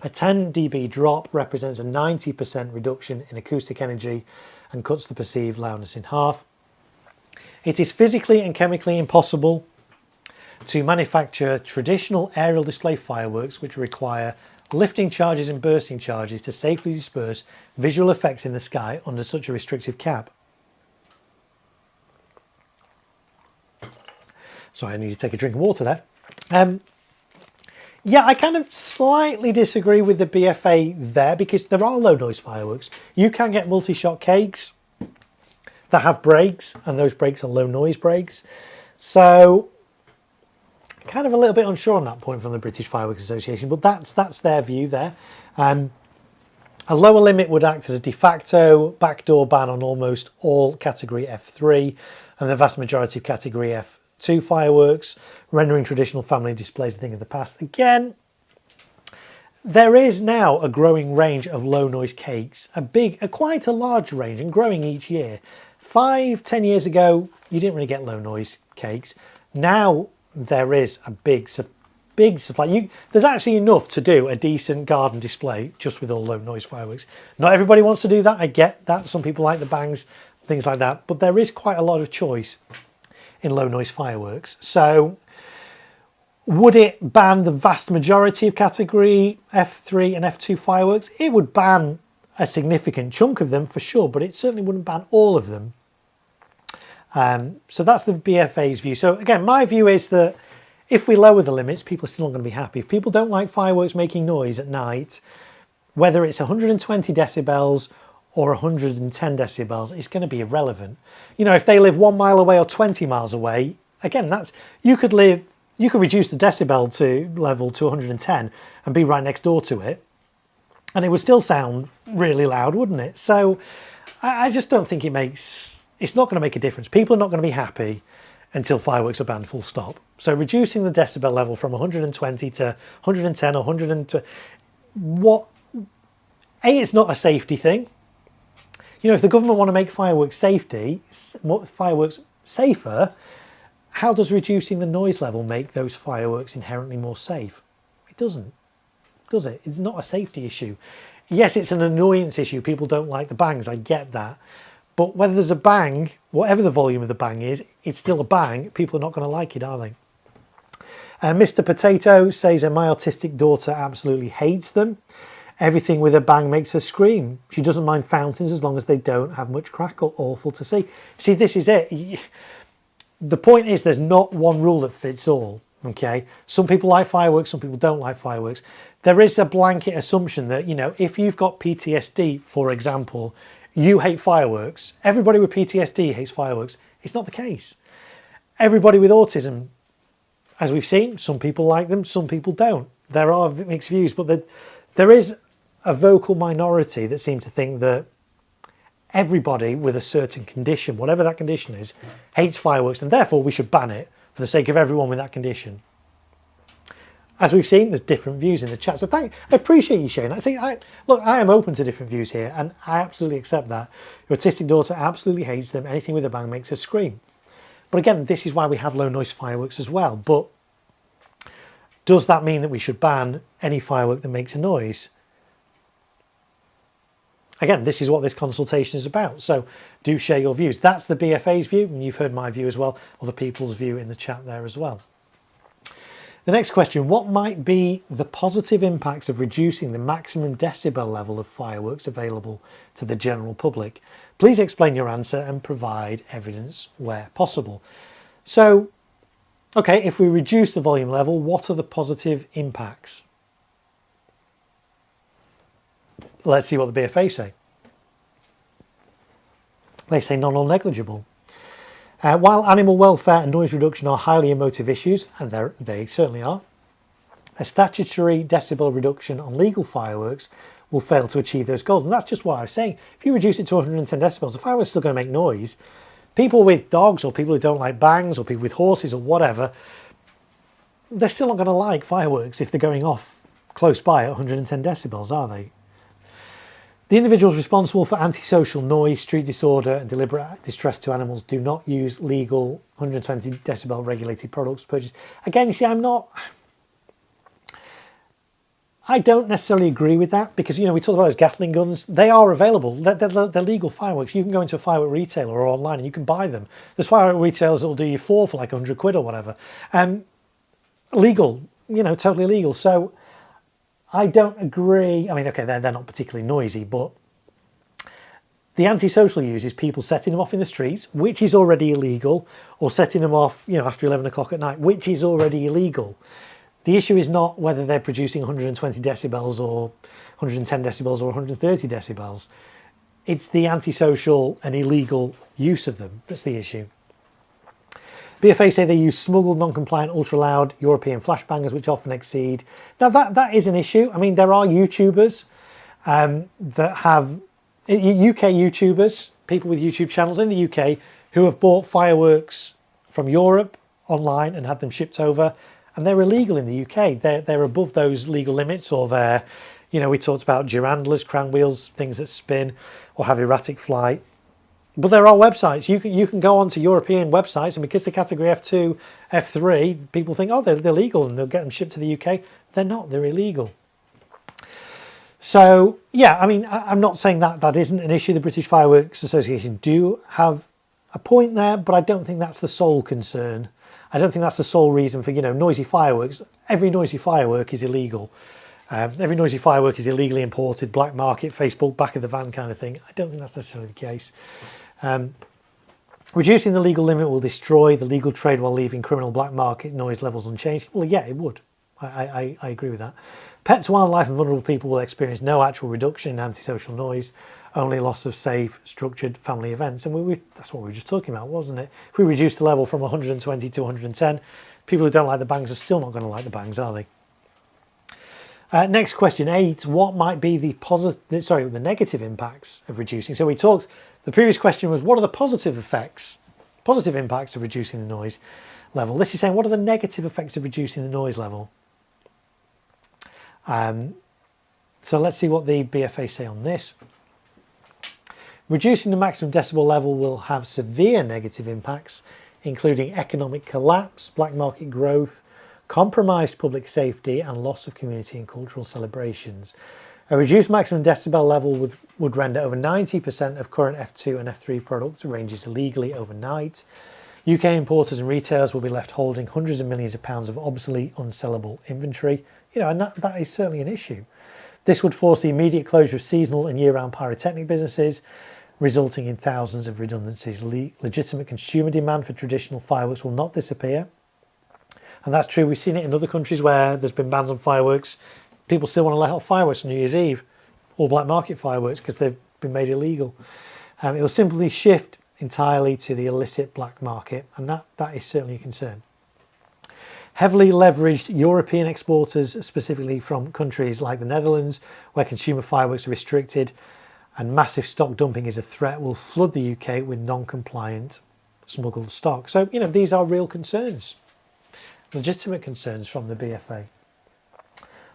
A 10 dB drop represents a 90% reduction in acoustic energy and cuts the perceived loudness in half. It is physically and chemically impossible to manufacture traditional aerial display fireworks which require lifting charges and bursting charges to safely disperse visual effects in the sky under such a restrictive cap. Sorry, I need to take a drink of water there. Yeah, I kind of slightly disagree with the BFA there, because there are low noise fireworks. You can get multi-shot cakes that have brakes, and those brakes are low noise brakes. So kind of a little bit unsure on that point from the British Fireworks Association, but that's their view there. A lower limit would act as a de facto backdoor ban on almost all category F3 and the vast majority of category F2 fireworks, rendering traditional family displays a thing of the past. Again, there is now a growing range of low noise cakes, quite a large range, and growing each year. 5-10 years ago, you didn't really get low noise cakes. Now there is a big supply. There's actually enough to do a decent garden display just with all low noise fireworks. Not everybody wants to do that, I get that. Some people like the bangs, things like that, but there is quite a lot of choice in low noise fireworks. So would it ban the vast majority of category F3 and F2 fireworks? It would ban a significant chunk of them for sure, but it certainly wouldn't ban all of them. So that's the BFA's view. So again, my view is that if we lower the limits, people are still not going to be happy. If people don't like fireworks making noise at night, whether it's 120 decibels or 110 decibels, it's going to be irrelevant. If they live 1 mile away or 20 miles away, again, you could reduce the decibel level to 110 and be right next door to it, and it would still sound really loud, wouldn't it? So I just don't think it's not going to make a difference. People are not going to be happy until fireworks are banned, full stop. So reducing the decibel level from 120 to 110 or 120, it's not a safety thing. If the government want to make fireworks safer, how does reducing the noise level make those fireworks inherently more safe? It doesn't, does it? It's not a safety issue. Yes, it's an annoyance issue. People don't like the bangs, I get that. But whether there's a bang, whatever the volume of the bang is, it's still a bang. People are not going to like it, are they? Mr. Potato says, my autistic daughter absolutely hates them. Everything with a bang makes her scream. She doesn't mind fountains as long as they don't have much crackle. Awful to see. See, this is it. The point is there's not one rule that fits all, okay? Some people like fireworks, some people don't like fireworks. There is a blanket assumption that, if you've got PTSD, for example, you hate fireworks. Everybody with PTSD hates fireworks. It's not the case. Everybody with autism, as we've seen, some people like them, some people don't. There are mixed views, but there is a vocal minority that seem to think that everybody with a certain condition, whatever that condition is, hates fireworks, and therefore we should ban it for the sake of everyone with that condition. As we've seen, there's different views in the chat. So I appreciate you sharing that. Look, I am open to different views here, and I absolutely accept that. Your autistic daughter absolutely hates them. Anything with a bang makes her scream. But again, this is why we have low noise fireworks as well. But does that mean that we should ban any firework that makes a noise? Again, this is what this consultation is about. So do share your views. That's the BFA's view, and you've heard my view as well, other people's view in the chat there as well. The next question, what might be the positive impacts of reducing the maximum decibel level of fireworks available to the general public? Please explain your answer and provide evidence where possible. So, okay, if we reduce the volume level, what are the positive impacts? Let's see what the BFA say. They say none or negligible. While animal welfare and noise reduction are highly emotive issues, and they certainly are, a statutory decibel reduction on legal fireworks will fail to achieve those goals. And that's just what I was saying. If you reduce it to 110 decibels, the fireworks are still going to make noise. People with dogs or people who don't like bangs or people with horses or whatever, they're still not going to like fireworks if they're going off close by at 110 decibels, are they? The individuals responsible for antisocial noise, street disorder and deliberate distress to animals do not use legal 120 decibel regulated products purchased. Again, you see, I don't necessarily agree with that because, you know, we talked about those Gatling guns. They are available. They're legal fireworks. You can go into a firework retailer or online and you can buy them. There's firework retailers that will do you four for like 100 quid or whatever. Legal, you know, totally legal. So I don't agree. I mean, okay, they're not particularly noisy, but the antisocial use is people setting them off in the streets, which is already illegal, or setting them off, you know, after 11 o'clock at night, which is already illegal. The issue is not whether they're producing 120 decibels or 110 decibels or 130 decibels. It's the antisocial and illegal use of them that's the issue. BFA say they use smuggled, non-compliant, ultra-loud European flashbangers, which often exceed. Now, that is an issue. I mean, there are YouTubers that have, UK YouTubers, people with YouTube channels in the UK, who have bought fireworks from Europe online and had them shipped over, and they're illegal in the UK. They're above those legal limits, or they're, you know, we talked about girandlers, crown wheels, things that spin or have erratic flight. But there are websites. You can go onto European websites, and because they're category F2, F3, people think, oh, they're legal and they'll get them shipped to the UK. They're not. They're illegal. So, yeah, I mean, I'm not saying that isn't an issue. The British Fireworks Association do have a point there, but I don't think that's the sole concern. I don't think that's the sole reason for, you know, noisy fireworks. Every noisy firework is illegal. Every noisy firework is illegally imported, black market, Facebook, back of the van kind of thing. I don't think that's necessarily the case. Reducing the legal limit will destroy the legal trade while leaving criminal black market noise levels unchanged. Well, yeah, it would. I agree with that. Pets, wildlife and vulnerable people will experience no actual reduction in antisocial noise, only loss of safe, structured family events. And that's what we were just talking about, wasn't it? If we reduce the level from 120 to 110, people who don't like the bangs are still not going to like the bangs, are they? Next question 8, what might be the negative impacts of reducing? So we talked, the previous question was, what are the positive impacts of reducing the noise level? This is saying, what are the negative effects of reducing the noise level? So let's see what the BFA say on this. Reducing the maximum decibel level will have severe negative impacts, including economic collapse, black market growth, compromised public safety and loss of community and cultural celebrations. A reduced maximum decibel level would render over 90% of current F2 and F3 product ranges illegally overnight. UK importers and retailers will be left holding hundreds of millions of pounds of obsolete, unsellable inventory. You know, and that is certainly an issue. This would force the immediate closure of seasonal and year-round pyrotechnic businesses, resulting in thousands of redundancies. Legitimate consumer demand for traditional fireworks will not disappear. And that's true. We've seen it in other countries where there's been bans on fireworks. People still want to let off fireworks on New Year's Eve, or black market fireworks, because they've been made illegal. It will simply shift entirely to the illicit black market, and that is certainly a concern. Heavily leveraged European exporters, specifically from countries like the Netherlands, where consumer fireworks are restricted and massive stock dumping is a threat, will flood the UK with non-compliant smuggled stock. So, you know, these are real concerns. Legitimate concerns from the BFA.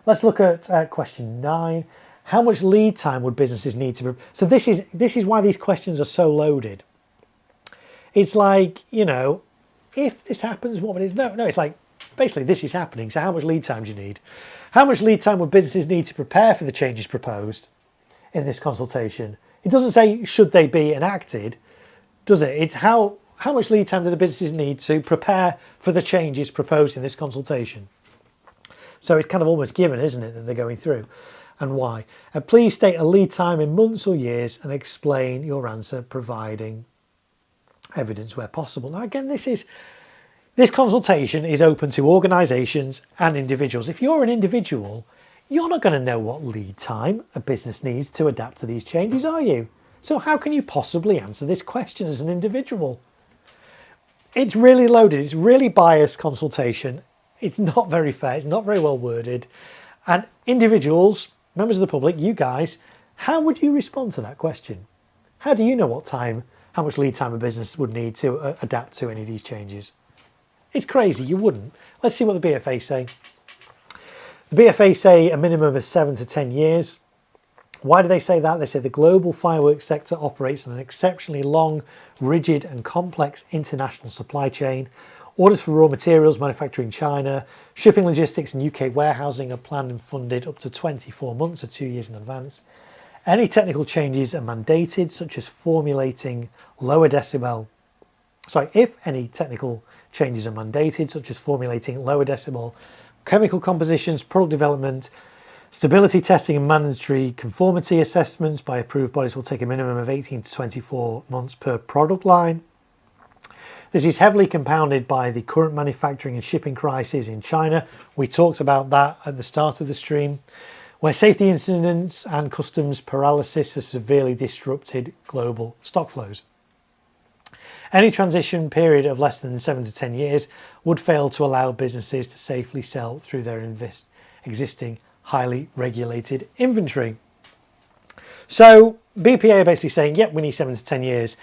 Let's look at question 9. How much lead time would businesses need to... So this is why these questions are so loaded. It's like, you know, if this happens, what would it is? No, it's like, basically this is happening, so how much lead time do you need? How much lead time would businesses need to prepare for the changes proposed in this consultation? It doesn't say should they be enacted, does it? It's how much lead time do the businesses need to prepare for the changes proposed in this consultation? So it's kind of almost given, isn't it, that they're going through, and why. Please state a lead time in months or years and explain your answer, providing evidence where possible. Now again, this consultation is open to organisations and individuals. If you're an individual, you're not going to know what lead time a business needs to adapt to these changes, are you? So how can you possibly answer this question as an individual? It's really loaded. It's really biased consultation. It's not very fair. It's not very well worded. And individuals, members of the public, you guys, how would you respond to that question? How do you know how much lead time a business would need to adapt to any of these changes? It's crazy. You wouldn't. Let's see what the BFA say. The BFA say a minimum of 7 to 10 years. Why do they say that? They say the global fireworks sector operates on an exceptionally long, rigid and complex international supply chain. Orders for raw materials manufactured in China, shipping logistics and UK warehousing are planned and funded up to 24 months or 2 years in advance. Any technical changes are mandated, such as formulating lower decibel. If any technical changes are mandated, such as formulating lower decibel chemical compositions, product development, stability testing and mandatory conformity assessments by approved bodies will take a minimum of 18 to 24 months per product line. This is heavily compounded by the current manufacturing and shipping crisis in China. We talked about that at the start of the stream, where safety incidents and customs paralysis have severely disrupted global stock flows. Any transition period of less than 7 to 10 years would fail to allow businesses to safely sell through their existing highly regulated inventory. So BPA are basically saying, yep, we need 7 to 10 years.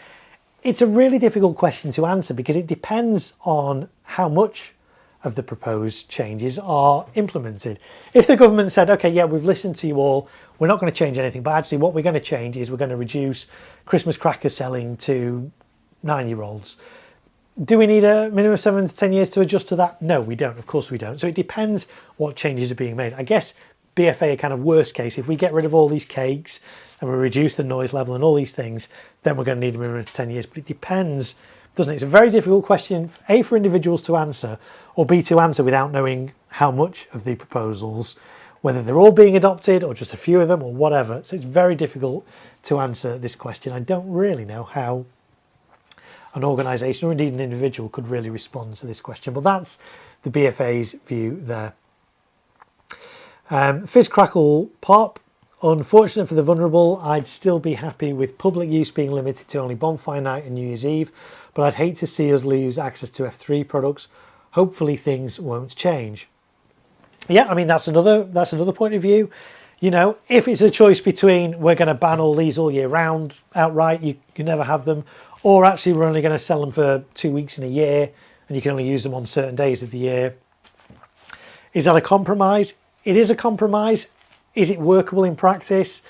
It's a really difficult question to answer because it depends on how much of the proposed changes are implemented. If the government said, okay, yeah, we've listened to you all, we're not going to change anything, but actually what we're going to change is we're going to reduce Christmas cracker selling to 9-year-olds. Do we need a minimum of 7 to 10 years to adjust to that? No, we don't. Of course we don't. So it depends what changes are being made. I guess BFA are kind of worst case. If we get rid of all these cakes and we reduce the noise level and all these things, then we're going to need a minimum of 10 years. But it depends, doesn't it? It's a very difficult question, A, for individuals to answer, or B, to answer without knowing how much of the proposals, whether they're all being adopted or just a few of them or whatever. So it's very difficult to answer this question. I don't really know how an organisation or indeed an individual could really respond to this question, but that's the BFA's view there. Fizz Crackle Pop, unfortunate for the vulnerable, I'd still be happy with public use being limited to only bonfire night and New Year's Eve, but I'd hate to see us lose access to F3 products. Hopefully things won't change. Yeah, I mean, that's another point of view. You know, if it's a choice between we're going to ban all these all year round outright, you can never have them, or actually we're only going to sell them for 2 weeks in a year and you can only use them on certain days of the year. Is that a compromise? It is a compromise. Is it workable in practice?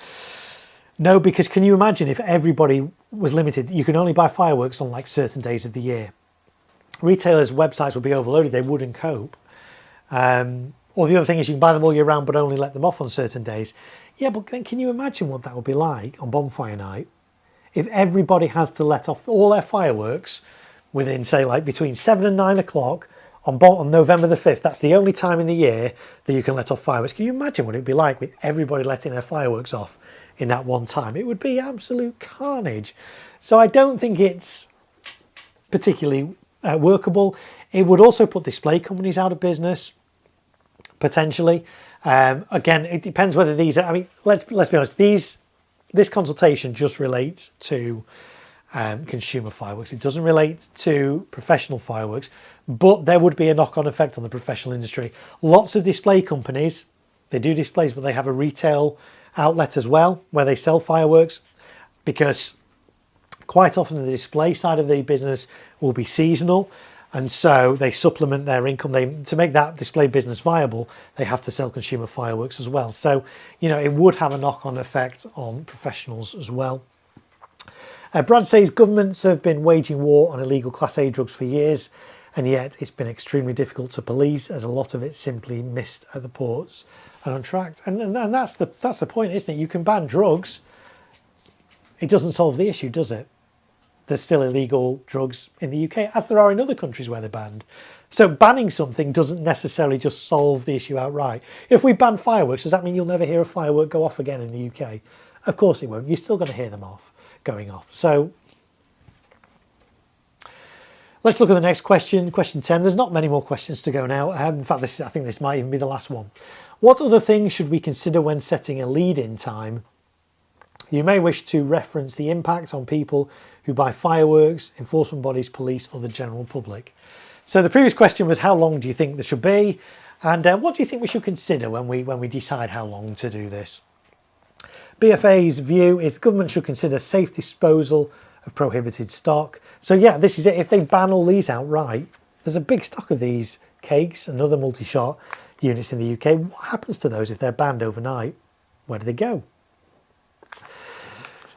No, because can you imagine if everybody was limited? You can only buy fireworks on like certain days of the year. Retailers' websites would be overloaded. They wouldn't cope. Or the other thing is you can buy them all year round but only let them off on certain days. Yeah, but then can you imagine what that would be like on bonfire night if everybody has to let off all their fireworks within, say, like between 7 and 9 o'clock on November the 5th? That's the only time in the year that you can let off fireworks. Can you imagine what it would be like with everybody letting their fireworks off in that one time? It would be absolute carnage. So I don't think it's particularly workable. It would also put display companies out of business, potentially. Again, it depends whether these are, I mean, let's be honest, this consultation just relates to consumer fireworks. It doesn't relate to professional fireworks, but there would be a knock-on effect on the professional industry. Lots of display companies, they do displays, but they have a retail outlet as well where they sell fireworks, because quite often the display side of the business will be seasonal, and so they supplement their income. To make that display business viable, they have to sell consumer fireworks as well. So, you know, it would have a knock-on effect on professionals as well. Brad says governments have been waging war on illegal Class A drugs for years. and yet it's been extremely difficult to police as a lot of it simply missed at the ports and untracked. And that's the point, isn't it? You can ban drugs. It doesn't solve the issue, does it? There's still illegal drugs in the UK, as there are in other countries where they're banned. So banning something doesn't necessarily just solve the issue outright. If we ban fireworks, does that mean you'll never hear a firework go off again in the UK? Of course it won't. You're still going to hear them going off. So let's look at the next question, question 10. There's not many more questions to go now. In fact, I think this might even be the last one. What other things should we consider when setting a lead-in time? You may wish to reference the impact on people who buy fireworks, enforcement bodies, police, or the general public. So the previous question was, how long do you think there should be? And what do you think we should consider when we decide how long to do this? BFA's view is government should consider safe disposal of prohibited stock. So yeah, this is it. If they ban all these outright, there's a big stock of these cakes and other multi-shot units in the UK. What happens to those if they're banned overnight? Where do they go?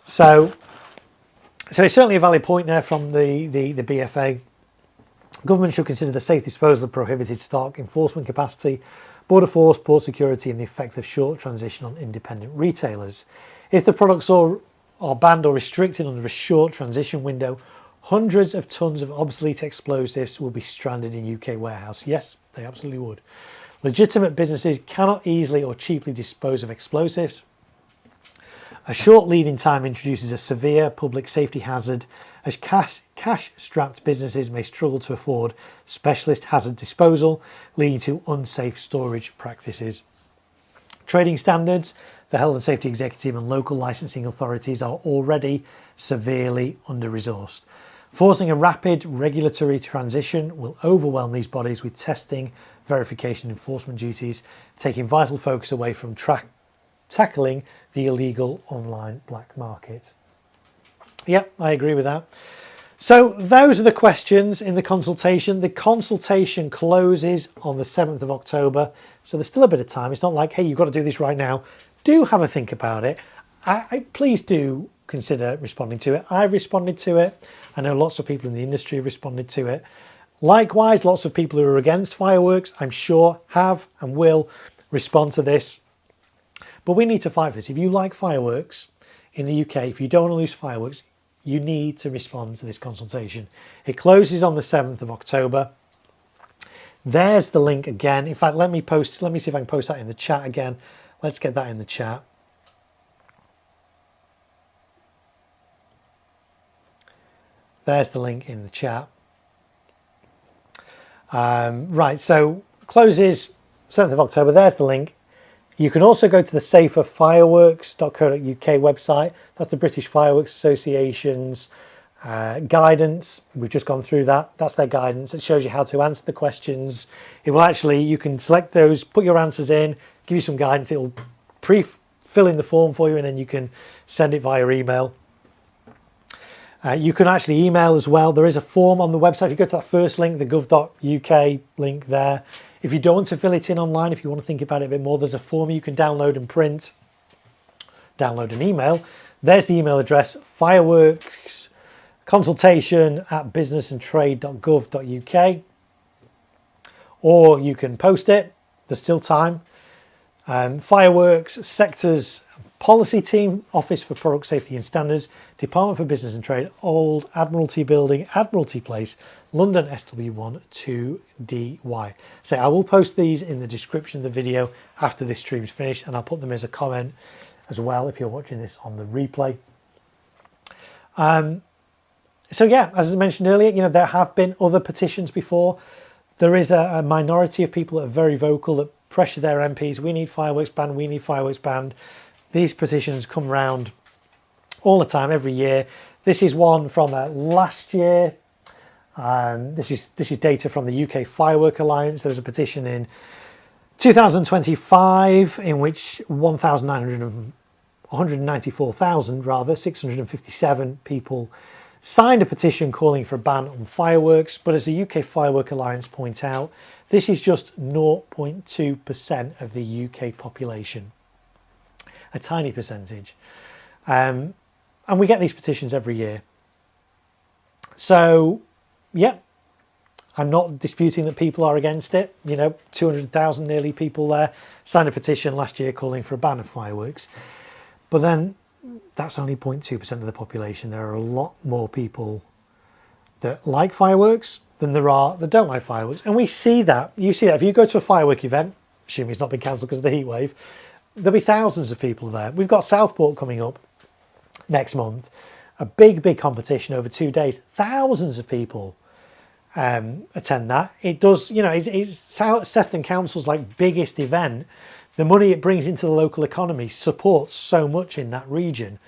So it's certainly a valid point there from the BFA. Government should consider the safe disposal of prohibited stock, enforcement capacity, border force, port security, and the effect of short transition on independent retailers. If the products are banned or restricted under a short transition window, hundreds of tons of obsolete explosives will be stranded in UK warehouses. Yes, they absolutely would. Legitimate businesses cannot easily or cheaply dispose of explosives. A short lead-in time introduces a severe public safety hazard, as cash-strapped businesses may struggle to afford specialist hazard disposal, leading to unsafe storage practices. Trading standards, the Health and Safety Executive and local licensing authorities are already severely under-resourced. Forcing a rapid regulatory transition will overwhelm these bodies with testing, verification and enforcement duties, taking vital focus away from tackling the illegal online black market. Yep, I agree with that. So those are the questions in the consultation. The consultation closes on the 7th of October. So there's still a bit of time. It's not like, hey, you've got to do this right now. Do have a think about it. Please do consider responding to it. I've responded to it. I know lots of people in the industry have responded to it. Likewise, lots of people who are against fireworks, I'm sure, have and will respond to this. But we need to fight for this. If you like fireworks in the UK, if you don't want to lose fireworks, you need to respond to this consultation. It closes on the 7th of October. There's the link again. In fact, let me see if I can post that in the chat again. Let's get that in the chat. There's the link in the chat. Right, so closes 7th of October. There's the link. You can also go to the saferfireworks.co.uk website. That's the British Fireworks Association's guidance. We've just gone through that. That's their guidance. It shows you how to answer the questions. It will actually, you can select those, put your answers in, give you some guidance. It will fill in the form for you, and then you can send it via email. You can actually email as well. There is a form on the website. If you go to that first link, the gov.uk link there. If you don't want to fill it in online, if you want to think about it a bit more, there's a form you can download and print, download an email. There's the email address, fireworksconsultation@businessandtrade.gov.uk, or you can post it. There's still time. Fireworks Sectors Policy Team, Office for Product Safety and Standards, Department for Business and Trade, Old Admiralty Building, Admiralty Place, London SW1 2DY. So I will post these in the description of the video after this stream's finished, and I'll put them as a comment as well if you're watching this on the replay. So yeah, as I mentioned earlier, there have been other petitions before. There is a minority of people that are very vocal, that pressure their MPs. We need fireworks banned. We need fireworks banned. These petitions come round all the time, every year. This is one from last year. This is data from the UK Firework Alliance. There was a petition in 2025 in which 194,657 people signed a petition calling for a ban on fireworks. But as the UK Firework Alliance point out, this is just 0.2% of the UK population. A tiny percentage. And we get these petitions every year. So, yeah, I'm not disputing that people are against it. 200,000 nearly people there signed a petition last year calling for a ban of fireworks. But then that's only 0.2% of the population. There are a lot more people that like fireworks than there are that don't like fireworks. And we see that. You see that if you go to a firework event, assuming it's not been cancelled because of the heat wave, there'll be thousands of people there. We've got Southport coming up next month. A big competition over 2 days. Thousands of people attend that. It does, it's Sefton Council's biggest event. The money it brings into the local economy supports so much in that region.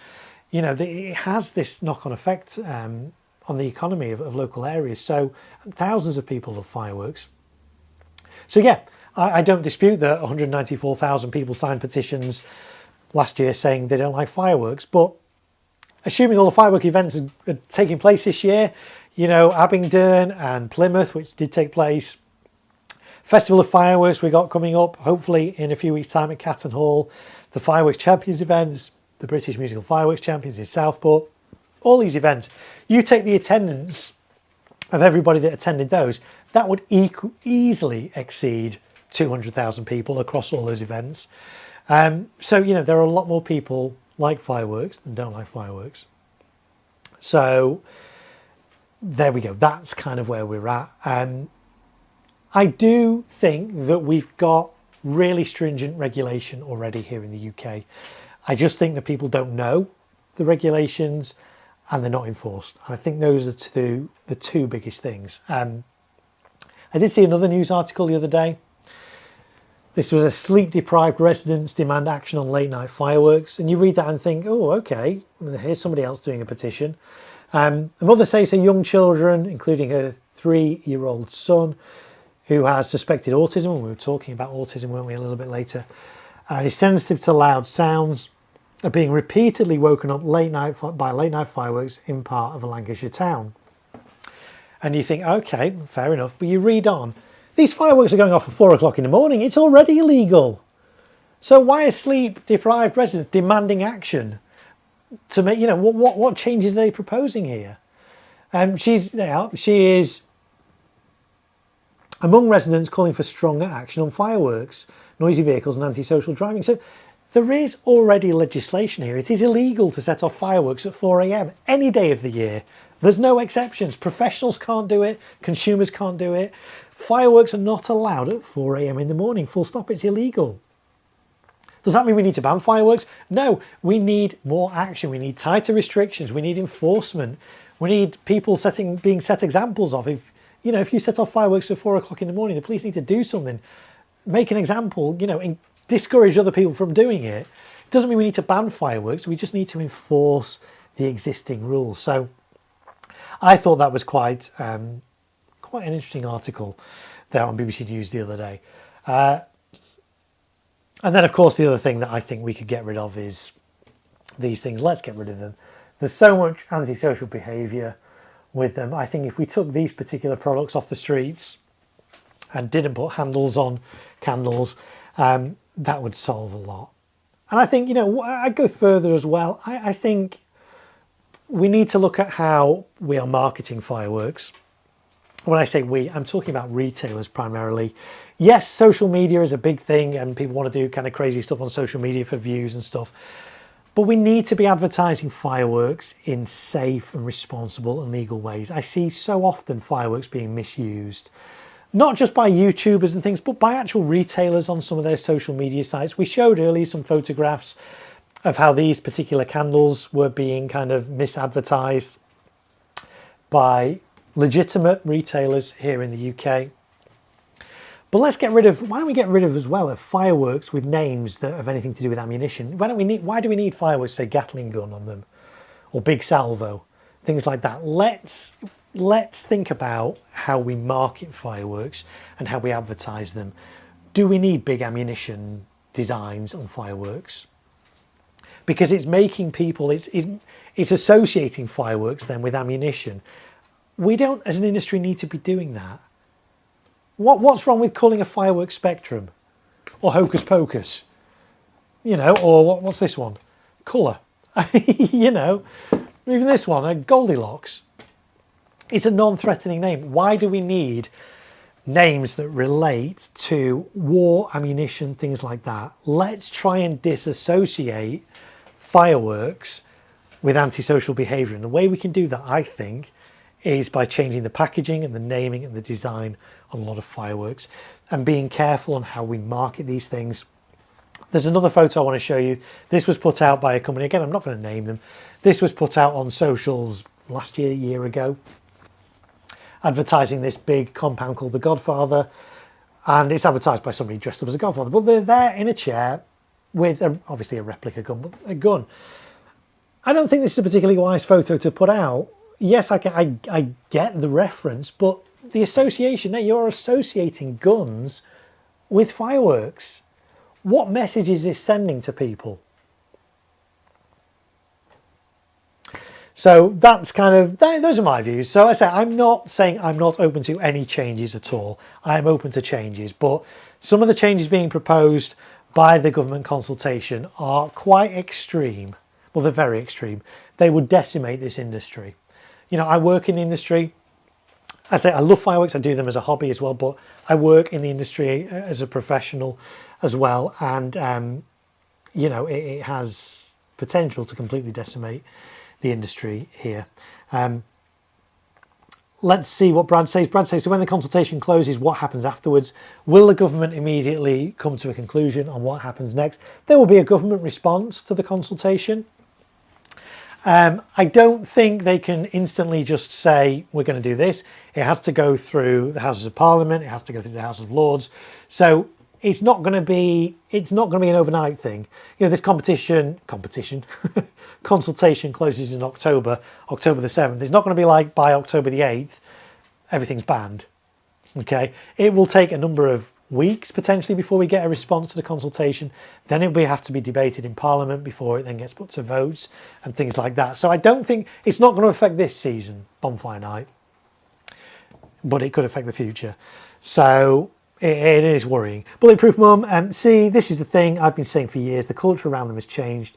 It has this knock-on effect on the economy of local areas. So thousands of people love fireworks. So yeah, I don't dispute that 194,000 people signed petitions last year saying they don't like fireworks, but assuming all the firework events are taking place this year, Abingdon and Plymouth, which did take place, Festival of Fireworks we got coming up, hopefully in a few weeks' time at Catton Hall, the Fireworks Champions events, the British Musical Fireworks Champions in Southport, all these events. You take the attendance of everybody that attended those, that would easily exceed 200,000 people across all those events. So, there are a lot more people like fireworks than don't like fireworks. So there we go. That's kind of where we're at. I do think that we've got really stringent regulation already here in the UK. I just think that people don't know the regulations and they're not enforced. And I think those are the two biggest things. I did see another news article the other day. This was a sleep-deprived residents demand action on late-night fireworks. And you read that and think, oh, okay, here's somebody else doing a petition. The mother says her young children, including her 3-year-old son, who has suspected autism, and we were talking about autism, weren't we, a little bit later, and is sensitive to loud sounds, are being repeatedly woken up by late-night fireworks in part of a Lancashire town. And you think, okay, fair enough, but you read on. These fireworks are going off at 4 o'clock in the morning. It's already illegal. So why are sleep-deprived residents demanding action to make, what changes are they proposing here? She is among residents calling for stronger action on fireworks, noisy vehicles and antisocial driving. So there is already legislation here. It is illegal to set off fireworks at 4 a.m. any day of the year. There's no exceptions. Professionals can't do it. Consumers can't do it. Fireworks are not allowed at 4 a.m. in the morning. Full stop. It's illegal. Does that mean we need to ban fireworks? No, we need more action. We need tighter restrictions. We need enforcement. We need people being set examples of. If you set off fireworks at 4 o'clock in the morning, the police need to do something. Make an example, and discourage other people from doing it. It doesn't mean we need to ban fireworks. We just need to enforce the existing rules. So I thought that was quite an interesting article there on BBC News the other day. And then, of course, the other thing that I think we could get rid of is these things. Let's get rid of them. There's so much antisocial behaviour with them. I think if we took these particular products off the streets and didn't put handles on candles, that would solve a lot. And I think, I'd go further as well. I think we need to look at how we are marketing fireworks. When I say we, I'm talking about retailers primarily. Yes, social media is a big thing and people want to do kind of crazy stuff on social media for views and stuff. But we need to be advertising fireworks in safe and responsible and legal ways. I see so often fireworks being misused, not just by YouTubers and things, but by actual retailers on some of their social media sites. We showed earlier some photographs of how these particular candles were being kind of misadvertised by legitimate retailers here in the UK. But why don't we get rid of as well of fireworks with names that have anything to do with ammunition? Why do we need fireworks, say Gatling gun on them or big salvo, things like that? Let's think about how we market fireworks and how we advertise them. Do we need big ammunition designs on fireworks? Because it's making people, it's associating fireworks then with ammunition. We don't, as an industry, need to be doing that. What's wrong with calling a fireworks Spectrum or Hocus Pocus? Or what's this one? Colour. Even this one, a Goldilocks. it's a non-threatening name. Why do we need names that relate to war, ammunition, things like that? Let's try and disassociate fireworks with antisocial behaviour. And the way we can do that, I think, is by changing the packaging and the naming and the design on a lot of fireworks and being careful on how we market these things. There's another photo I want to show you. This was put out by a company. Again, I'm not going to name them. This was put out on socials last year, a year ago, advertising this big compound called The Godfather. And it's advertised by somebody dressed up as a Godfather. But they're there in a chair with obviously a replica gun, but a gun. I don't think this is a particularly wise photo to put out. Yes, I get the reference, but the association there, you're associating guns with fireworks. What message is this sending to people? So that's kind of, those are my views. So I say, I'm not saying I'm not open to any changes at all. I'm open to changes, but some of the changes being proposed by the government consultation are quite extreme. Well, they're very extreme. They would decimate this industry. You know, I work in the industry. I say I love fireworks. I do them as a hobby as well, but I work in the industry as a professional as well. And, you know, it has potential to completely decimate the industry here. Let's see what Brad says. Brad says, so when the consultation closes, what happens afterwards? Will the government immediately come to a conclusion on what happens next? There will be a government response to the consultation. I don't think they can instantly just say, we're going to do this. It has to go through the Houses of Parliament. It has to go through the House of Lords. So it's not going to be an overnight thing. You know, this consultation closes in October the 7th. It's not going to be like by October the 8th, everything's banned. Okay. It will take a number of weeks potentially before we get a response to the consultation. Then it will have to be debated in Parliament before it then gets put to votes and things like that. So I don't think it's not going to affect this season, Bonfire Night, but it could affect the future. So it is worrying. Bulletproof Mum, see, this is the thing I've been saying for years. The culture around them has changed.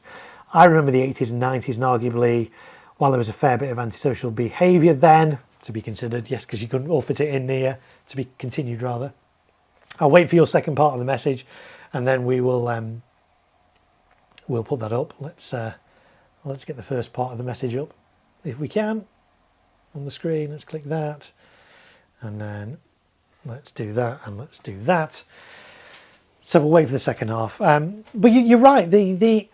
I remember the 80s and 90s, and arguably, while there was a fair bit of antisocial behaviour then to be considered, yes, because you couldn't all fit it in there, to be continued rather. I'll wait for your second part of the message, and then we will we'll put that up. Let's get the first part of the message up if we can on the screen. Let's click that, and then let's do that, and let's do that. So we'll wait for the second half. But you're right. The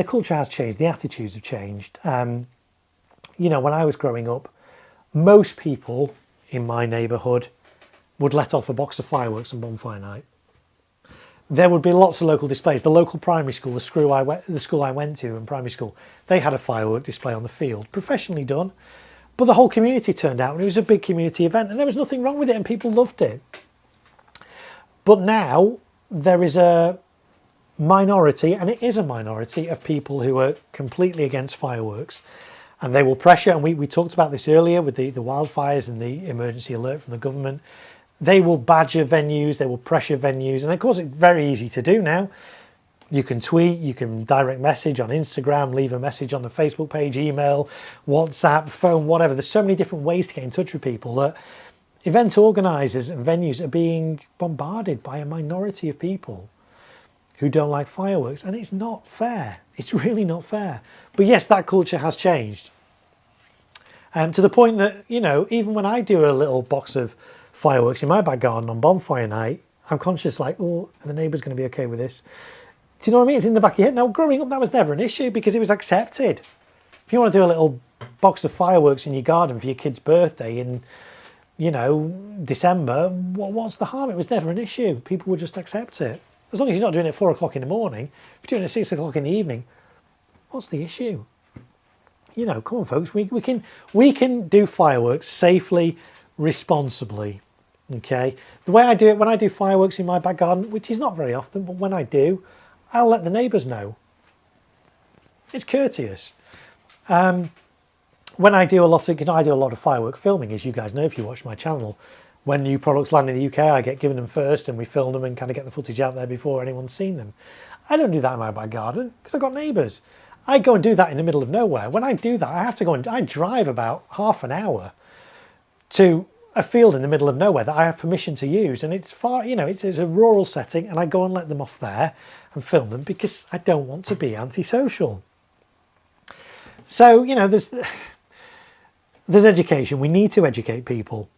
culture has changed. The attitudes have changed. You know, when I was growing up, most people in my neighbourhood would let off a box of fireworks on Bonfire Night. There would be lots of local displays. The local primary school, the school I went to in primary school, they had a firework display on the field, professionally done. But the whole community turned out, and it was a big community event, and there was nothing wrong with it, and people loved it. But now there is a minority, and it is a minority, of people who are completely against fireworks. And they will pressure, and we talked about this earlier with the wildfires and the emergency alert from the government. They will badger venues, they will pressure venues, and of course it's very easy to do now. You can tweet, you can direct message on Instagram, leave a message on the Facebook page, email, WhatsApp, phone, whatever. There's so many different ways to get in touch with people that event organisers and venues are being bombarded by a minority of people who don't like fireworks, and it's not fair. It's really not fair. But yes, that culture has changed. To the point that, you know, even when I do a little box of fireworks in my back garden on Bonfire Night, I'm conscious like, oh, are the neighbours going to be okay with this? Do you know what I mean? It's in the back of your head. Now, growing up, that was never an issue because it was accepted. If you want to do a little box of fireworks in your garden for your kid's birthday in, you know, December, what's the harm? It was never an issue. People would just accept it. As long as you're not doing it at 4 o'clock in the morning, if you're doing it at 6 o'clock in the evening, what's the issue? You know, come on, folks. We can do fireworks safely, responsibly. Okay. The way I do it, when I do fireworks in my back garden, which is not very often, but when I do, I'll let the neighbours know. It's courteous. When I do a lot of firework filming, as you guys know if you watch my channel. When new products land in the UK, I get given them first, and we film them and kind of get the footage out there before anyone's seen them. I don't do that in my back garden because I've got neighbours. I go and do that in the middle of nowhere. When I do that, I have to go and I drive about half an hour to a field in the middle of nowhere that I have permission to use, and it's far, it's a rural setting, and I go and let them off there and film them because I don't want to be antisocial. So there's education. We need to educate people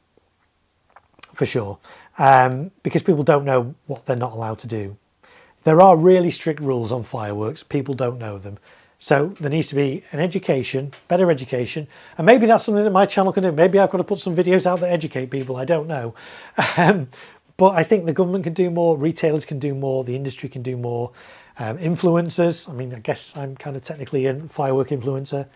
for sure, because people don't know what they're not allowed to do. There are really strict rules on fireworks. People don't know them. So there needs to be an education, better education. And maybe that's something that my channel can do. Maybe I've got to put some videos out that educate people. I don't know. But I think the government can do more. Retailers can do more. The industry can do more. Influencers. I mean, I guess I'm kind of technically a firework influencer.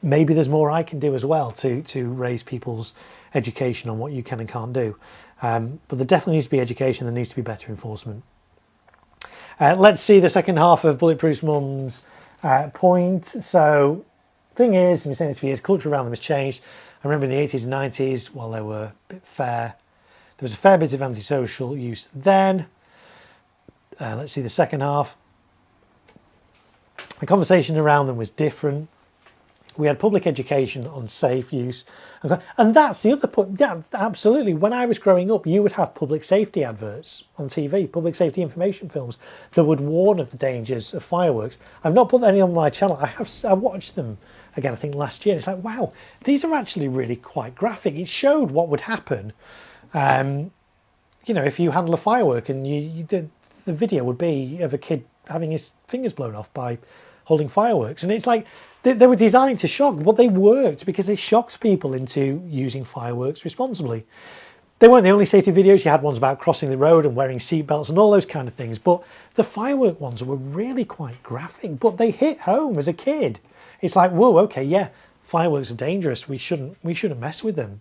Maybe there's more I can do as well to raise people's education on what you can and can't do. But there definitely needs to be education. There needs to be better enforcement. Let's see the second half of Bulletproof Mum's point. So thing is, I've been saying this for years, culture around them has changed. I remember in the 80s and 90s, while they were a bit fair, there was a fair bit of antisocial use then. Let's see the second half. The conversation around them was different. We had public education on safe use. And that's the other point. Yeah, absolutely. When I was growing up, you would have public safety adverts on TV, public safety information films that would warn of the dangers of fireworks. I've not put any on my channel. I watched them again, I think last year. It's like, wow, these are actually really quite graphic. It showed what would happen, if you handle a firework, and the video would be of a kid having his fingers blown off by holding fireworks. And it's like, they were designed to shock, but they worked because they shocked people into using fireworks responsibly. They weren't the only safety videos. You had ones about crossing the road and wearing seatbelts and all those kind of things. But the firework ones were really quite graphic, but they hit home as a kid. It's like, whoa, okay, yeah, fireworks are dangerous. We shouldn't mess with them.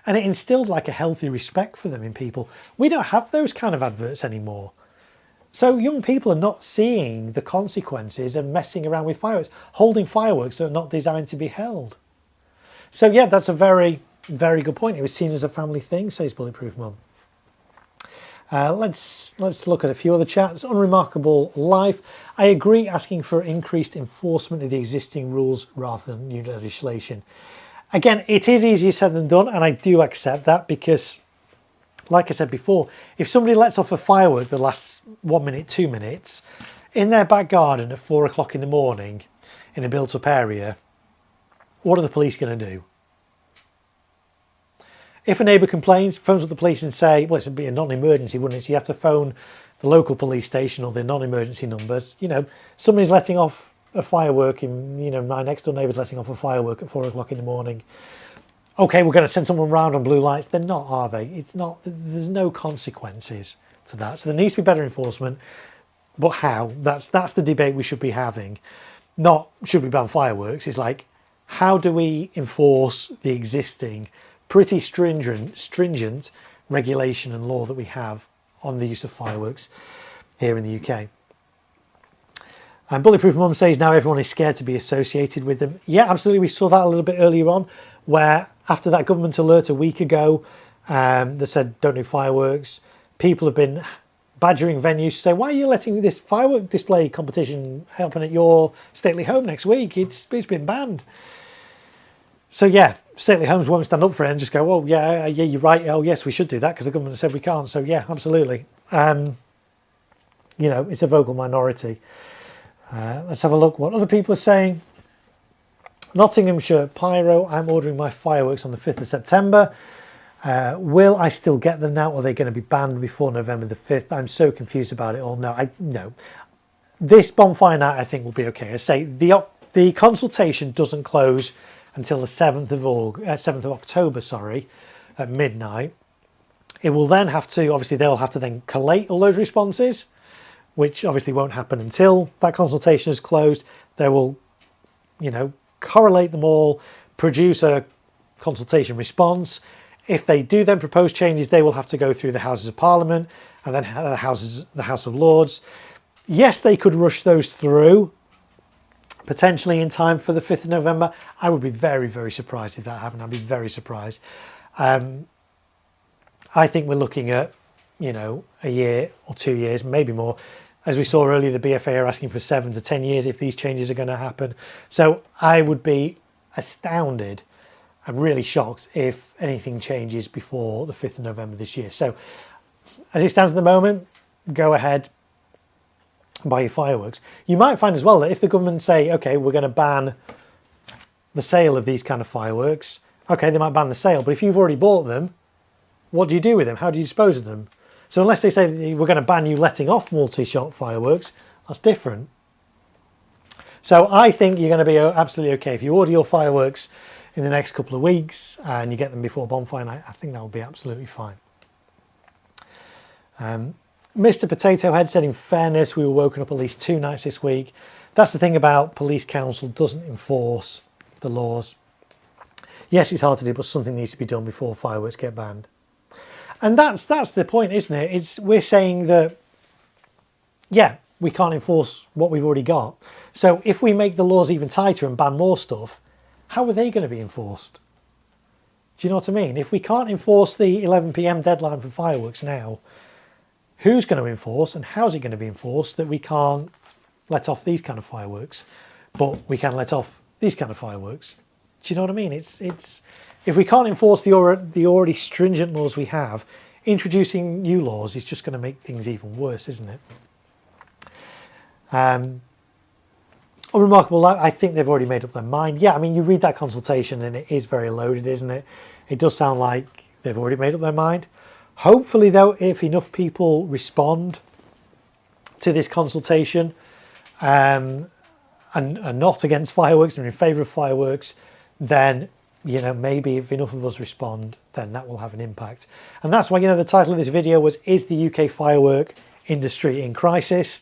And it instilled like a healthy respect for them in people. We don't have those kind of adverts anymore. So young people are not seeing the consequences of messing around with fireworks, holding fireworks that are not designed to be held. So yeah, that's a very, very good point. It was seen as a family thing, says Bulletproof Mum. Let's look at a few other chats. Unremarkable life. I agree, asking for increased enforcement of the existing rules rather than new legislation. Again, it is easier said than done, and I do accept that because, like I said before, if somebody lets off a firework that lasts 1 minute, 2 minutes, in their back garden at 4 o'clock in the morning in a built-up area, what are the police going to do? If a neighbour complains, phones up the police and say, well, it'd be a non-emergency, wouldn't it? So you have to phone the local police station or the non-emergency numbers. Somebody's letting off a firework my next door neighbour's letting off a firework at 4 o'clock in the morning. Okay, we're going to send someone round on blue lights. They're not, are they? It's not. There's no consequences to that. So there needs to be better enforcement. But how? That's the debate we should be having. Not should we ban fireworks. It's like, how do we enforce the existing pretty stringent regulation and law that we have on the use of fireworks here in the UK? And Bulletproof Mum says now everyone is scared to be associated with them. Yeah, absolutely. We saw that a little bit earlier on, where after that government alert a week ago that said don't do fireworks, people have been badgering venues to say, why are you letting this firework display competition happen at your stately home next week? It's been banned. So yeah, stately homes won't stand up for it and just go, oh yeah, you're right. Oh yes, we should do that because the government said we can't. So yeah, absolutely. It's a vocal minority. Let's have a look what other people are saying. Nottinghamshire Pyro, I'm ordering my fireworks on the 5th of September. Will I still get them now, or are they going to be banned before November the 5th? I'm so confused about it all. No. This bonfire night I think will be okay. I say the consultation doesn't close until the 7th of October, at midnight. It will then have to, obviously they'll have to then collate all those responses, which obviously won't happen until that consultation is closed. They will, correlate them all, produce a consultation response. If they do then propose changes, they will have to go through the Houses of Parliament and then the House of Lords. Yes, they could rush those through, potentially in time for the 5th of November. I would be very, very surprised if that happened. I'd be very surprised. I think we're looking at, a year or 2 years, maybe more, As we saw earlier, the BFA are asking for 7 to 10 years if these changes are going to happen. So I would be astounded and really shocked if anything changes before the 5th of November this year. So as it stands at the moment, go ahead and buy your fireworks. You might find as well that if the government say, okay, we're going to ban the sale of these kind of fireworks, okay, they might ban the sale, but if you've already bought them, what do you do with them? How do you dispose of them? So unless they say we're going to ban you letting off multi-shot fireworks, that's different. So I think you're going to be absolutely okay. If you order your fireworks in the next couple of weeks and you get them before bonfire night, I think that will be absolutely fine. Mr. Potato Head said, in fairness, we were woken up at least 2 nights this week. That's the thing about police council doesn't enforce the laws. Yes, it's hard to do, but something needs to be done before fireworks get banned. And that's the point, isn't it? We're saying that, yeah, we can't enforce what we've already got. So if we make the laws even tighter and ban more stuff, how are they going to be enforced? Do you know what I mean? If we can't enforce the 11 p.m. deadline for fireworks now, who's going to enforce and how's it going to be enforced that we can't let off these kind of fireworks, but we can let off these kind of fireworks? Do you know what I mean? It's if we can't enforce the already stringent laws we have, introducing new laws is just going to make things even worse, isn't it? Unremarkable, I think they've already made up their mind. Yeah, I mean, you read that consultation and it is very loaded, isn't it? It does sound like they've already made up their mind. Hopefully, though, if enough people respond to this consultation and are not against fireworks and are in favour of fireworks, then, you know, maybe if enough of us respond, then that will have an impact. And that's why, you know, the title of this video was, Is the UK Firework Industry in Crisis?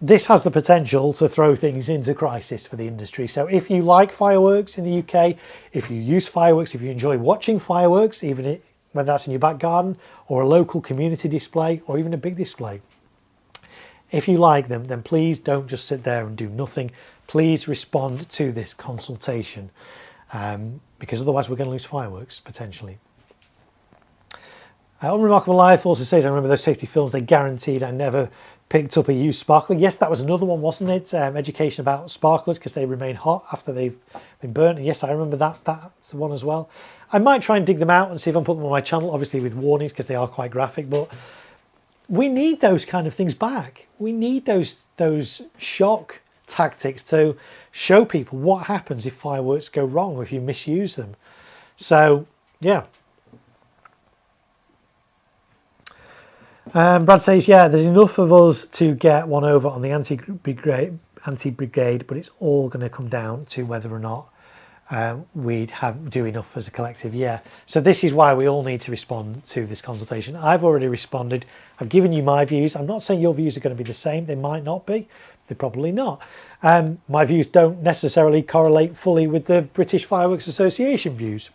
This has the potential to throw things into crisis for the industry. So if you like fireworks in the UK, if you use fireworks, if you enjoy watching fireworks, even whether that's in your back garden or a local community display or even a big display, if you like them, then please don't just sit there and do nothing. Please respond to this consultation, because otherwise we're going to lose fireworks potentially. Unremarkable Life also says, I remember those safety films, they guaranteed I never picked up a used sparkler. Yes, that was another one, wasn't it? Education about sparklers because they remain hot after they've been burnt. And yes, I remember that's the one as well. I might try and dig them out and see if I can put them on my channel, obviously with warnings because they are quite graphic, but we need those kind of things back. We need those shock tactics to show people what happens if fireworks go wrong or if you misuse them. So, yeah. Brad says, yeah, there's enough of us to get one over on the anti-brigade, but it's all going to come down to whether or not we'd do enough as a collective. Yeah, so this is why we all need to respond to this consultation. I've already responded. I've given you my views. I'm not saying your views are going to be the same. They might not be. They're probably not. My views don't necessarily correlate fully with the British Fireworks Association views.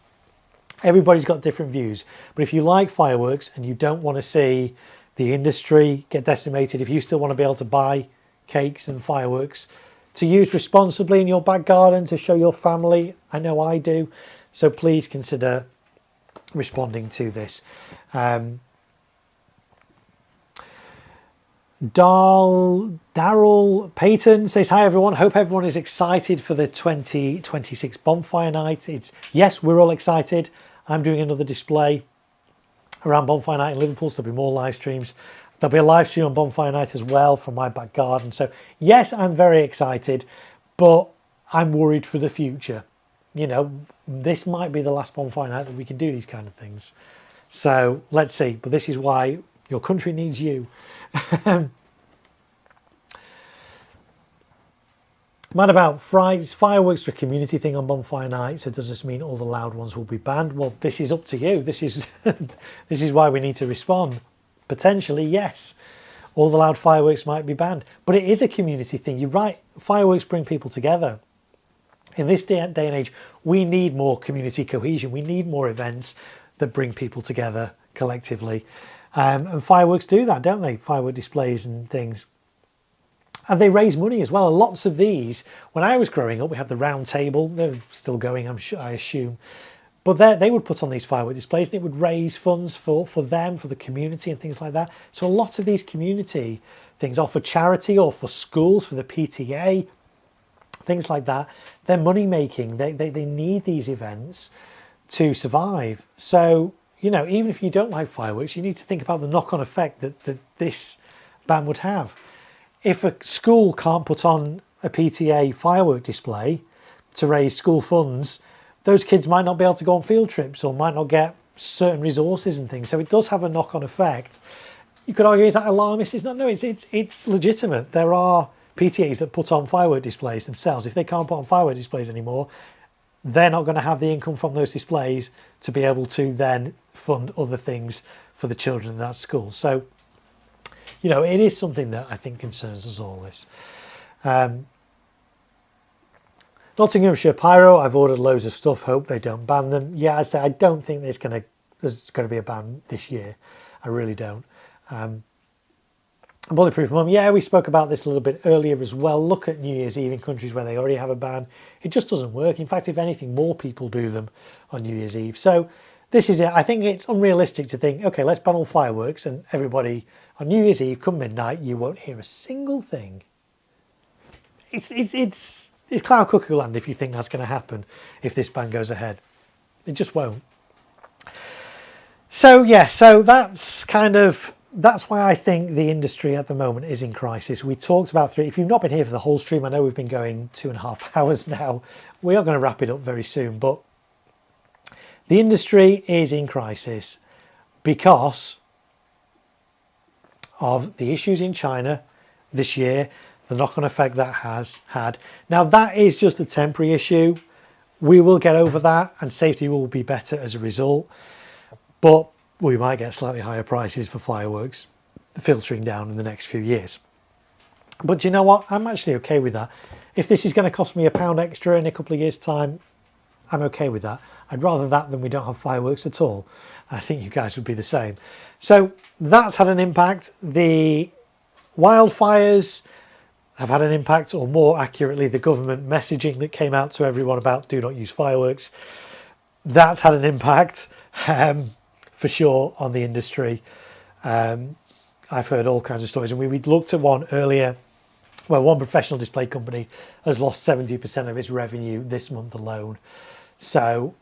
Everybody's got different views. But if you like fireworks and you don't want to see the industry get decimated, if you still want to be able to buy cakes and fireworks to use responsibly in your back garden to show your family, I know I do, so please consider responding to this. Daryl Payton says, hi everyone, hope everyone is excited for the 2026 bonfire night. Yes, we're all excited. I'm doing another display around bonfire night in Liverpool, so there'll be more live streams. There'll be a live stream on bonfire night as well from my back garden. So yes, I'm very excited, but I'm worried for the future. You know, this might be the last bonfire night that we can do these kind of things. So let's see, but this is why your country needs you. Mad about Fries, fireworks are a community thing on bonfire night, so does this mean all the loud ones will be banned? Well, this is up to you. This is this is why we need to respond. Potentially, yes, all the loud fireworks might be banned, but it is a community thing. You're right, fireworks bring people together. In this day and age, we need more community cohesion. We need more events that bring people together collectively. And fireworks do that, don't they? Firework displays and things. And they raise money as well. And lots of these, when I was growing up, we had the round table. They're still going, I assume. But they would put on these firework displays and it would raise funds for them, for the community and things like that. So a lot of these community things off for charity or for schools, for the PTA, things like that. They're money making. They need these events to survive. So, you know, even if you don't like fireworks, you need to think about the knock-on effect that this ban would have. If a school can't put on a PTA firework display to raise school funds, those kids might not be able to go on field trips or might not get certain resources and things. So it does have a knock-on effect. You could argue, is that alarmist? It's not. No, it's legitimate. There are PTAs that put on firework displays themselves. If they can't put on firework displays anymore, they're not going to have the income from those displays to be able to then fund other things for the children in that school. So, you know, it is something that I think concerns us all, this. Nottinghamshire Pyro, I've ordered loads of stuff, hope they don't ban them. Yeah, I say I don't think there's going to be a ban this year. I really don't. Bulletproof Mum, yeah, we spoke about this a little bit earlier as well. Look at New Year's Eve in countries where they already have a ban. It just doesn't work. In fact, if anything, more people do them on New Year's Eve. So this is it. I think it's unrealistic to think, okay, let's ban all fireworks and everybody on New Year's Eve, come midnight, you won't hear a single thing. It's cloud cuckoo land if you think that's going to happen if this ban goes ahead. It just won't. So yeah, so that's why I think the industry at the moment is in crisis. We talked about if you've not been here for the whole stream, I know we've been going 2.5 hours now. We are going to wrap it up very soon, but the industry is in crisis because of the issues in China this year, the knock-on effect that has had. Now that is just a temporary issue. We will get over that and safety will be better as a result, but we might get slightly higher prices for fireworks filtering down in the next few years. But you know what? I'm actually okay with that. If this is going to cost me £1 extra in a couple of years' time, I'm okay with that. I'd rather that than we don't have fireworks at all. I think you guys would be the same. So that's had an impact. The wildfires have had an impact, or more accurately, the government messaging that came out to everyone about do not use fireworks. That's had an impact. For sure on the industry. I've heard all kinds of stories, and we looked at one earlier where one professional display company has lost 70% of its revenue this month alone. So,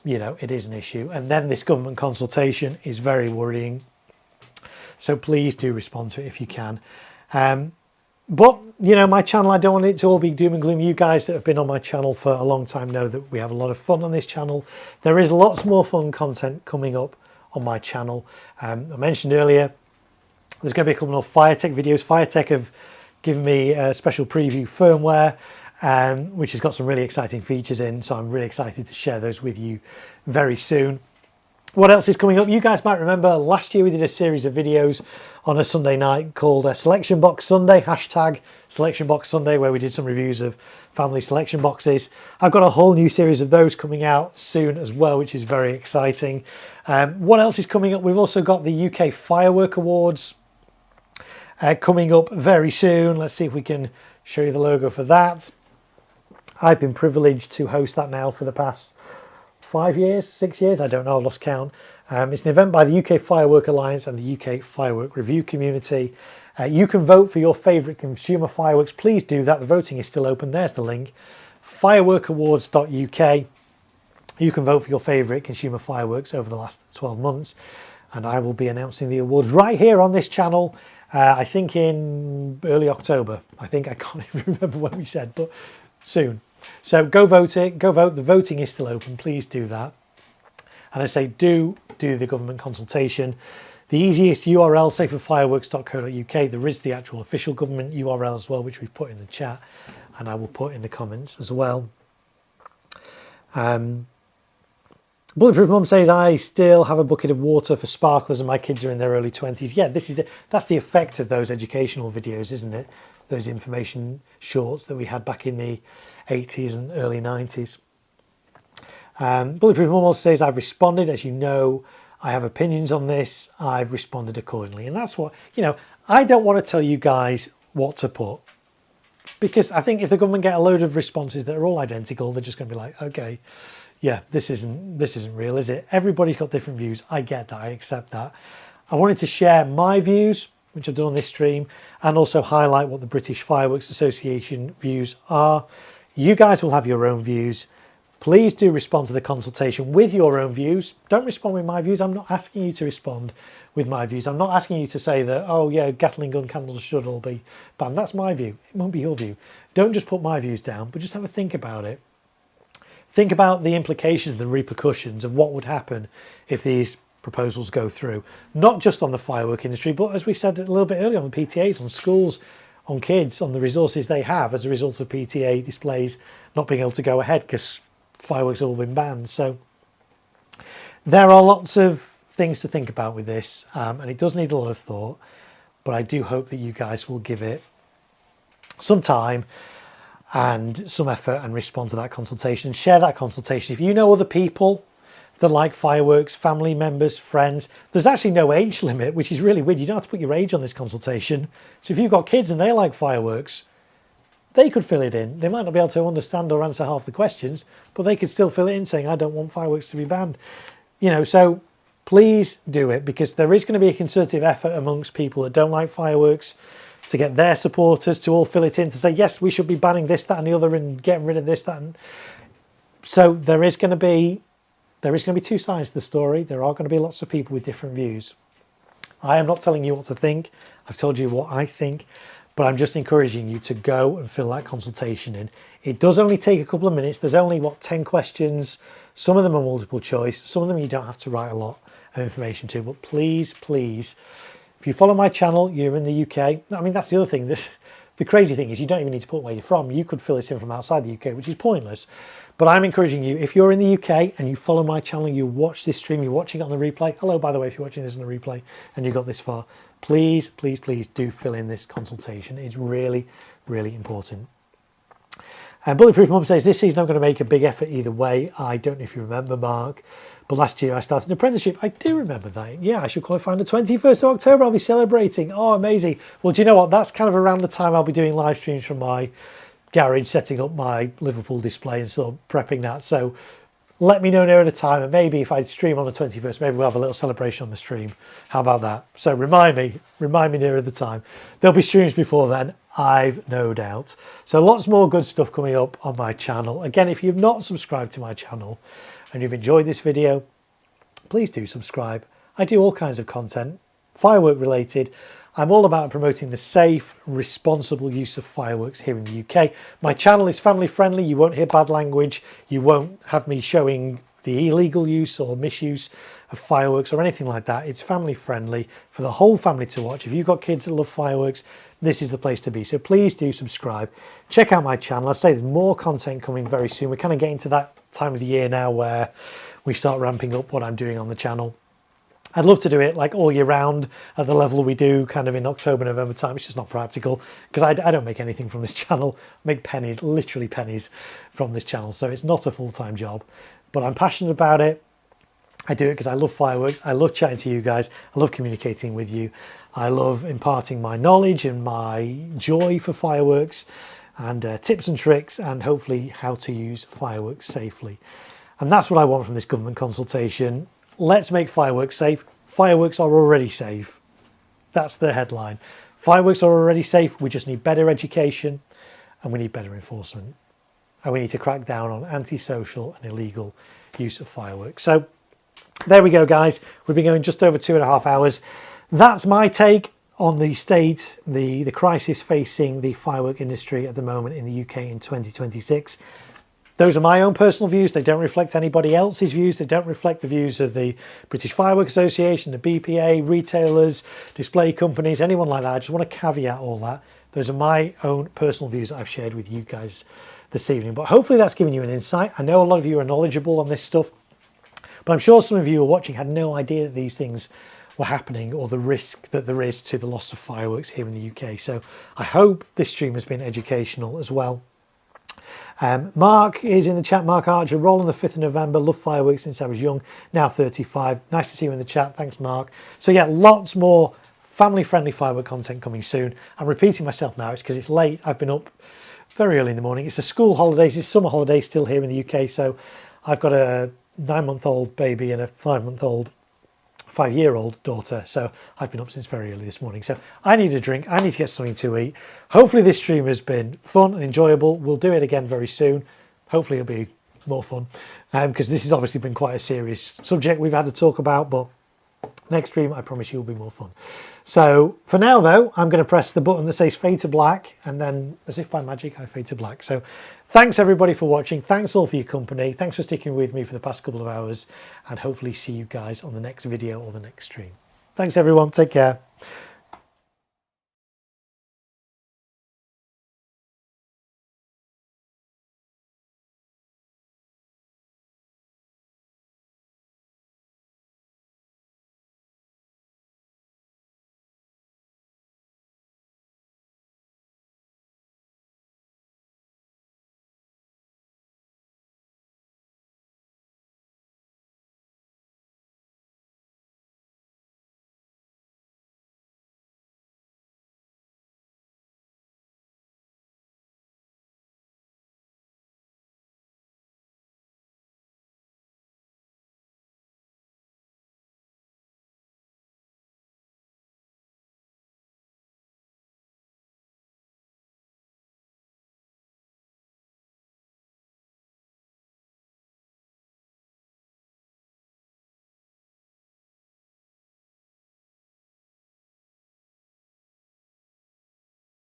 you know, it is an issue. And then this government consultation is very worrying. So please do respond to it if you can. But, you know, my channel, I don't want it to all be doom and gloom. You guys that have been on my channel for a long time know that we have a lot of fun on this channel. There is lots more fun content coming up on my channel. I mentioned earlier there's going to be a couple of FireTech videos. FireTech have given me a special preview firmware which has got some really exciting features in, so I'm really excited to share those with you very soon. What else is coming up? You guys might remember last year we did a series of videos on a Sunday night called Selection Box Sunday, hashtag Selection Box Sunday, where we did some reviews of family selection boxes. I've got a whole new series of those coming out soon as well, which is very exciting. What else is coming up? We've also got the UK Firework Awards coming up very soon. Let's see if we can show you the logo for that. I've been privileged to host that now for the past 5 years, 6 years, I don't know, I lost count. It's an event by the UK Firework Alliance and the UK Firework Review community. You can vote for your favourite consumer fireworks. Please do that. The voting is still open. There's the link. fireworkawards.uk. You can vote for your favourite consumer fireworks over the last 12 months. And I will be announcing the awards right here on this channel, I think in early October. I can't even remember when we said, but soon. So go vote it. Go vote. The voting is still open. Please do that. And I say do the government consultation. The easiest URL, saferfireworks.co.uk. There is the actual official government URL as well, which we've put in the chat, and I will put in the comments as well. Bulletproof Mum says, I still have a bucket of water for sparklers and my kids are in their early 20s. Yeah, this is it. That's the effect of those educational videos, isn't it? Those information shorts that we had back in the 80s and early 90s. Bulletproof Mum also says, I've responded. As you know, I have opinions on this. I've responded accordingly. And that's what, you know, I don't want to tell you guys what to put, because I think if the government get a load of responses that are all identical, they're just going to be like, okay, yeah, this isn't real, is it? Everybody's got different views. I get that. I accept that. I wanted to share my views which I've done on this stream, and also highlight what the British Fireworks Association views are. You guys will have your own views. Please do respond to the consultation with your own views. Don't respond with my views. I'm not asking you to respond with my views. I'm not asking you to say that, oh yeah, Gatling gun candles should all be banned. That's my view. It won't be your view. Don't just put my views down, but just have a think about it. Think about the implications, the repercussions of what would happen if these proposals go through. Not just on the firework industry, but as we said a little bit earlier, on the PTAs, on schools, on kids, on the resources they have as a result of PTA displays not being able to go ahead because fireworks have all been banned. So there are lots of things to think about with this, and it does need a lot of thought, but I do hope that you guys will give it some time and some effort and respond to that consultation. Share that consultation. If you know other people that like fireworks, family members, friends, there's actually no age limit, which is really weird. You don't have to put your age on this consultation. So if you've got kids and they like fireworks, they could fill it in. They might not be able to understand or answer half the questions, but they could still fill it in saying, I don't want fireworks to be banned. You know, so please do it, because there is going to be a concerted effort amongst people that don't like fireworks to get their supporters to all fill it in to say, yes, we should be banning this, that and the other and getting rid of this, that. And so there is going to be two sides to the story. There are going to be lots of people with different views. I am not telling you what to think. I've told you what I think. But I'm just encouraging you to go and fill that consultation in. It does only take a couple of minutes. There's only, 10 questions. Some of them are multiple choice. Some of them you don't have to write a lot of information to. But please, please, if you follow my channel, you're in the UK. I mean, that's the other thing. The crazy thing is you don't even need to put where you're from. You could fill this in from outside the UK, which is pointless. But I'm encouraging you, if you're in the UK and you follow my channel, you watch this stream, you're watching it on the replay. Hello, by the way, if you're watching this on the replay and you got this far, please, please, please do fill in this consultation. It's really, really important. Bulletproof Mum says, this season I'm going to make a big effort either way. I don't know if you remember, Mark, but last year I started an apprenticeship. I do remember that. Yeah, I should qualify on the 21st of October. I'll be celebrating. Oh, amazing. Well, do you know what? That's kind of around the time I'll be doing live streams from my garage, setting up my Liverpool display and sort of prepping that. So let me know nearer the time, and maybe if I stream on the 21st, maybe we'll have a little celebration on the stream. How about that? So remind me nearer the time. There'll be streams before then, I've no doubt. So lots more good stuff coming up on my channel. Again, if you've not subscribed to my channel and you've enjoyed this video, please do subscribe. I do all kinds of content, firework related. I'm all about promoting the safe, responsible use of fireworks here in the UK. My channel is family friendly. You won't hear bad language. You won't have me showing the illegal use or misuse of fireworks or anything like that. It's family friendly for the whole family to watch. If you've got kids that love fireworks, this is the place to be. So please do subscribe. Check out my channel. I say there's more content coming very soon. We're kind of getting to that time of the year now where we start ramping up what I'm doing on the channel. I'd love to do it like all year round at the level we do kind of in October, November time. It's just not practical because I don't make anything from this channel. I make pennies, literally pennies from this channel. So it's not a full-time job, but I'm passionate about it. I do it because I love fireworks. I love chatting to you guys. I love communicating with you. I love imparting my knowledge and my joy for fireworks and tips and tricks and hopefully how to use fireworks safely. And that's what I want from this government consultation. Let's make fireworks safe. Fireworks are already safe. That's the headline. Fireworks are already safe. We just need better education and we need better enforcement. And we need to crack down on antisocial and illegal use of fireworks. So there we go, guys. We've been going just over 2.5 hours. That's my take on the state, the crisis facing the firework industry at the moment in the UK in 2026. Those are my own personal views. They don't reflect anybody else's views. They don't reflect the views of the British Firework Association, the BPA, retailers, display companies, anyone like that. I just want to caveat all that. Those are my own personal views that I've shared with you guys this evening. But hopefully that's given you an insight. I know a lot of you are knowledgeable on this stuff, but I'm sure some of you who are watching had no idea that these things were happening or the risk that there is to the loss of fireworks here in the UK. So I hope this stream has been educational as well. Mark is in the chat. Mark Archer, roll on the 5th of November. Love fireworks since I was young. Now 35. Nice to see you in the chat. Thanks, Mark. So yeah, lots more family-friendly firework content coming soon. I'm repeating myself now. It's because it's late. I've been up very early in the morning. It's the school holidays. It's summer holidays still here in the UK. So I've got a 9-month-old baby and a 5-month-old 5-year-old daughter, so I've been up since very early this morning. So I need a drink, I need to get something to eat. Hopefully this stream has been fun and enjoyable. We'll do it again very soon. Hopefully it'll be more fun, because this has obviously been quite a serious subject we've had to talk about, but next stream I promise you will be more fun. So for now though, I'm going to press the button that says fade to black, and then as if by magic I fade to black. So thanks everybody for watching, thanks all for your company, thanks for sticking with me for the past couple of hours, and hopefully see you guys on the next video or the next stream. Thanks everyone, take care.